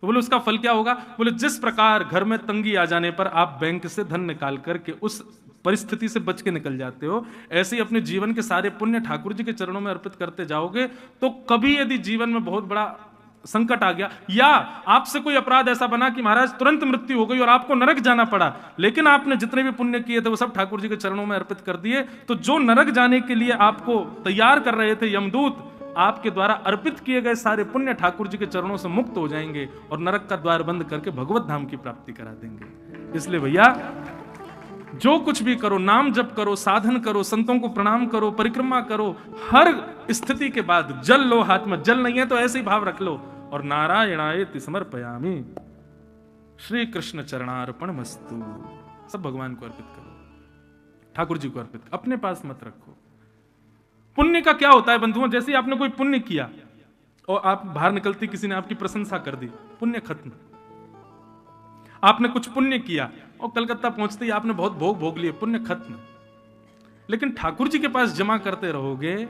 तो बोले उसका फल क्या होगा? बोले जिस प्रकार घर में तंगी आ जाने पर आप बैंक से धन निकाल करके उस परिस्थिति से बच के निकल जाते हो, ऐसे ही अपने जीवन के सारे पुण्य ठाकुर जी के चरणों में अर्पित करते जाओगे, तो कभी यदि जीवन में बहुत बड़ा संकट आ गया या आपसे कोई अपराध ऐसा बना कि महाराज तुरंत मृत्यु हो गई और आपको नरक जाना पड़ा, लेकिन आपने जितने भी पुण्य किए थे वो सब ठाकुर जी के चरणों में अर्पित कर दिए, तो जो नरक जाने के लिए आपको तैयार कर रहे थे यमदूत, आपके द्वारा अर्पित किए गए सारे पुण्य ठाकुर जी के चरणों से मुक्त हो जाएंगे और नरक का द्वार बंद करके भगवत धाम की प्राप्ति करा देंगे। इसलिए भैया जो कुछ भी करो, नाम जप करो, साधन करो, संतों को प्रणाम करो, परिक्रमा करो, हर स्थिति के बाद जल लो, हाथ में जल नहीं है तो ऐसे ही भाव रख लो और नारायणाय समर्पयामि, श्री कृष्ण चरणार्पण मस्तु, सब भगवान को अर्पित करो, ठाकुर जी को अर्पित, अपने पास मत रखो। पुण्य का क्या होता है बंधुओं? जैसे आपने कोई पुण्य किया और आप बाहर निकलती किसी ने आपकी प्रशंसा कर दी, पुण्य खत्म। आपने कुछ पुण्य किया और कलकत्ता पहुंचते ही आपने बहुत भोग भोग लिए, पुण्य खत्म। लेकिन ठाकुर जी के पास जमा करते रहोगे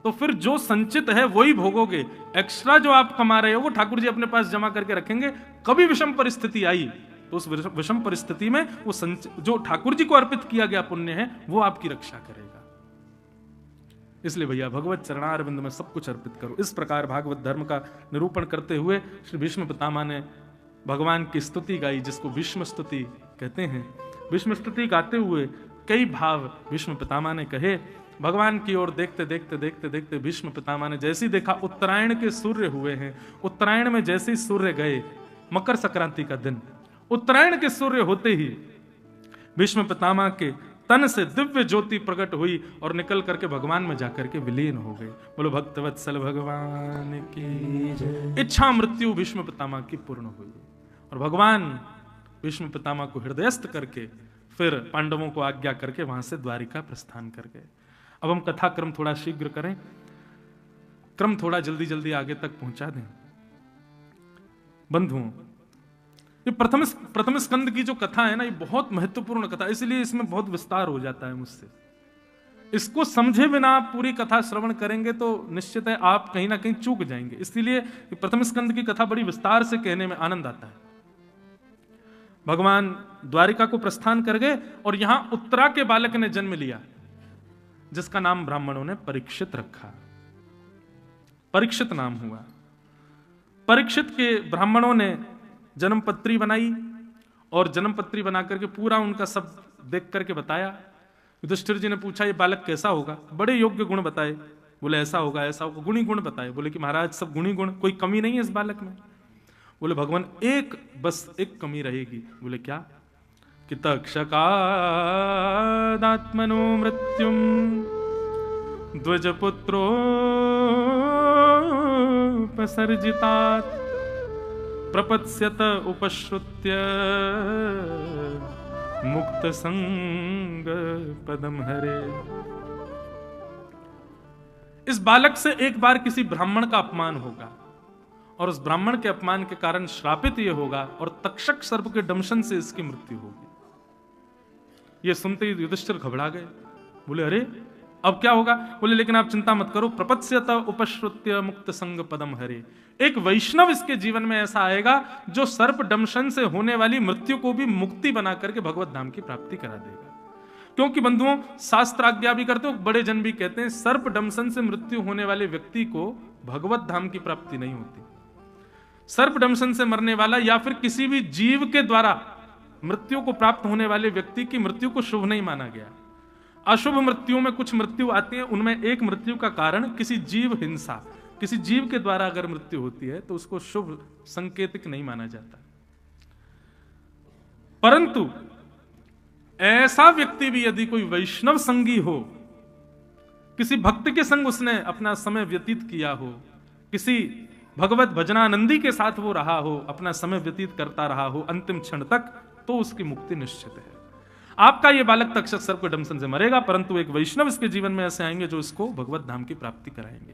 तो फिर जो संचित है वही भोगोगे। एक्स्ट्रा जो आप कमा रहे हो वो ठाकुर जी अपने पास जमा करके रखेंगे। कभी विषम परिस्थिति आई तो उस विषम परिस्थिति में वो जो ठाकुर जी को अर्पित किया गया पुण्य है वो आपकी रक्षा करेगा। इसलिए भैया भगवत चरणारविंद में सब कुछ अर्पित करो। इस प्रकार भागवत धर्म का निरूपण करते हुए श्री भीष्म पितामह ने भगवान की स्तुति गाई, जिसको भीष्म स्तुति कहते हैं। भीष्म स्तुति गाते हुए कई भाव भीष्म पितामह ने कहे। भगवान की ओर देखते देखते देखते देखते भीष्म पितामह ने जैसे ही देखा उत्तरायण के सूर्य हुए हैं, उत्तरायण में जैसे ही सूर्य गए, मकर संक्रांति का दिन, उत्तरायण के सूर्य होते ही भीष्म पितामह के तन से दिव्य ज्योति प्रकट हुई और निकल करके भगवान में जाकर के विलीन हो गए। बोलो भक्तवत्सल भगवान की इच्छा मृत्यु भीष्म पितामह की पूर्ण हुई और भगवान भीष्म पितामह को हृदयस्थ करके फिर पांडवों को आज्ञा करके वहां से द्वारिका प्रस्थान कर गए। अब हम कथा क्रम थोड़ा शीघ्र करें, क्रम थोड़ा जल्दी जल्दी आगे तक पहुंचा दें। बंधुओं, ये प्रथम स्कंद की जो कथा है ना, ये बहुत महत्वपूर्ण कथा, इसलिए इसमें बहुत विस्तार हो जाता है मुझसे। इसको समझे बिना आप पूरी कथा श्रवण करेंगे तो निश्चित है आप कहीं ना कहीं चूक जाएंगे। इसलिए प्रथम स्कंद की कथा बड़ी विस्तार से कहने में आनंद आता है। भगवान द्वारिका को प्रस्थान कर गए और यहां उत्तरा के बालक ने जन्म लिया, जिसका नाम ब्राह्मणों ने परीक्षित रखा। परीक्षित नाम हुआ। परीक्षित के ब्राह्मणों ने जन्मपत्री बनाई और जन्मपत्री बना करके पूरा उनका सब देख करके बताया। युधिष्ठिर जी ने पूछा ये बालक कैसा होगा? बड़े योग्य गुण बताए। बोले ऐसा होगा ऐसा होगा, गुणी गुण बताए। बोले कि महाराज सब गुणी गुण, कोई कमी नहीं है इस बालक में। बोले भगवान बस एक कमी रहेगी। बोले क्या? कि तक्षकादात्मनो मृत्युम द्विजपुत्रोपसर्जितात् प्रपत्स्यत उपश्रुत्य मुक्त संग पदम हरे। इस बालक से एक बार किसी ब्राह्मण का अपमान होगा और उस ब्राह्मण के अपमान के कारण श्रापित यह होगा और तक्षक सर्प के दंशन से इसकी मृत्यु होगी। यह सुनते ही युधिष्ठिर घबरा गए। बोले अरे अब क्या होगा? बोले लेकिन आप चिंता मत करो, प्रपत्स्यत उपश्रुत्य मुक्त संग पदम हरे। एक वैष्णव इसके जीवन में ऐसा आएगा जो सर्प दंशन से होने वाली मृत्यु को भी मुक्ति बना करके भगवत धाम की प्राप्ति करा देगा। क्योंकि बंधुओं, शास्त्र आज्ञा भी करते हो, बड़े जन भी कहते हैं, सर्प दंशन से मृत्यु होने वाले व्यक्ति को भगवत धाम की प्राप्ति नहीं होती। सर्प दंशन से मरने वाला या फिर किसी भी जीव के द्वारा मृत्यु को प्राप्त होने वाले व्यक्ति की मृत्यु को शुभ नहीं माना गया। अशुभ मृत्यु में कुछ मृत्यु आती है, उनमें एक मृत्यु का कारण किसी जीव हिंसा, किसी जीव के द्वारा अगर मृत्यु होती है तो उसको शुभ संकेतिक नहीं माना जाता। परंतु ऐसा व्यक्ति भी यदि कोई वैष्णव संगी हो, किसी भक्त के संग उसने अपना समय व्यतीत किया हो, किसी भगवत भजनानंदी के साथ वो रहा हो, अपना समय व्यतीत करता रहा हो अंतिम क्षण तक, तो उसकी मुक्ति निश्चित है। आपका ये बालक तक्षक सर्प के दंशन से मरेगा, परंतु एक वैष्णव इसके जीवन में ऐसे आएंगे जो इसको भगवत धाम की प्राप्ति कराएंगे।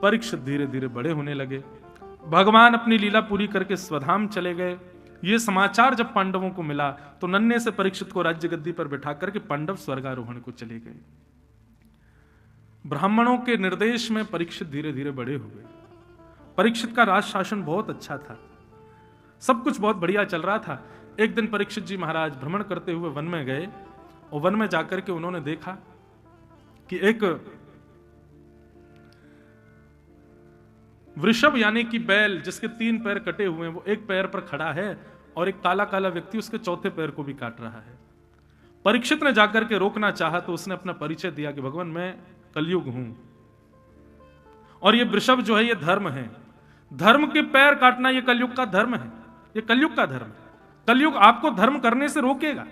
परीक्षित धीरे धीरे बड़े होने लगे। भगवान अपनी लीला पूरी करके स्वधाम चले गए। ये समाचार जब पांडवों को मिला तो नन्हे से परीक्षित को राज्य गद्दी पर बैठा करके पांडव स्वर्गारोहण को चले गए। ब्राह्मणों के निर्देश में परीक्षित धीरे धीरे बड़े हुए। परीक्षित का राज शासन बहुत अच्छा था, सब कुछ बहुत बढ़िया चल रहा था। एक दिन परीक्षित जी महाराज भ्रमण करते हुए वन में गए और वन में जाकर के उन्होंने देखा कि एक वृषभ यानी कि बैल जिसके 3 पैर कटे हुए हैं, वो एक पैर पर खड़ा है और एक काला काला व्यक्ति उसके चौथे पैर को भी काट रहा है। परीक्षित ने जाकर के रोकना चाहा तो उसने अपना परिचय दिया कि भगवान मैं कलयुग हूं और ये वृषभ जो है ये धर्म है। धर्म के पैर काटना ये कलयुग का धर्म है, ये कलयुग का धर्म है। कलयुग आपको धर्म करने से रोकेगा।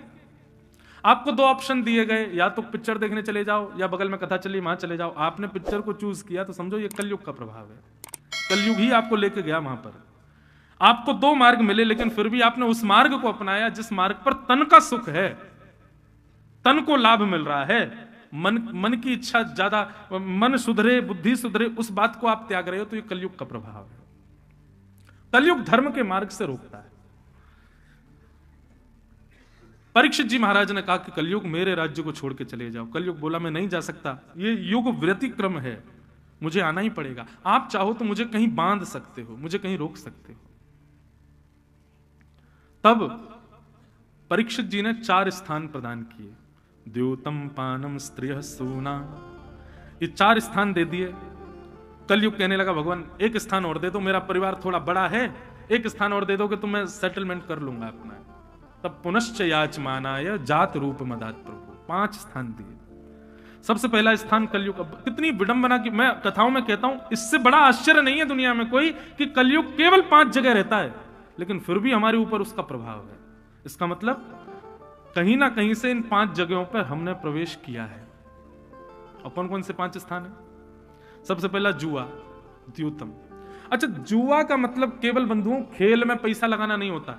आपको 2 ऑप्शन दिए गए, या तो पिक्चर देखने चले जाओ या बगल में कथा चली वहां चले जाओ। आपने पिक्चर को चूज किया तो समझो ये कलयुग का प्रभाव है। कलयुग ही आपको लेके गया वहां पर। आपको 2 मार्ग मिले लेकिन फिर भी आपने उस मार्ग को अपनाया जिस मार्ग पर तन का सुख है, तन को लाभ मिल रहा है, मन की इच्छा ज्यादा, मन सुधरे बुद्धि सुधरे, उस बात को आप त्याग रहे हो, तो ये कलयुग का प्रभाव है। कलयुग धर्म के मार्ग से रोकता है। परीक्षित जी महाराज ने कहा कि कलयुग मेरे राज्य को छोड़ के चले जाओ। कलयुग बोला मैं नहीं जा सकता, ये युग व्यतिक्रम है, मुझे आना ही पड़ेगा। आप चाहो तो मुझे कहीं बांध सकते हो, मुझे कहीं रोक सकते हो। तब परीक्षित जी ने 4 स्थान प्रदान किए, द्योतम पानम स्त्रिय सूना, ये 4 स्थान दे दिए। कलयुग कहने लगा भगवान एक स्थान और दे दो, मेरा परिवार थोड़ा बड़ा है, एक स्थान और दे दो कि तो मैं सेटलमेंट कर लूंगा अपना। तब पुनश्च याचमानाय जात रूप मदात प्रभु, 5 स्थान दिए। सबसे पहला स्थान कलयुग। अब कितनी विडंबना की, मैं कथाओं में कहता हूं इससे बड़ा आश्चर्य नहीं है दुनिया में कोई कि कलयुग केवल 5 जगह रहता है, लेकिन फिर भी हमारे ऊपर उसका प्रभाव है। इसका मतलब कहीं ना कहीं से इन 5 जगहों पर हमने प्रवेश किया है। और कौन कौन से 5 स्थान है? सबसे पहला जुआ, द्यूतम। अच्छा, जुआ का मतलब केवल बंधुओं खेल में पैसा लगाना नहीं होता,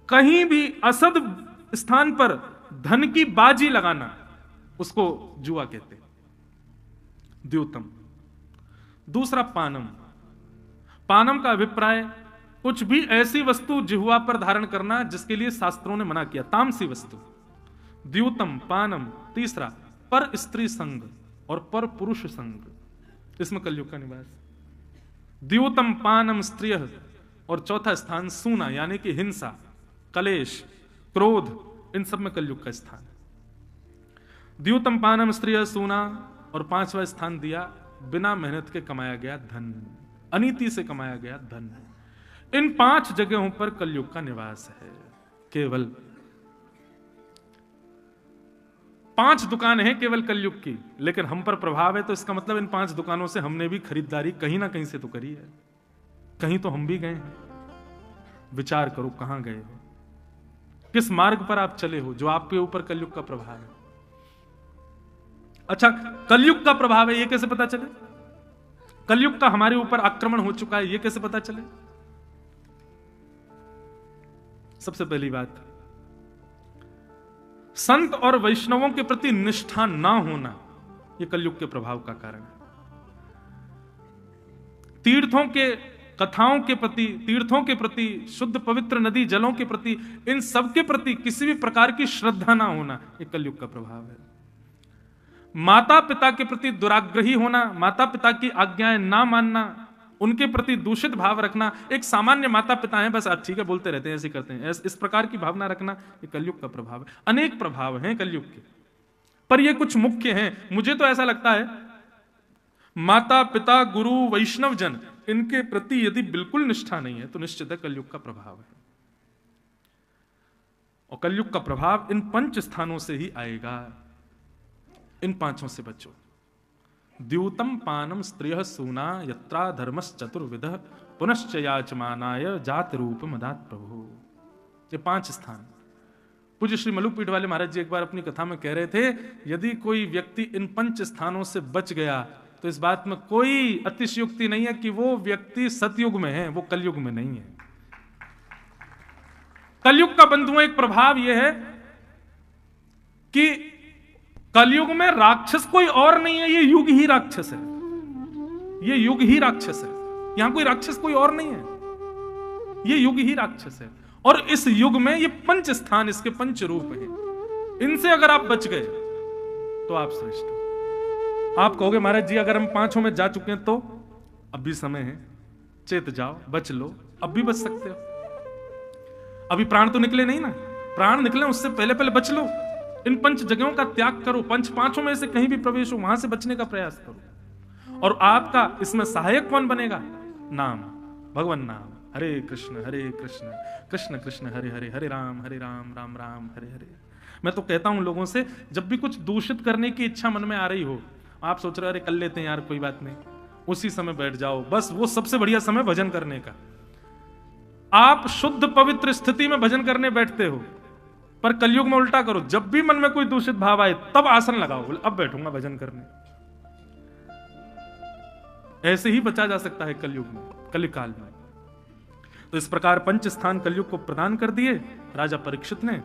कहीं भी असद स्थान पर धन की बाजी लगाना, उसको जुआ कहते हैं, द्यूतम। दूसरा पानम। पानम का अभिप्राय कुछ भी ऐसी वस्तु जिह्वा पर धारण करना जिसके लिए शास्त्रों ने मना किया, तामसी वस्तु। द्यूतम पानम। तीसरा पर स्त्री संग और पर पुरुष संग, इसमें कलयुग का निवास। द्यूतम पानम स्त्रिय, और चौथा स्थान सूना यानी कि हिंसा, कलेश, क्रोध, इन सब में कलयुग का स्थान। द्यूतम पानम स्त्रिय सूना, और 5वां स्थान दिया बिना मेहनत के कमाया गया धन, अनीति से कमाया गया धन। इन 5 जगहों पर कलयुग का निवास है। केवल 5 दुकान है केवल कलयुग की, लेकिन हम पर प्रभाव है, तो इसका मतलब इन 5 दुकानों से हमने भी खरीदारी कहीं ना कहीं से तो करी है, कहीं तो हम भी गए हैं। विचार करो कहां गए हो, किस मार्ग पर आप चले हो जो आपके ऊपर कलयुग का प्रभाव है। अच्छा, कलयुग का प्रभाव है ये कैसे पता चले? कलयुग का हमारे ऊपर आक्रमण हो चुका है ये कैसे पता चले? सबसे पहली बात, संत और वैष्णवों के प्रति निष्ठा ना होना, यह कलयुग के प्रभाव का कारण है। तीर्थों के, कथाओं के प्रति, तीर्थों के प्रति, शुद्ध पवित्र नदी जलों के प्रति, इन सब के प्रति किसी भी प्रकार की श्रद्धा ना होना, यह कलयुग का प्रभाव है। माता पिता के प्रति दुराग्रही होना, माता पिता की आज्ञाएं ना मानना, उनके प्रति दूषित भाव रखना। एक सामान्य माता पिता हैं, बस आप ठीक है बोलते रहते हैं, ऐसे करते हैं, इस प्रकार की भावना रखना, ये कलयुग का प्रभाव है। अनेक प्रभाव हैं कलयुग के, पर ये कुछ मुख्य हैं। मुझे तो ऐसा लगता है माता पिता गुरु वैष्णव जन, इनके प्रति यदि बिल्कुल निष्ठा नहीं है तो निश्चित है कलयुग का प्रभाव है। और कलयुग का प्रभाव इन 5 स्थानों से ही आएगा। इन 5 से बचो। द्यूतम पानम स्त्रिय सूना यत्रा धर्मस चतुर्विध पुनश्च याचमानाय जात रूप मदात प्रभु। ये 5 स्थान पूज्य श्री मलुकपीठ वाले महाराज जी एक बार अपनी कथा में कह रहे थे, यदि कोई व्यक्ति इन 5 स्थानों से बच गया तो इस बात में कोई अतिशयोक्ति नहीं है कि वो व्यक्ति सतयुग में है, वो कलयुग में नहीं है। कलयुग का बंधुओं एक प्रभाव यह है कि कलयुग में राक्षस कोई और नहीं है, ये युग ही राक्षस है, ये युग ही राक्षस है। यहां कोई राक्षस कोई और नहीं है, ये युग ही राक्षस है। और इस युग में ये 5 स्थान, इसके 5 रूप हैं। इनसे अगर आप बच गए तो आप श्रेष्ठ हो। आप कहोगे महाराज जी अगर हम 5 में जा चुके हैं तो अब भी समय है, चेत जाओ, बच लो, अब भी बच सकते हो। अभी प्राण तो निकले नहीं ना, प्राण निकले उससे पहले पहले बच लो। इन 5 जगहों का त्याग करो, 5 में से कहीं भी प्रवेश हो वहां से बचने का प्रयास करो। और आपका इसमें सहायक कौन बनेगा? नाम, भगवान नाम। हरे कृष्ण कृष्ण कृष्ण हरे हरे, हरे राम राम राम हरे हरे। मैं तो कहता हूं लोगों से, जब भी कुछ दूषित करने की इच्छा मन में आ रही हो, आप सोच रहे हो अरे कर लेते हैं यार कोई बात नहीं, उसी समय बैठ जाओ। बस वो सबसे बढ़िया समय भजन करने का। आप शुद्ध पवित्र स्थिति में भजन करने बैठते हो, पर कलयुग में उल्टा करो, जब भी मन में कोई दूषित भाव आए तब आसन लगाओ, बोले अब बैठूंगा भजन करने। ऐसे ही बचा जा सकता है कलयुग में, कलिकाल में। तो इस प्रकार 5 स्थान कलयुग को प्रदान कर दिए राजा परीक्षित ने।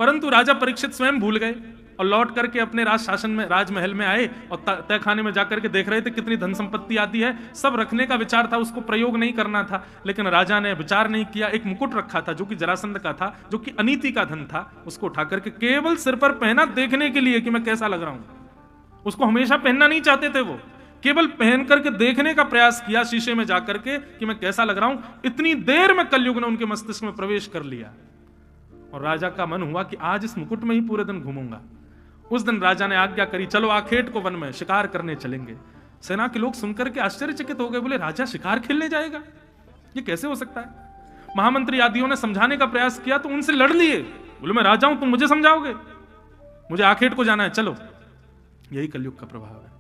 परंतु राजा परीक्षित स्वयं भूल गए और लौट करके अपने राज शासन में, राजमहल में आए और तय खाने में जाकर के देख रहे थे कितनी धन संपत्ति आती है। सब रखने का विचार था, उसको प्रयोग नहीं करना था, लेकिन राजा ने विचार नहीं किया। एक मुकुट रखा था जो कि जरासंध का था, जो कि अनीति का धन था, उसको उठा करके केवल सिर पर पहना देखने के लिए कि मैं कैसा लग रहा हूं। उसको हमेशा पहनना नहीं चाहते थे, वो केवल पहन करके देखने का प्रयास किया शीशे में जाकर के कि मैं कैसा लग रहा हूं। इतनी देर में कलयुग ने उनके मस्तिष्क में प्रवेश कर लिया और राजा का मन हुआ कि आज इस मुकुट में ही पूरे दिन घूमूंगा। उस दिन राजा ने आज्ञा करी, चलो आखेट को वन में शिकार करने चलेंगे। सेना के लोग सुनकर के आश्चर्यचकित हो गए, बोले राजा शिकार खेलने जाएगा, ये कैसे हो सकता है। महामंत्री आदियों ने समझाने का प्रयास किया तो उनसे लड़ लिए, बोले मैं राजा हूं, तुम मुझे समझाओगे, मुझे आखेट को जाना है, चलो। यही कलयुग का प्रभाव है।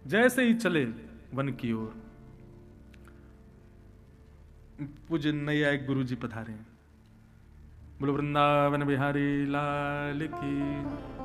जैसे ही चले वन की ओर, पूज्य नैयायिक गुरु जी पधारे। बोलो वृंदावन बिहारी लाल की।